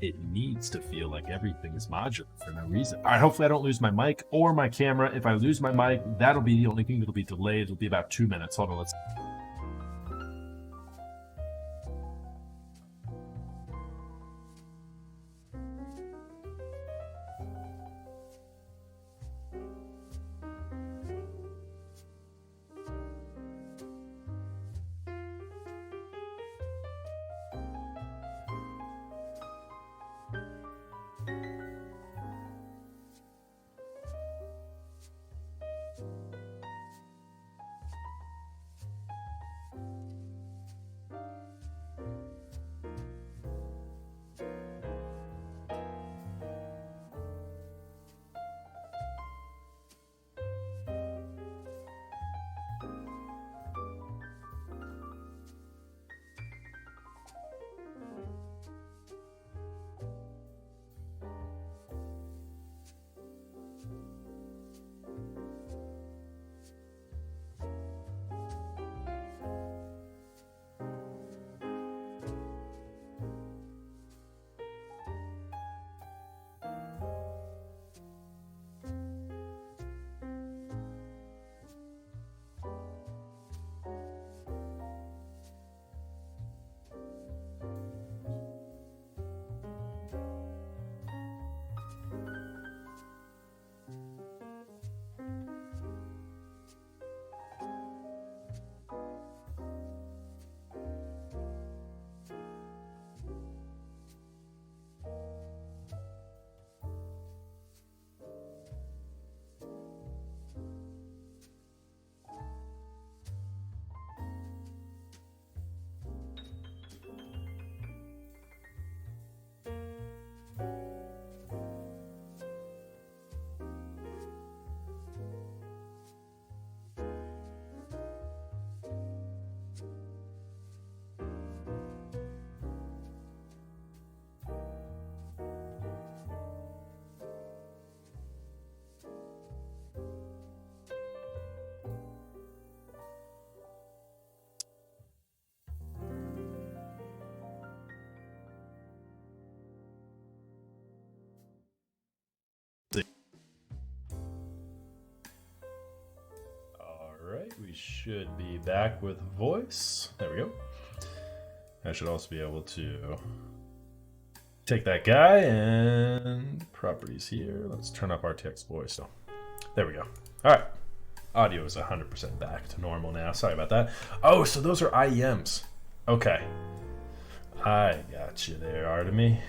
It needs to feel like everything is modular for no reason. All right, hopefully I don't lose my mic or my camera. If I lose my mic, that'll be the only thing that'll be delayed. It'll be about 2 minutes. Hold on, let's... should be back with voice. There we go. I should also be able to take that guy and properties here. Let's turn up RTX voice. So there we go. All right. Audio is 100% back to normal now. Sorry about that. Oh, so those are IEMs. Okay. I got you there, Artemy.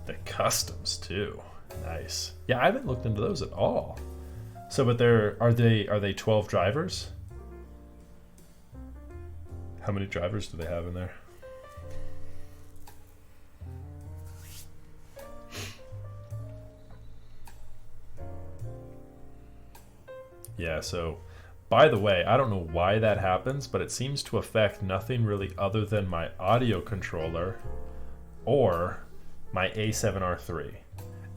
The customs too. Nice. Yeah, I haven't looked into those at all. So, but are they 12 drivers? How many drivers do they have in there? Yeah, so by the way, I don't know why that happens, but it seems to affect nothing really other than my audio controller or my A7R3.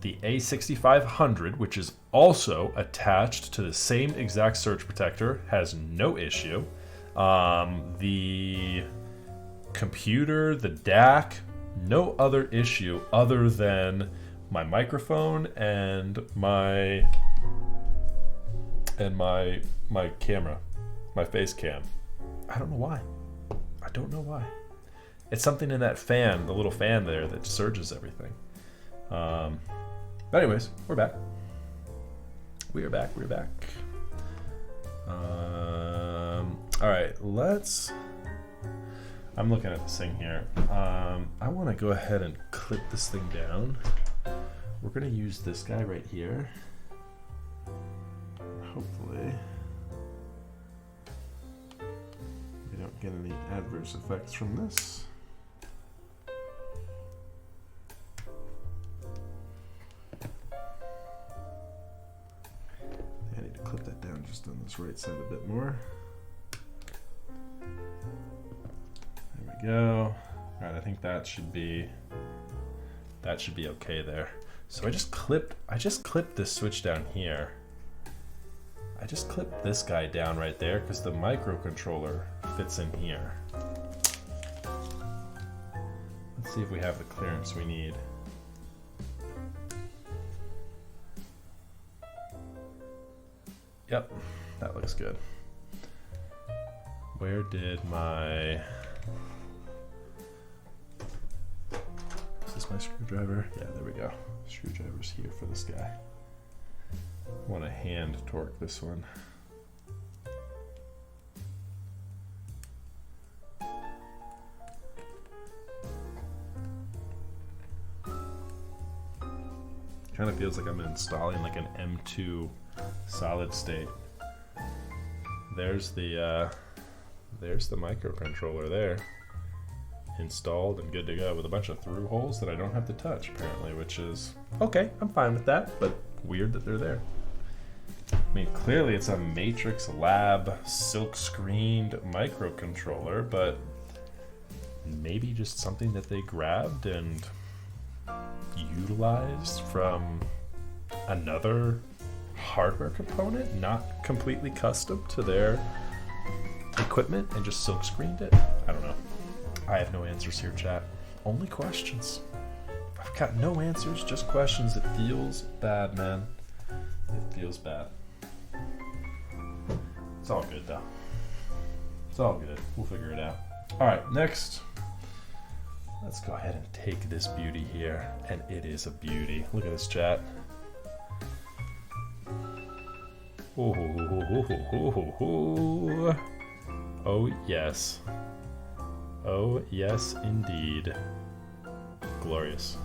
The A6500, which is also attached to the same exact surge protector, has no issue. The computer, the DAC, no other issue other than my microphone and my camera, my face cam. I don't know why. I don't know why. It's something in that fan, the little fan there, that surges everything. But anyways, we're back. We are back. We're back. All right, I'm looking at this thing here. I want to go ahead and clip this thing down. We're going to use this guy right here. Hopefully we don't get any adverse effects from this. I need to clip that down just on this right side a bit more. There we go. All right, I think that should be okay there. So I just clipped this switch down here. I just clipped this guy down right there because the microcontroller fits in here. Let's see if we have the clearance we need. Yep, that looks good. Where did my... Is this my screwdriver? Yeah, there we go. Screwdriver's here for this guy. I want to hand torque this one. Kind of feels like I'm installing like an M2 solid state. There's the microcontroller there, installed and good to go with a bunch of through holes that I don't have to touch apparently, which is okay. I'm fine with that, but weird that they're there. I mean, clearly it's a Matrix Lab silk screened microcontroller, but maybe just something that they grabbed and utilized from another hardware component, not completely custom to their equipment, and just silk screened it. I don't know. I have no answers here, chat. Only questions. I've got no answers, just questions. It feels bad, man. It feels bad. It's all good, though. It's all good. We'll figure it out. All right, next. Let's go ahead and take this beauty here. And it is a beauty. Look at this, chat. Oh, yes. Oh, yes, indeed. Glorious.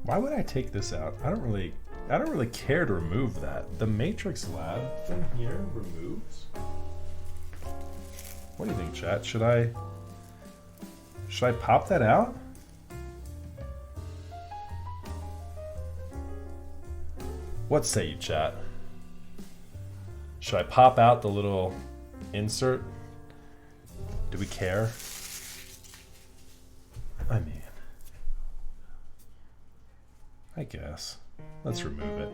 Why would I take this out? I don't really care to remove that. The Matrix Lab thing here removes. What do you think, chat? Should I pop that out? What say you, chat? Should I pop out the little insert? Do we care? I guess. Let's remove it.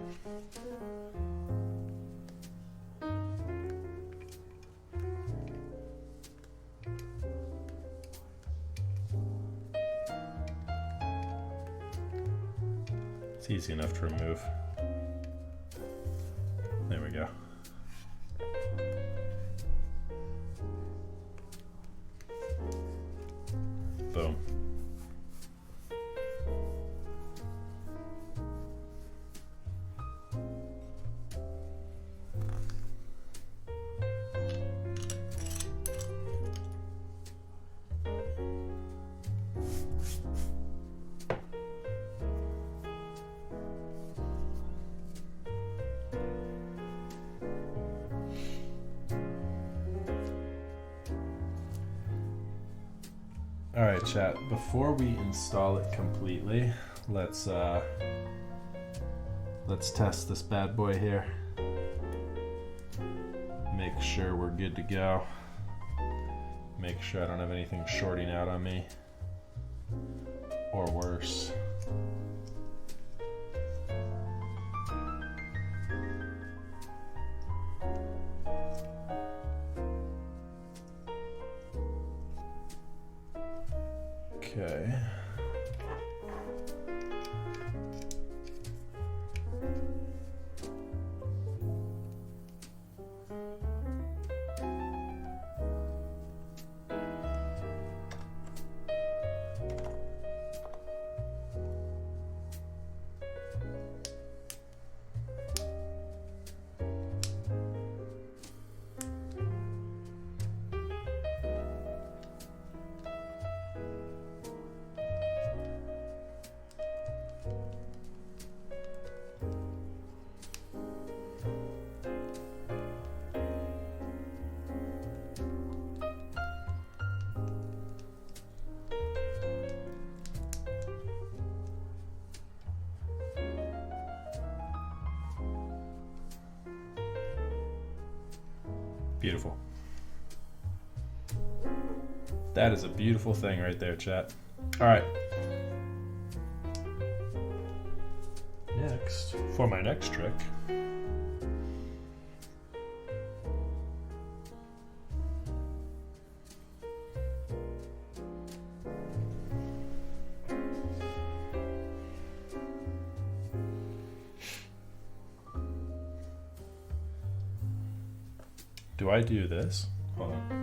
It's easy enough to remove. There we go. Boom. All right, chat, before we install it completely, let's test this bad boy here. Make sure we're good to go. Make sure I don't have anything shorting out on me or worse. Okay. Beautiful. That is a beautiful thing right there, chat. All right. Next, for my next trick, do I do this? Hold on.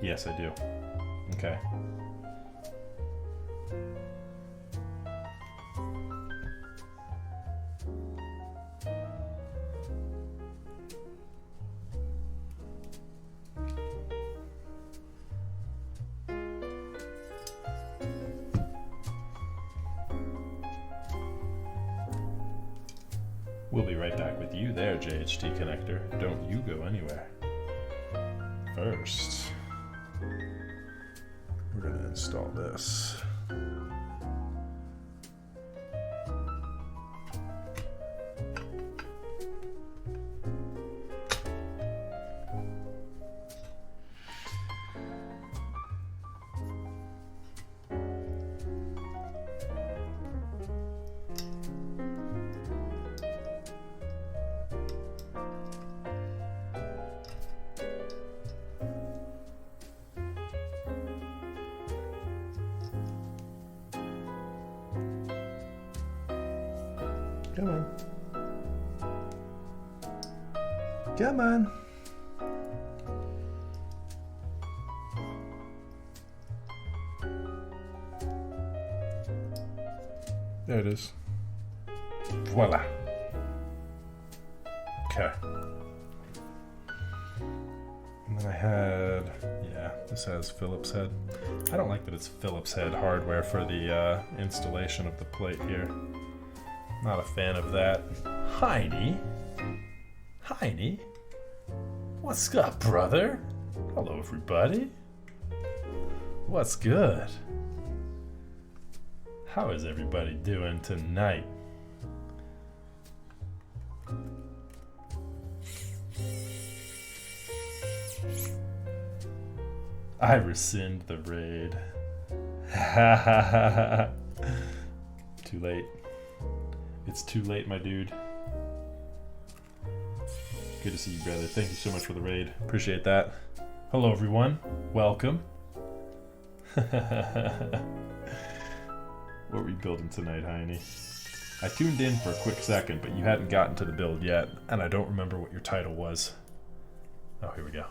Yes, I do. Okay. We'll be right back with you there, JHT connector. Don't you go anywhere. First, we're going to install this. Come on. Come on. There it is. Voila. Okay. And then I had, yeah, this has Phillips head. I don't like that it's Phillips head hardware for the installation of the plate here. Not a fan of that. Heine? Heine? What's up, brother? Hello, everybody. What's good? How is everybody doing tonight? I rescind the raid. Too late. It's too late, my dude. Good to see you, brother. Thank you so much for the raid. Appreciate that. Hello, everyone. Welcome. What are we building tonight, Heine? I tuned in for a quick second, but you hadn't gotten to the build yet, and I don't remember what your title was. Oh, here we go.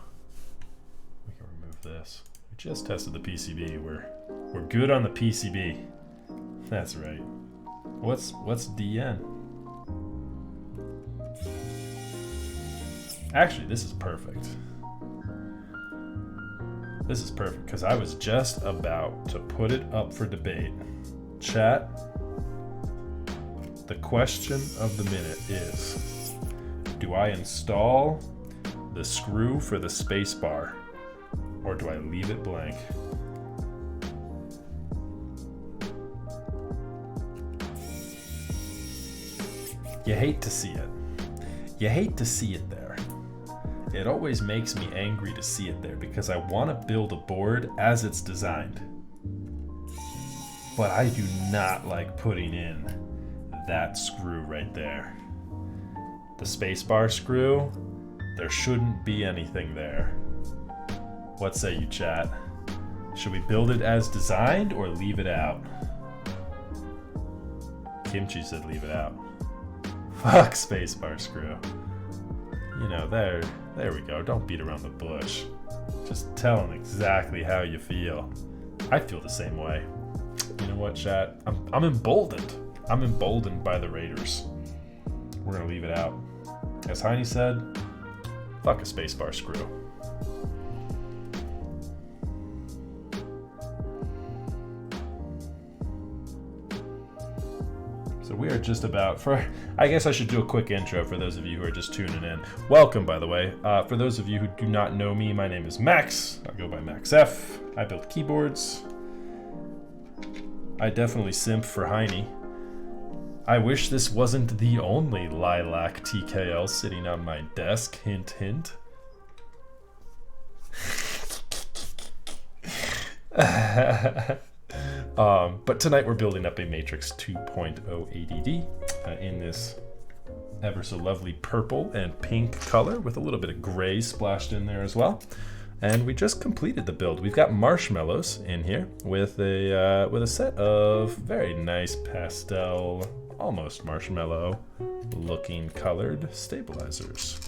We can remove this. We just tested the PCB. We're good on the PCB. That's right. What's DN? Actually, this is perfect. This is perfect because I was just about to put it up for debate. Chat, the question of the minute is, do I install the screw for the space bar or do I leave it blank? You hate to see it. You hate to see it there. It always makes me angry to see it there because I want to build a board as it's designed. But I do not like putting in that screw right there. The spacebar screw, there shouldn't be anything there. What say you, chat? Should we build it as designed or leave it out? Kimchi said leave it out. Fuck spacebar screw. You know, there we go. Don't beat around the bush. Just tell them exactly how you feel. I feel the same way. You know what, chat? I'm emboldened. I'm emboldened by the Raiders. We're gonna leave it out. As Heine said, fuck a spacebar screw. So we are just about I guess I should do a quick intro for those of you who are just tuning in. Welcome, by the way. For those of you who do not know me, my name is Max. I go by Max F. I build keyboards. I definitely simp for Heine. I wish this wasn't the only lilac TKL sitting on my desk. Hint, hint. But tonight we're building up a Matrix 2.0 ADD in this ever so lovely purple and pink color with a little bit of gray splashed in there as well. And we just completed the build. We've got Marshmallows in here with a set of very nice pastel, almost marshmallow looking colored stabilizers.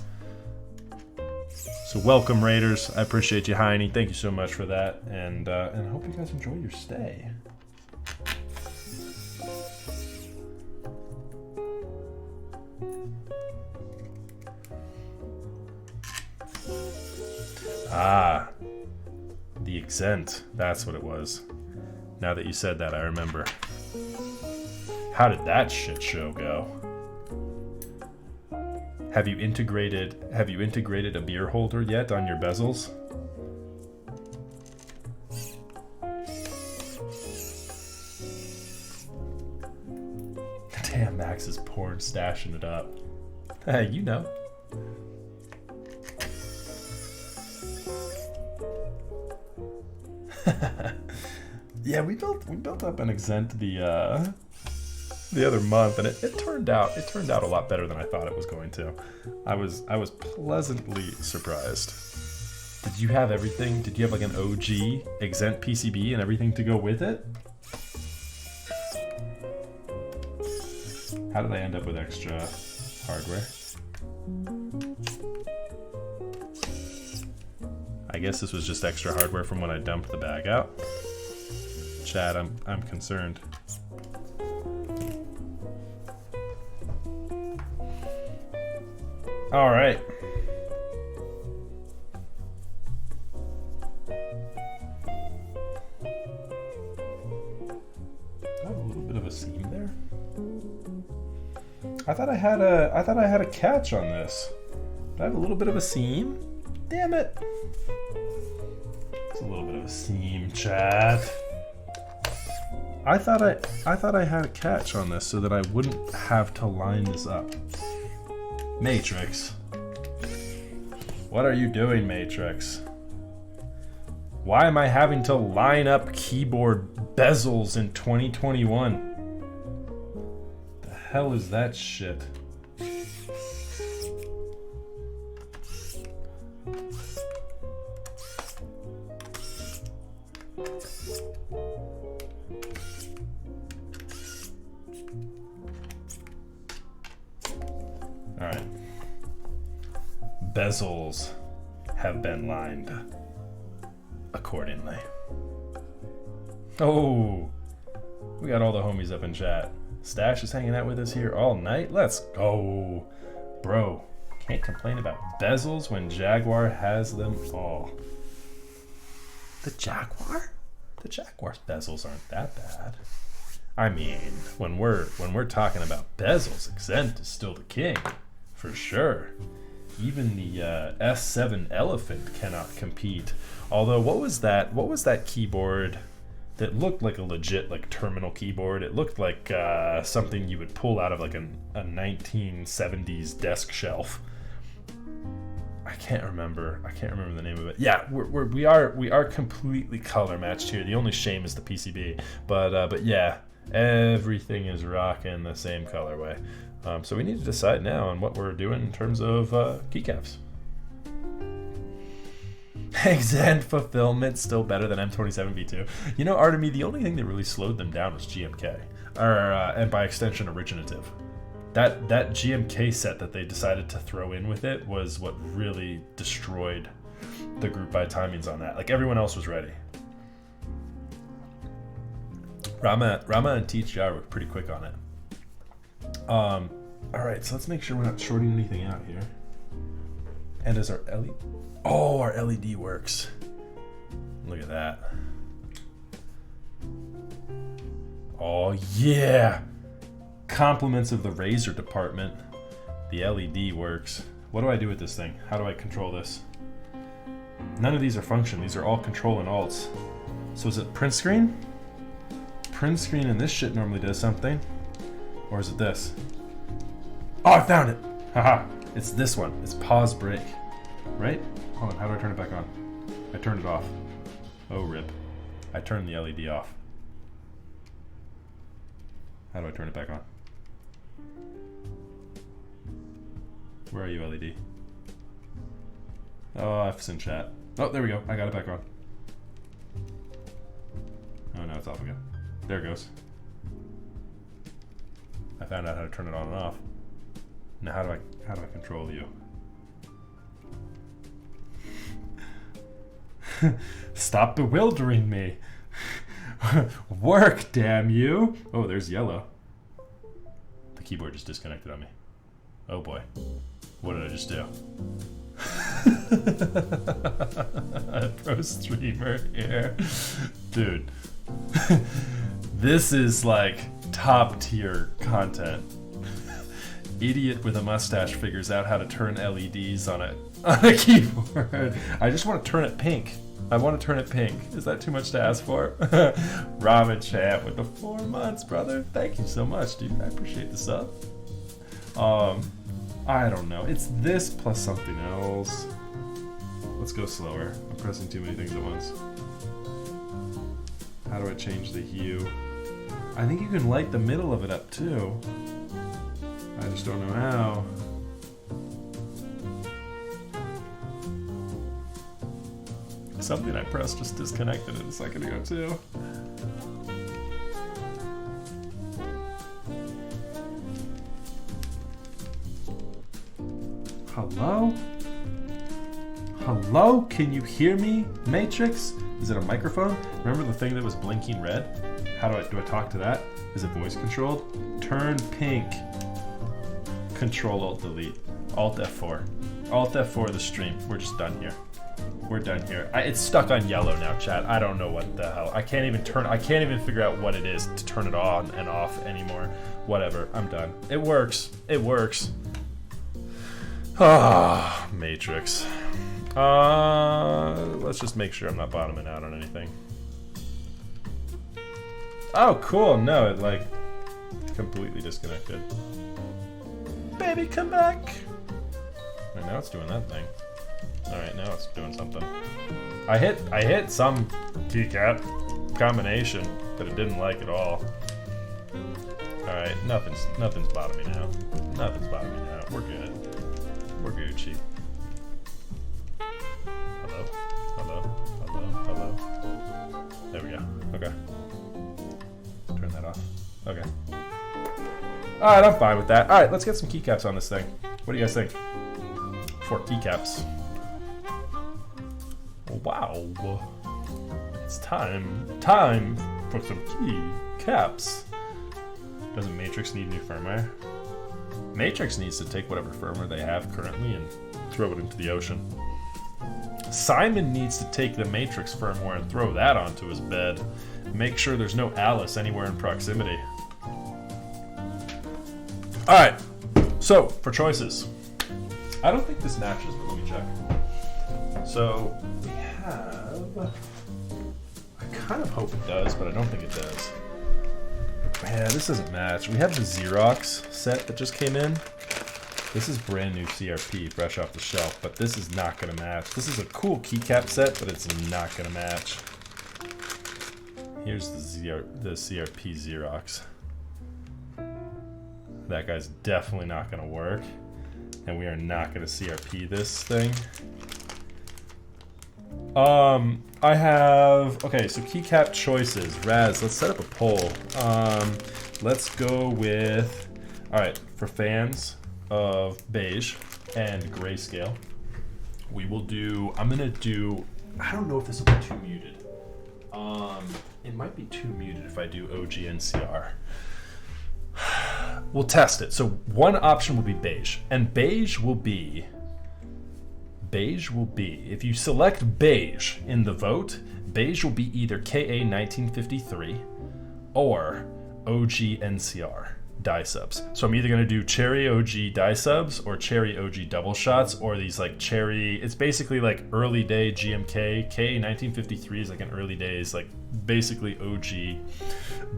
So welcome, Raiders. I appreciate you, Heine. Thank you so much for that, and I hope you guys enjoy your stay. Ah, the exempt. That's what it was. Now that you said that, I remember. How did that shit show go? Have you integrated a beer holder yet on your bezels? Damn, Max is porn stashing it up. Hey, you know. Yeah, we built up an exempt the other month, and it turned out a lot better than I thought it was going to. I was pleasantly surprised. Did you have everything? Did you have like an OG exempt PCB and everything to go with it? How did I end up with extra hardware? I guess this was just extra hardware from when I dumped the bag out. Chat, I'm concerned. All right. I have a little bit of a seam there. I thought I had a catch on this. But I have a little bit of a seam. Damn it. It's a little bit of a seam, chat. I thought I had a catch on this so that I wouldn't have to line this up. Matrix. What are you doing, Matrix? Why am I having to line up keyboard bezels in 2021? The hell is that shit? Alright. Bezels have been lined accordingly. Oh, we got all the homies up in chat. Stash is hanging out with us here all night. Let's go. Bro, can't complain about bezels when Jaguar has them all. The Jaguar? The Jaguar's bezels aren't that bad. I mean, when we're talking about bezels, Accent is still the king, for sure. Even the S7 Elephant cannot compete. Although, what was that keyboard that looked like a legit like terminal keyboard? It looked like something you would pull out of like a 1970s desk shelf. I can't remember the name of it. Yeah, we are completely color matched here. The only shame is the PCB, but yeah, everything is rocking the same colorway. So we need to decide now on what we're doing in terms of keycaps. Exend fulfillment still better than M27V2. You know, Artemy, the only thing that really slowed them down was GMK, and by extension, Originative. That GMK set that they decided to throw in with it was what really destroyed the group by timings on that. Like, everyone else was ready. Rama and THR were pretty quick on it. Alright, so let's make sure we're not shorting anything out here. And does our LED... Oh, our LED works. Look at that. Oh, yeah! Compliments of the Razer department. The LED works. What do I do with this thing? How do I control this? None of these are function. These are all control and alts. So is it print screen? Print screen and this shit normally does something. Or is it this? Oh, I found it! Haha. It's this one. It's pause break. Right? Hold on, how do I turn it back on? I turned it off. Oh, rip. I turned the LED off. How do I turn it back on? Where are you, LED? Oh, F's in chat. Oh, there we go. I got it back on. Oh, no, it's off again. There it goes. I found out how to turn it on and off. Now, how do I control you? Stop bewildering me. Work, damn you. Oh, there's yellow. The keyboard just disconnected on me. Oh boy. What did I just do? Pro streamer here. Dude. This is like top tier content. Idiot with a mustache figures out how to turn LEDs on a keyboard. I just want to turn it pink. I want to turn it pink. Is that too much to ask for? Ramen Champ with the 4 months, brother. Thank you so much, dude. I appreciate the sub. I don't know. It's this plus something else. Let's go slower. I'm pressing too many things at once. How do I change the hue? I think you can light the middle of it up too. I just don't know how. Something I pressed just disconnected it a second ago too. Hello? Hello? Can you hear me, Matrix? Is it a microphone? Remember the thing that was blinking red? How do I talk to that? Is it voice controlled? Turn pink. Control Alt Delete. Alt F4. Alt F4 the stream. We're just done here. We're done here. It's stuck on yellow now, chat. I don't know what the hell. I can't even figure out what it is to turn it on and off anymore. Whatever. I'm done. It works. It works. Ah, Matrix. Let's just make sure I'm not bottoming out on anything. Oh, cool. No, it like completely disconnected. Baby, come back. And now it's doing that thing. Alright, now it's doing something. I hit some keycap combination that it didn't like at all. Alright, nothing's bothering me now. Nothing's bothering me now. We're good. We're Gucci. Hello? Hello? Hello? Hello? There we go. Okay. Turn that off. Okay. Alright, I'm fine with that. Alright, let's get some keycaps on this thing. What do you guys think? 4 keycaps. Wow. It's time for some keycaps. Doesn't Matrix need new firmware? Matrix needs to take whatever firmware they have currently and throw it into the ocean. Simon needs to take the Matrix firmware and throw that onto his bed. Make sure there's no Alice anywhere in proximity. Alright, so for choices. I don't think this matches, but let me check. So we have... I kind of hope it does, but I don't think it does. Yeah, this doesn't match. We have the Xerox set that just came in. This is brand new CRP, fresh off the shelf, but this is not going to match. This is a cool keycap set, but it's not going to match. Here's the CRP Xerox. That guy's definitely not going to work, and we are not going to CRP this thing. I have, okay, so keycap choices. Raz, let's set up a poll. Let's go with, all right, for fans of beige and grayscale, we will do, I'm gonna do, I don't know if this will be too muted. It might be too muted if I do OG NCR. We'll test it. So one option will be beige, and beige will be, if you select beige in the vote, beige will be either KA 1953 or OG NCR die subs. So I'm either going to do cherry OG die subs or cherry OG double shots, or these like cherry, it's basically like early day GMK. KA 1953 is like an early days, like basically OG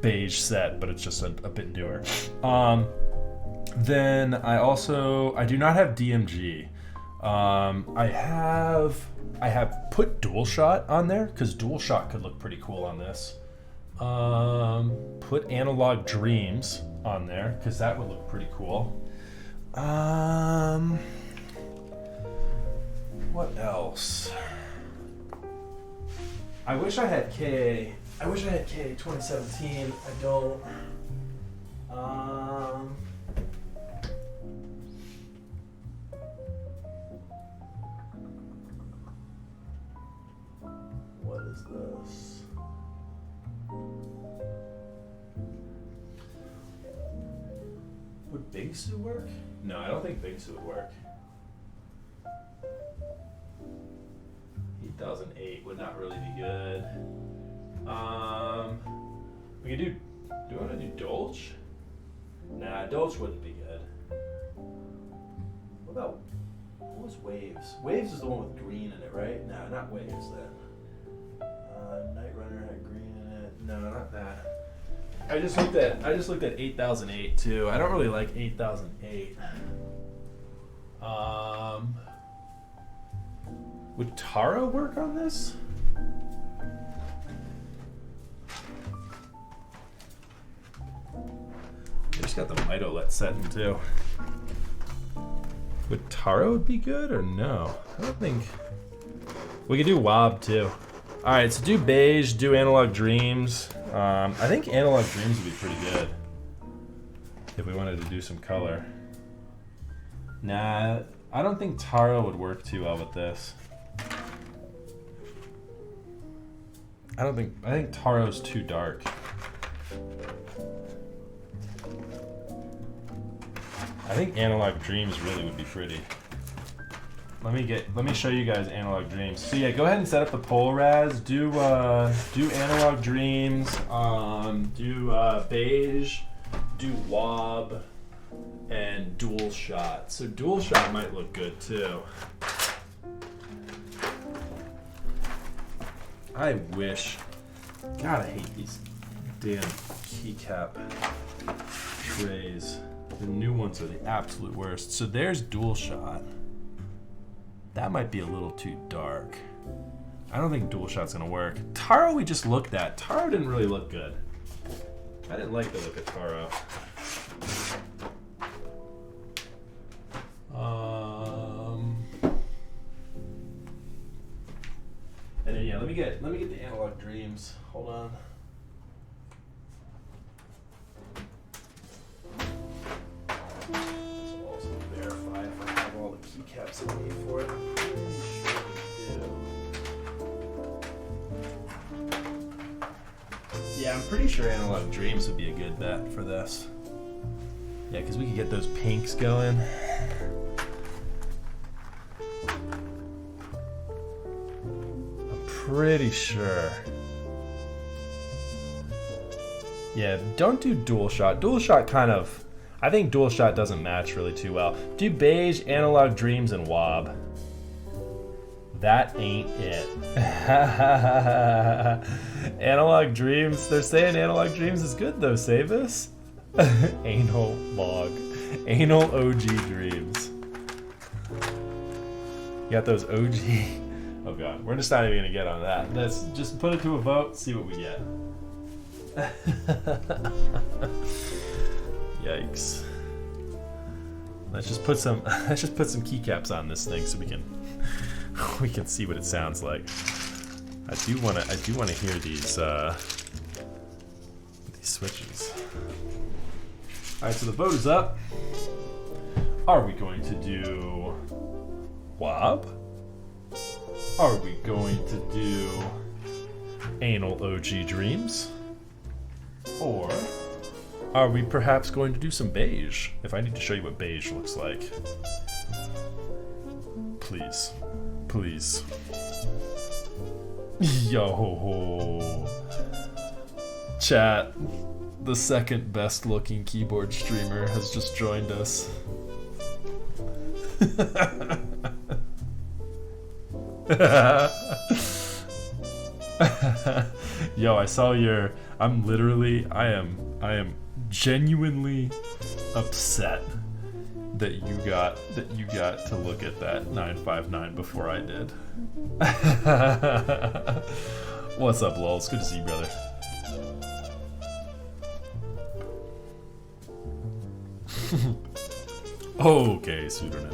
beige set, but it's just a bit newer. Then I do not have DMG. I have put dual shot on there because dual shot could look pretty cool on this. Put analog dreams on there because that would look pretty cool. What else? I wish I had KA 2017. I don't. What is this? Would Bingsu work? No, I don't think Bingsu would work. 8008 would not really be good. We could do you want to do Dolce? Nah, Dolce wouldn't be good. What was Waves? Waves is the one with green in it, right? No, not Waves then. Night Runner had green in it. No, not that. I just looked at 8008 too. I don't really like 8008. Would Taro work on this? I just got the Mitolet setting too. Would Taro be good or no? I don't think. We could do Wob too. Alright, so do beige, do analog dreams. I think analog dreams would be pretty good if we wanted to do some color. Nah, I don't think Taro would work too well with this. I think Taro's too dark. I think analog dreams really would be pretty. Let me show you guys analog dreams. So yeah, go ahead and set up the poll, Raz. Do analog dreams. Do beige. Do wob. And dual shot. So dual shot might look good too. I wish. God, I hate these damn keycap trays. The new ones are the absolute worst. So there's dual shot. That might be a little too dark. I don't think DualShock's gonna work. Taro we just looked at. Taro didn't really look good. I didn't like the look of Taro. And then yeah, let me get the Analog Dreams. Hold on. This will also verify if I have all the keycaps I need for it. I'm pretty sure we do. Yeah, I'm pretty sure Analog Dreams would be a good bet for this. Yeah, because we could get those pinks going. Pretty sure. Yeah, don't do DualShock. DualShock kind of, I think DualShock doesn't match really too well. Do Beige, Analog Dreams, and Wob. That ain't it. Analog Dreams, they're saying Analog Dreams is good though, Savis. Anal Log. Anal OG Dreams. You got those OG. Oh god, we're just not even gonna get on that. Let's just put it to a vote, see what we get. Yikes. Let's just put some keycaps on this thing so we can see what it sounds like. I do wanna hear these switches. Alright, so the vote is up. Are we going to do Wob? Are we going to do Anal OG Dreams? Or are we perhaps going to do some beige? If I need to show you what beige looks like. Please. Please. Yo. Chat. The second best looking keyboard streamer has just joined us. Yo, I saw your. I am genuinely upset that you got to look at that 959 before I did. What's up, lol? It's good to see you, brother. Okay, pseudonym.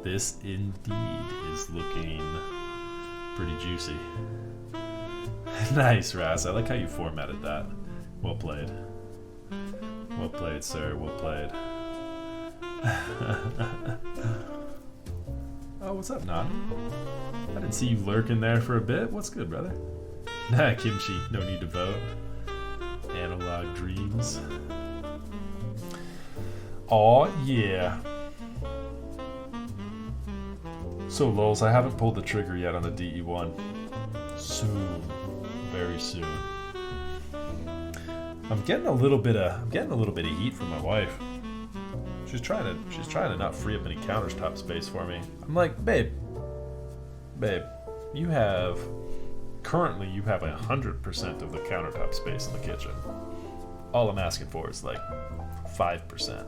This indeed is looking pretty juicy. Nice, Raz. I like how you formatted that. Well played. Well played, sir. Well played. Oh, what's up, Nani? I didn't see you lurking there for a bit. What's good, brother? Nah, Kimchi. No need to vote. Analog Dreams. Aw, yeah. So, lols, I haven't pulled the trigger yet on the DE1. Soon. Very soon. I'm getting a little bit of heat from my wife. She's trying to not free up any countertop space for me. I'm like, babe, currently you have 100% of the countertop space in the kitchen. All I'm asking for is like 5%.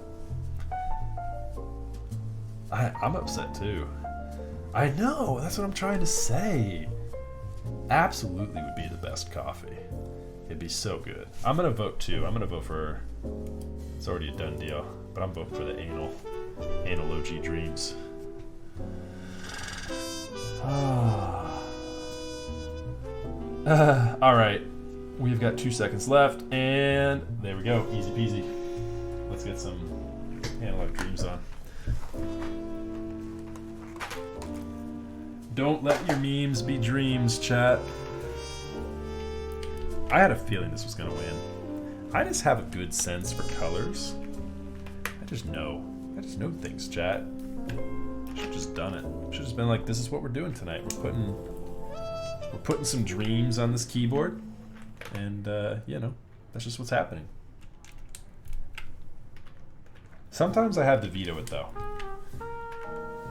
I'm upset too. I know, that's what I'm trying to say. Absolutely would be the best coffee. It'd be so good. I'm gonna vote too. I'm gonna vote for, it's already a done deal, but I'm voting for the Anal OG Dreams. Alright, we've got 2 seconds left, and there we go, easy peasy. Let's get some Analog Dreams on. Don't let your memes be dreams, chat. I had a feeling this was gonna win. I just have a good sense for colors. I just know things, chat. Should've just done it. Should've just been like, this is what we're doing tonight. We're putting some dreams on this keyboard, and you know, that's just what's happening. Sometimes I have to veto it though.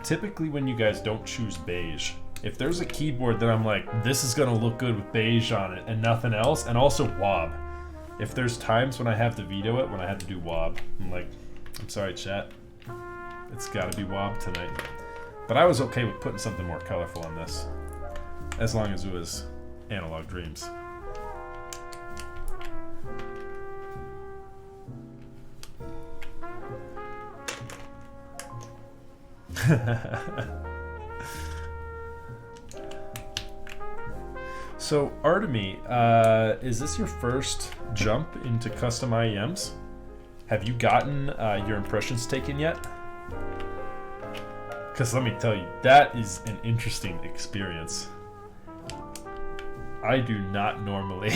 Typically when you guys don't choose beige, if there's a keyboard that I'm like, this is gonna look good with beige on it and nothing else, and also Wob. If there's times when I have to veto it, when I have to do Wob, I'm like, I'm sorry chat, it's gotta be Wob tonight. But I was okay with putting something more colorful on this, as long as it was Analog Dreams. So, Artemy, is this your first jump into custom IEMs? Have you gotten your impressions taken yet? Because let me tell you, that is an interesting experience. I do not normally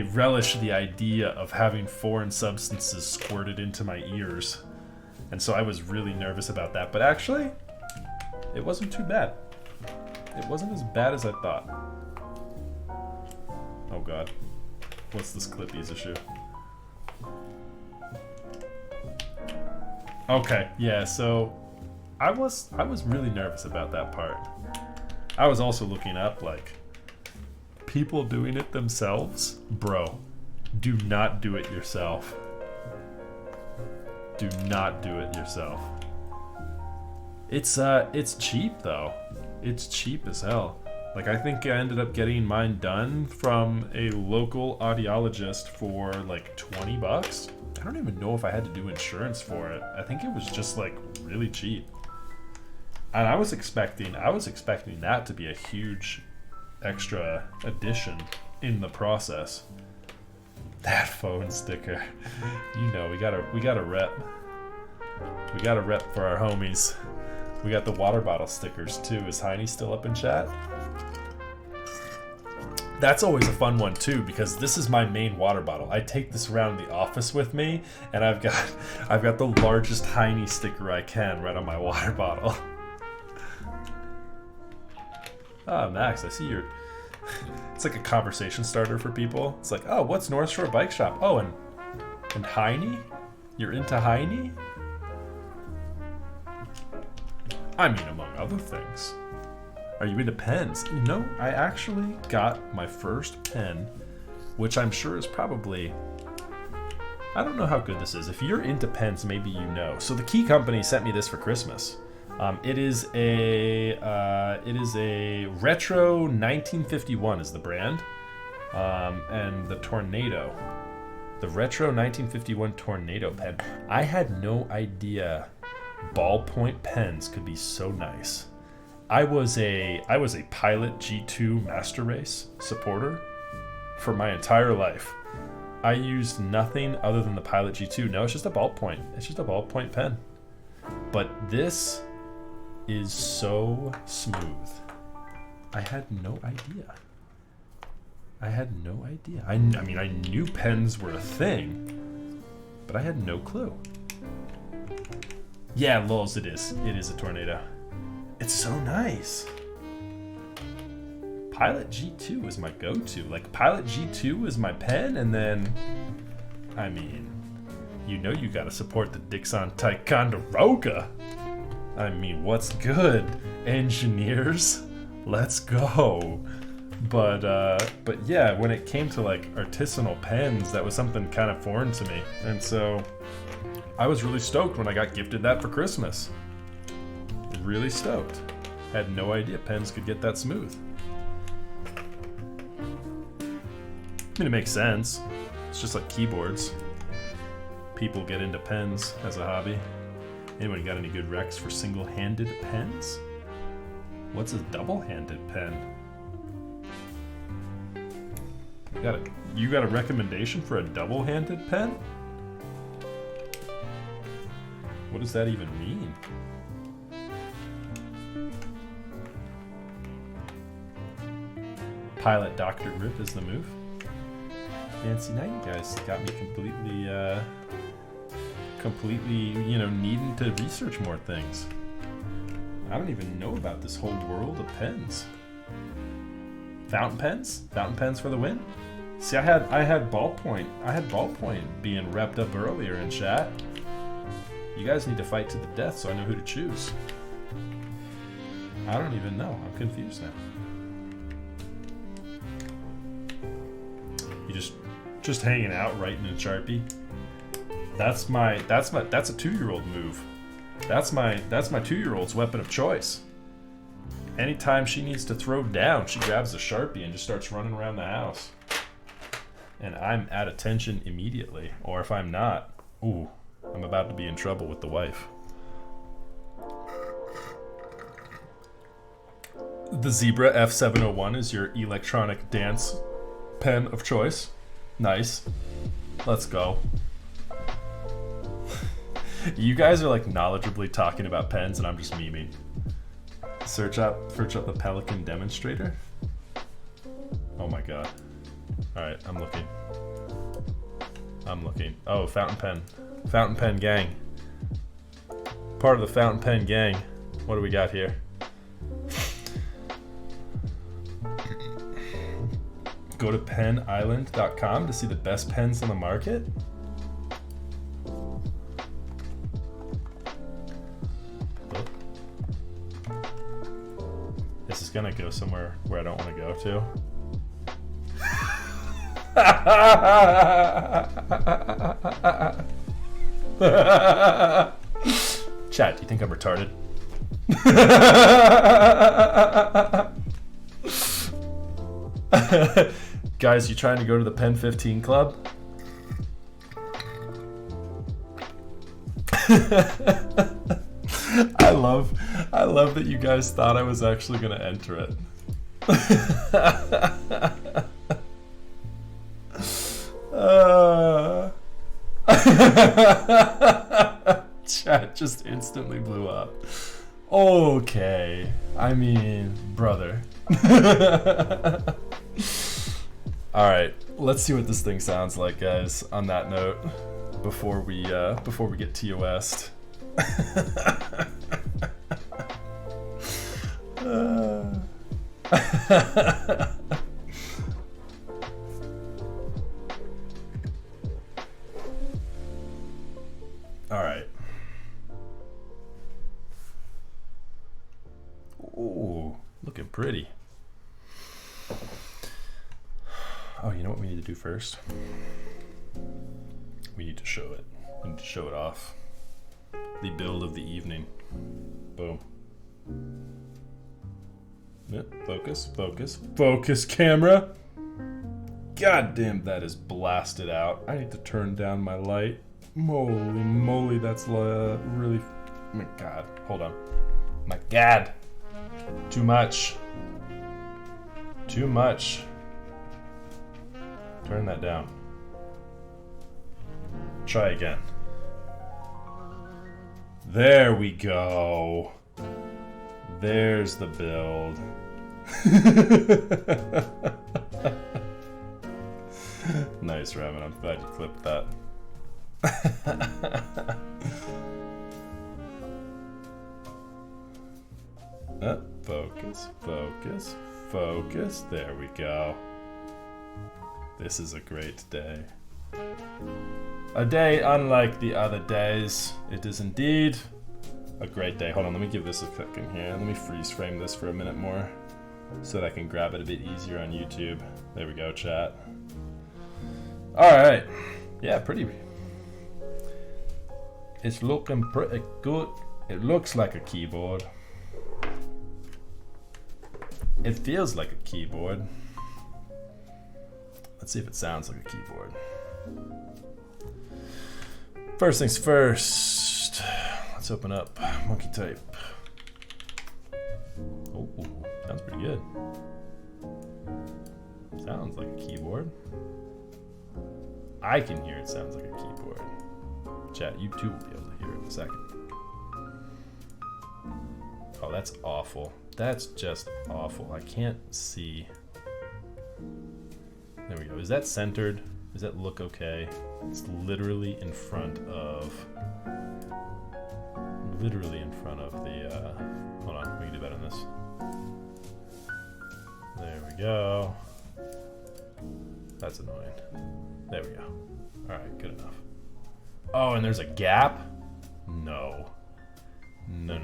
relish the idea of having foreign substances squirted into my ears. And so I was really nervous about that. But actually, it wasn't too bad. It wasn't as bad as I thought. Oh god. What's this Clippy's issue? Okay, yeah, so I was really nervous about that part. I was also looking up, like, people doing it themselves. Bro, do not do it yourself. Do not do it yourself. It's cheap though. It's cheap as hell. Like, I think I ended up getting mine done from a local audiologist for like 20 bucks. I don't even know if I had to do insurance for it. I think it was just like really cheap. And I was expecting that to be a huge extra addition in the process. That phone sticker. You know, we gotta rep. We gotta rep for our homies. We got the water bottle stickers too. Is Heine still up in chat? That's always a fun one too, because this is my main water bottle. I take this around the office with me, and I've got the largest Heine sticker I can right on my water bottle. Ah, Max, I see you're... It's like a conversation starter for people. It's like, oh, what's North Shore Bike Shop? Oh, and Heine? You're into Heine? I mean, among other things. Are you into pens? You know, I actually got my first pen, which I'm sure is probably... I don't know how good this is. If you're into pens, maybe you know. So the Key Company sent me this for Christmas. It is a Retro 1951 is the brand, and the Tornado, the Retro 1951 Tornado pen. I had no idea ballpoint pens could be so nice. I was a Pilot G2 Master Race supporter for my entire life. I used nothing other than the Pilot G2. No, it's just a ballpoint. It's just a ballpoint pen. But this is so smooth. I had no idea. I mean, I knew pens were a thing, but I had no clue. Yeah, lols, it is. It is a Tornado. It's so nice. Pilot G2 is my go-to. Like, Pilot G2 is my pen, and then, I mean, you know you gotta support the Dixon Ticonderoga. I mean, what's good, engineers? Let's go. But yeah, when it came to like artisanal pens, that was something kind of foreign to me. And so I was really stoked when I got gifted that for Christmas. Really stoked. Had no idea pens could get that smooth. I mean, it makes sense. It's just like keyboards. People get into pens as a hobby. Anyone got any good recs for single-handed pens? What's a double-handed pen? You got a recommendation for a double-handed pen? What does that even mean? Pilot Dr. Rip is the move. Fancy night, you guys got me completely, you know, needing to research more things. I don't even know about this whole world of pens. Fountain pens? Fountain pens for the win? See, I had ballpoint. I had ballpoint being repped up earlier in chat. You guys need to fight to the death so I know who to choose. I don't even know. I'm confused now. You just hanging out writing in Sharpie. That's a 2-year-old move. That's my 2-year-old's weapon of choice. Anytime she needs to throw down, she grabs a Sharpie and just starts running around the house. And I'm at attention immediately. Or if I'm not, ooh, I'm about to be in trouble with the wife. The Zebra F701 is your electronic dance pen of choice. Nice. Let's go. You guys are like knowledgeably talking about pens and I'm just memeing. Search up the Pelican demonstrator. Oh my god. Alright, I'm looking. Oh, fountain pen. Fountain pen gang. Part of the fountain pen gang. What do we got here? Go to penisland.com to see the best pens on the market. This is gonna go somewhere where I don't want to go to. Chat, do you think I'm retarded? Guys, you trying to go to the Pen 15 Club? I love that you guys thought I was actually gonna enter it. Chat just instantly blew up. Okay, I mean, brother. Alright, let's see what this thing sounds like, guys, on that note, before we get TOS'd. Alright. Ooh, looking pretty. Oh, you know what we need to do first? We need to show it. We need to show it off. The build of the evening. Boom. Yep, focus camera. God damn, that is blasted out. I need to turn down my light. Holy moly, that's really... My god, hold on. My god. Too much. Turn that down. Try again. There we go. There's the build. Nice, Ramen. I'm glad you clipped that. Focus. There we go. This is a great day. A day unlike the other days. It is indeed a great day. Hold on, let me give this a second here. Let me freeze frame this for a minute more so that I can grab it a bit easier on YouTube. There we go, chat. Alright. Yeah, pretty. It's looking pretty good. It looks like a keyboard. It feels like a keyboard. Let's see if it sounds like a keyboard. First things first. Let's open up Monkey Type. Oh, sounds pretty good. Sounds like a keyboard. I can hear it sounds like a keyboard. Chat, you too will be able to hear it in a second. Oh, that's awful. That's just awful. I can't see. There we go. Is that centered? Does that look okay? It's literally in front of the, hold on, we can do better than this. There we go. That's annoying. There we go. Alright, good enough. Oh, and there's a gap? No. No.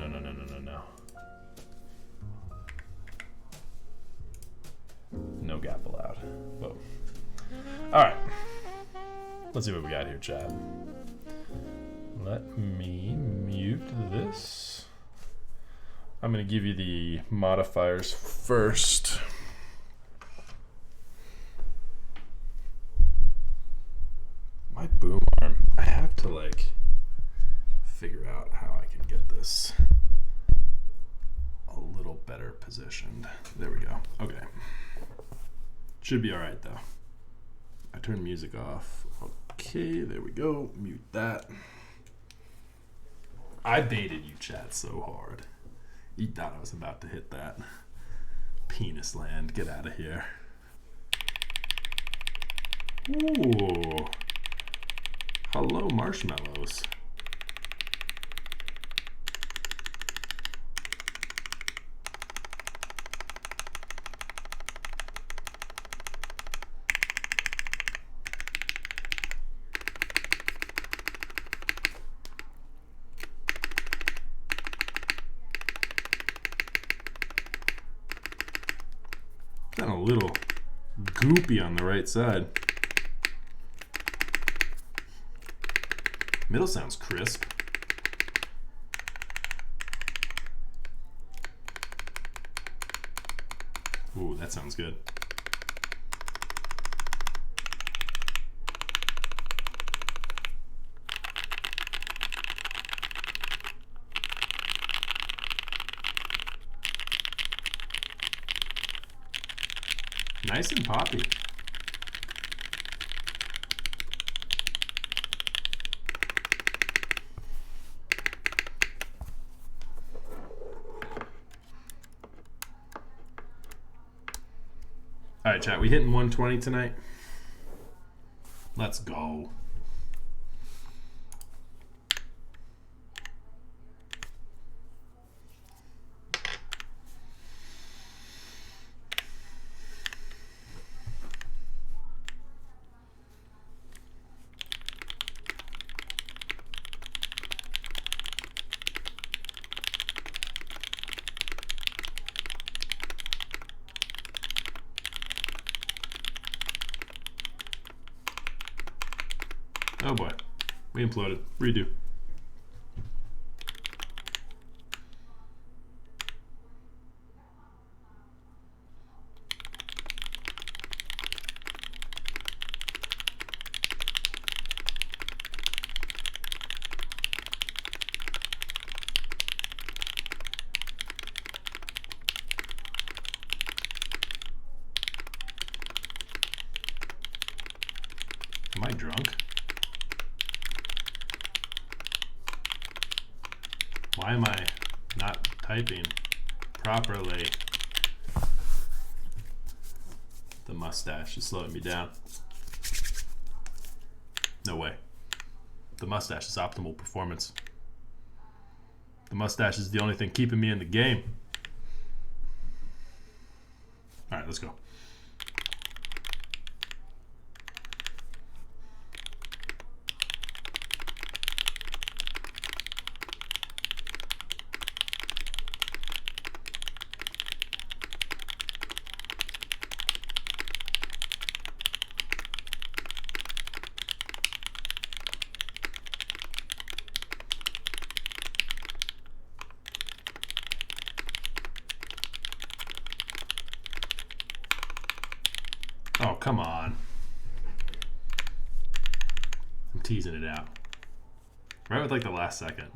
No gap allowed. Whoa. Alright. Let's see what we got here, chat. Let me mute mute this. I'm going to give you the modifiers first. My boom arm, I have to like figure out how I can get this a little better positioned. There we go. Okay. Should be all right though. I turned music off. Okay, there we go. Mute that. I baited you, chat, so hard. You thought I was about to hit that. Penis land. Get out of here. Ooh. Hello, Marshmallows. Got a little goopy on the right side. Middle sounds crisp. Ooh, that sounds good. Nice and poppy. All right, chat, we hitting 120 tonight? Let's go. Oh boy, we imploded. Redo. Am I drunk? Why am I not typing properly? The mustache is slowing me down. No way. The mustache is optimal performance. The mustache is the only thing keeping me in the game. All right, let's go. Oh, come on. I'm teasing it out. Right with like the last second.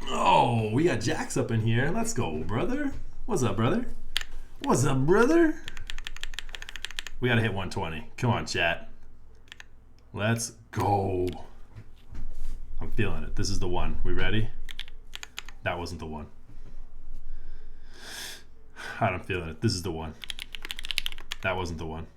Oh, we got Jax up in here. Let's go, brother. What's up, brother? What's up, brother? We gotta hit 120. Come on, chat. Let's go. I'm feeling it. This is the one. We ready? That wasn't the one. I'm feeling it. This is the one. That wasn't the one.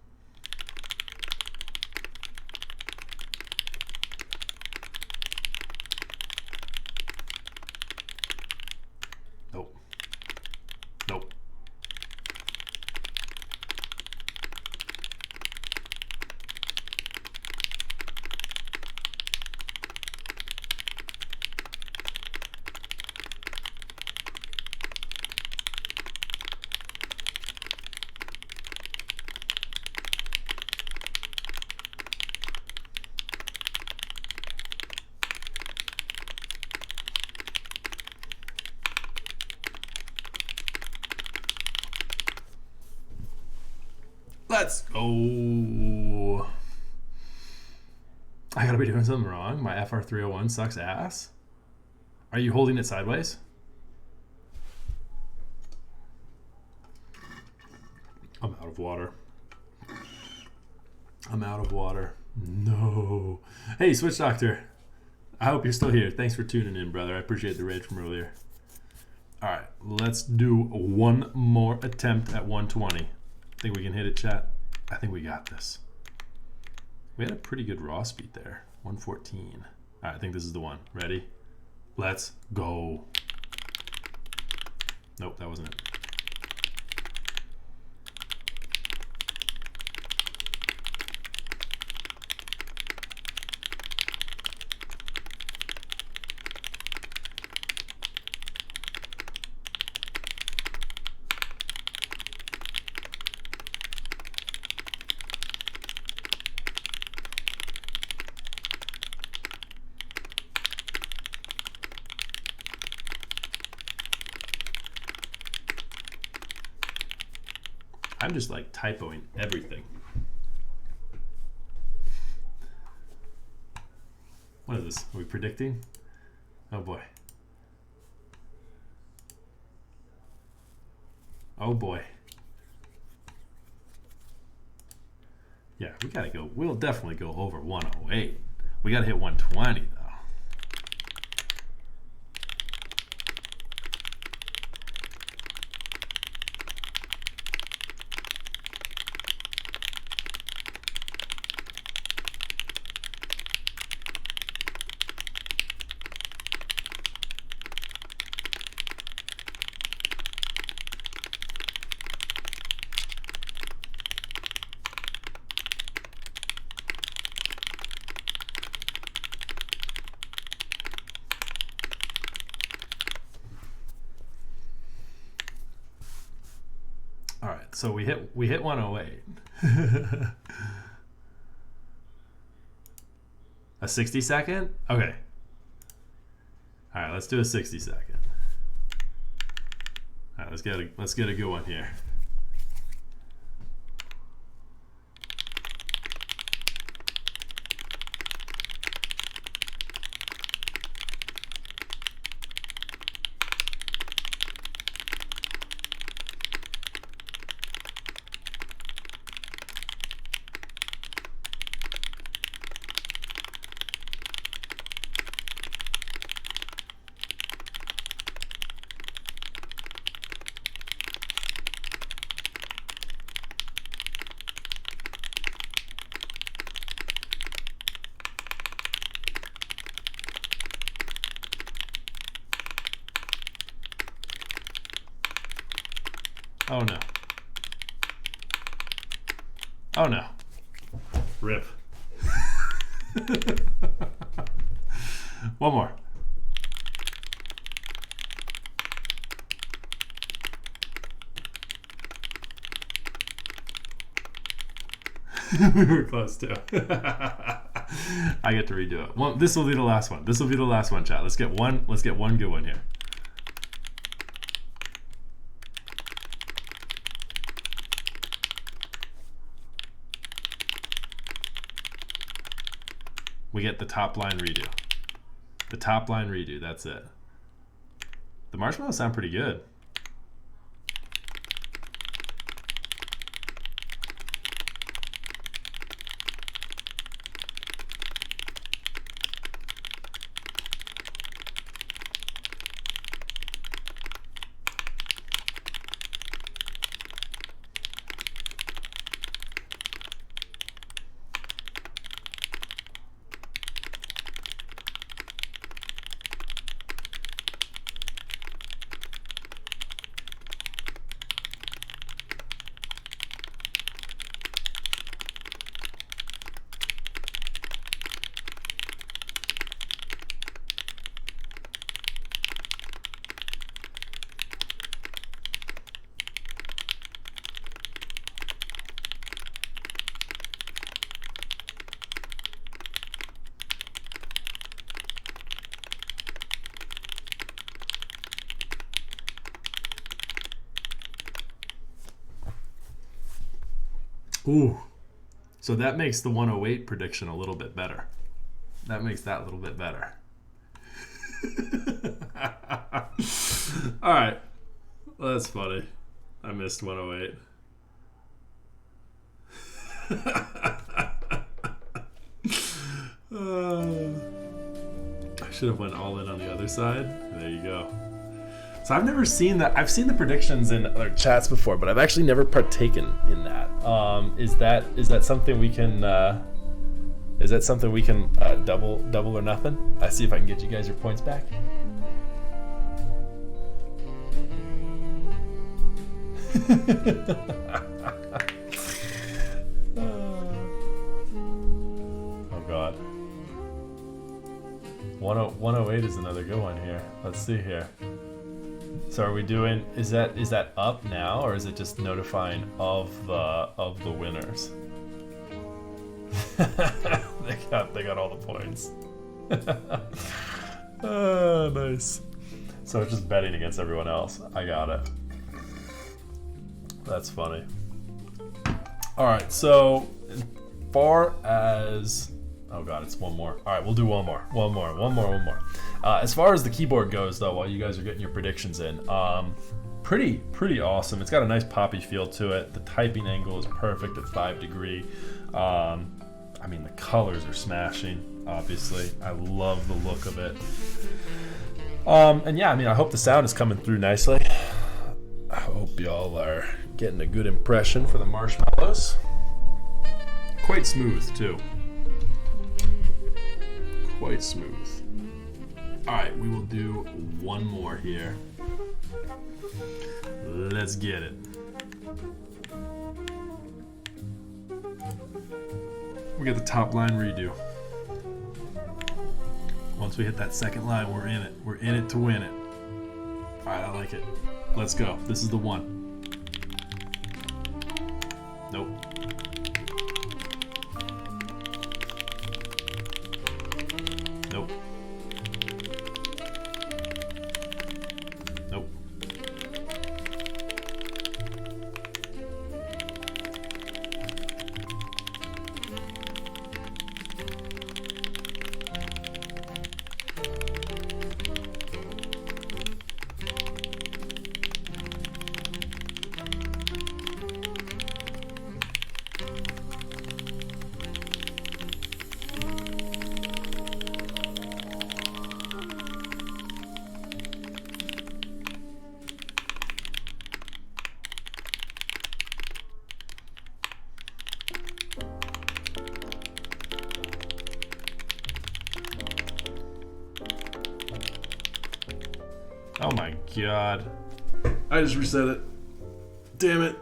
Let's go. I gotta be doing something wrong. My FR301 sucks ass. Are you holding it sideways? I'm out of water. I'm out of water. No. Hey, Switch Doctor. I hope you're still here. Thanks for tuning in, brother. I appreciate the raid from earlier. All right, let's do one more attempt at 120. Think we can hit it, chat? I think we got this. We had a pretty good raw speed there. 114. All right, I think this is the one. Ready? Let's go. Nope, that wasn't it. I'm just like typoing everything. What is this? Are we predicting? Oh boy. Oh boy. Yeah, we gotta go. We'll definitely go over 108. We gotta hit 120 though. All right, so we hit 108. A 60 second? Okay. All right, let's do a 60 second. All right, let's get a good one here. Oh no. Oh no. Rip. One more. We were close too. I get to redo it. Well, this will be the last one. This will be the last one, chat. Let's get one good one here. We get the top line redo. The top line redo, that's it. The marshmallows sound pretty good. Ooh. So that makes the 108 prediction a little bit better. That makes that a little bit better. All right. Well, that's funny. I missed 108. I should have went all in on the other side. There you go. So I've never seen that. I've seen the predictions in other chats before, but I've actually never partaken in that. Is that something we can? Is that something we can double or nothing? I see if I can get you guys your points back. Oh God. 108 is another good one here. Let's see here. So are we doing? Is that up now, or is it just notifying of the winners? they got all the points. Oh, nice. So it's just betting against everyone else. I got it. That's funny. All right. So as far as oh God, it's one more. All right, we'll do one more. As far as the keyboard goes, though, while you guys are getting your predictions in, pretty awesome. It's got a nice poppy feel to it. The typing angle is perfect at 5 degree. I mean, the colors are smashing. Obviously, I love the look of it. And yeah, I mean, I hope the sound is coming through nicely. I hope y'all are getting a good impression for the Marshmallows. Quite smooth too. Quite smooth. Alright, we will do one more here. Let's get it. We get the top line redo. Once we hit that second line, we're in it. We're in it to win it. Alright, I like it. Let's go. This is the one. Nope. Nope. Nope. Oh my God. I just reset it. Damn it.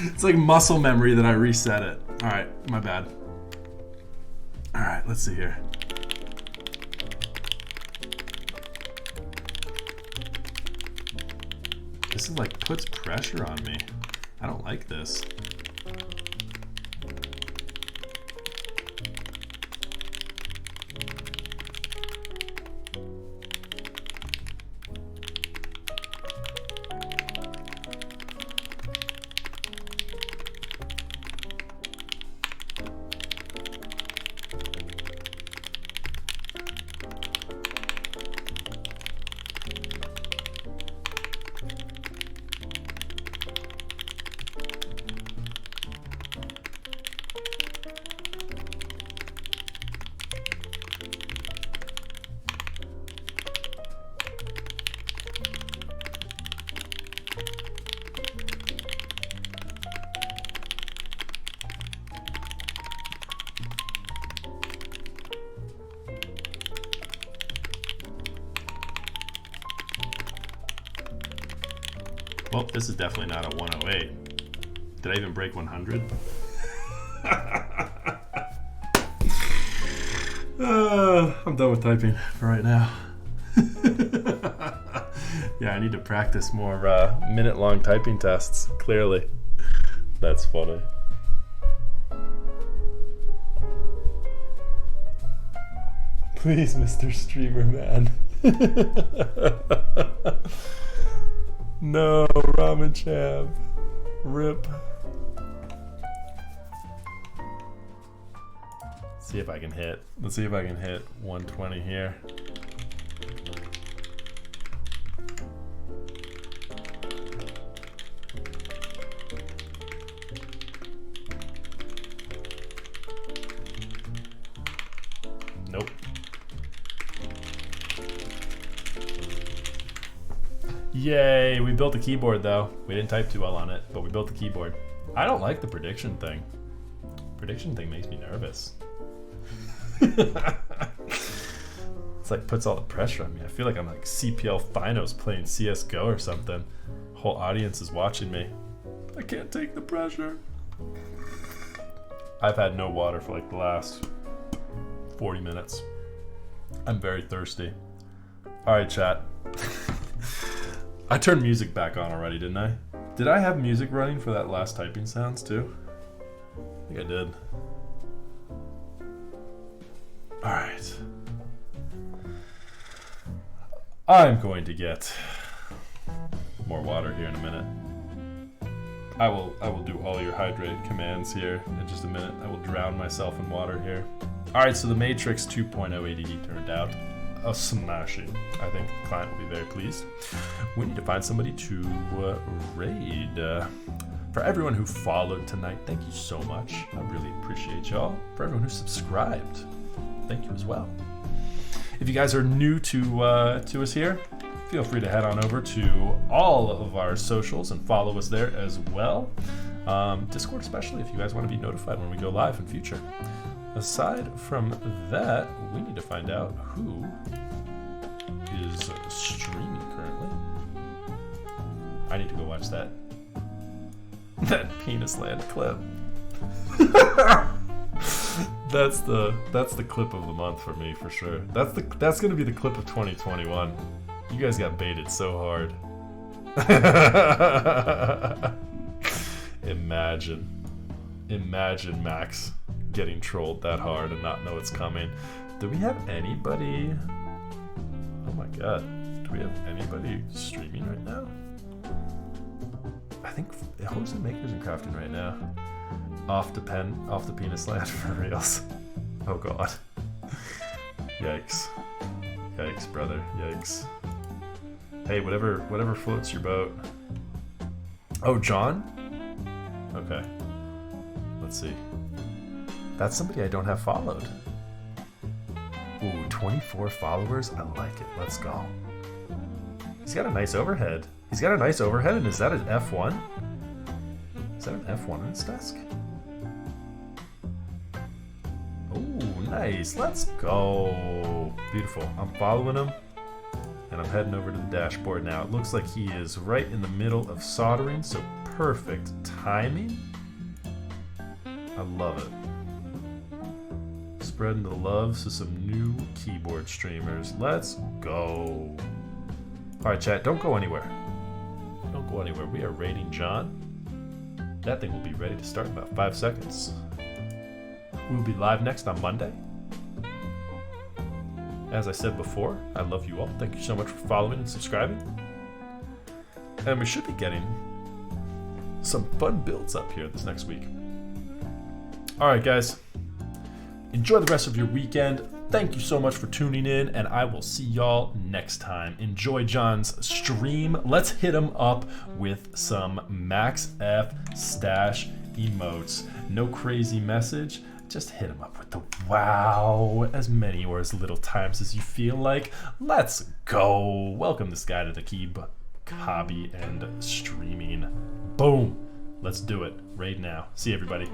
It's like muscle memory that I reset it. Alright, my bad. Alright, let's see here. This is like puts pressure on me. I don't like this. Well, this is definitely not a 108. Did I even break 100? I'm done with typing for right now. Yeah, I need to practice more minute-long typing tests, clearly. That's funny. Please, Mr. Streamer Man. No, Ramen Champ. Rip. See if I can hit. Let's see if I can hit 120 here. Nope. Yay, we built a keyboard though. We didn't type too well on it, but we built the keyboard. I don't like the prediction thing. Prediction thing makes me nervous. It's like puts all the pressure on me. I feel like I'm like CPL Finos playing CSGO or something. Whole audience is watching me. I can't take the pressure. I've had no water for like the last 40 minutes. I'm very thirsty. Alright, chat. I turned music back on already, didn't I? Did I have music running for that last typing sounds too? I think I did. Alright. I'm going to get more water here in a minute. I will do all your hydrate commands here in just a minute. I will drown myself in water here. Alright, so the Matrix 2.0 ADD turned out a smashing. I think the client will be very pleased. We need to find somebody to raid. For everyone who followed tonight, thank you so much. I really appreciate y'all. For everyone who subscribed, thank you as well. If you guys are new to us here, feel free to head on over to all of our socials and follow us there as well. Discord especially, if you guys want to be notified when we go live in future. Aside from that, we need to find out who is streaming currently. I need to go watch that Penis Land clip. That's the clip of the month for me for sure. That's gonna be the clip of 2021. You guys got baited so hard. Imagine Max getting trolled that hard and not know it's coming. Do we have anybody? Oh my god. Do we have anybody streaming right now? I think who's in Makers and Crafting right now? Off the penis land for reals. Oh god. Yikes. Yikes, brother. Yikes. Hey, whatever floats your boat. Oh, John? Okay. Let's see. That's somebody I don't have followed. Ooh, 24 followers? I like it. Let's go. He's got a nice overhead. He's got a nice overhead, and is that an F1? Is that an F1 on his desk? Ooh, nice. Let's go. Beautiful. I'm following him, and I'm heading over to the dashboard now. It looks like he is right in the middle of soldering, so perfect timing. I love it. Spreading the love to some new keyboard streamers. Let's go. Alright, chat, don't go anywhere. Don't go anywhere. We are raiding John. That thing will be ready to start in about 5 seconds. We'll be live next on Monday. As I said before, I love you all. Thank you so much for following and subscribing. And we should be getting some fun builds up here this next week. Alright, guys. Enjoy the rest of your weekend. Thank you so much for tuning in, and I will see y'all next time. Enjoy John's stream. Let's hit him up with some Max F stash emotes. No crazy message. Just hit him up with the wow as many or as little times as you feel like. Let's go. Welcome this guy to the Keyb hobby and streaming. Boom. Let's do it right now. See everybody.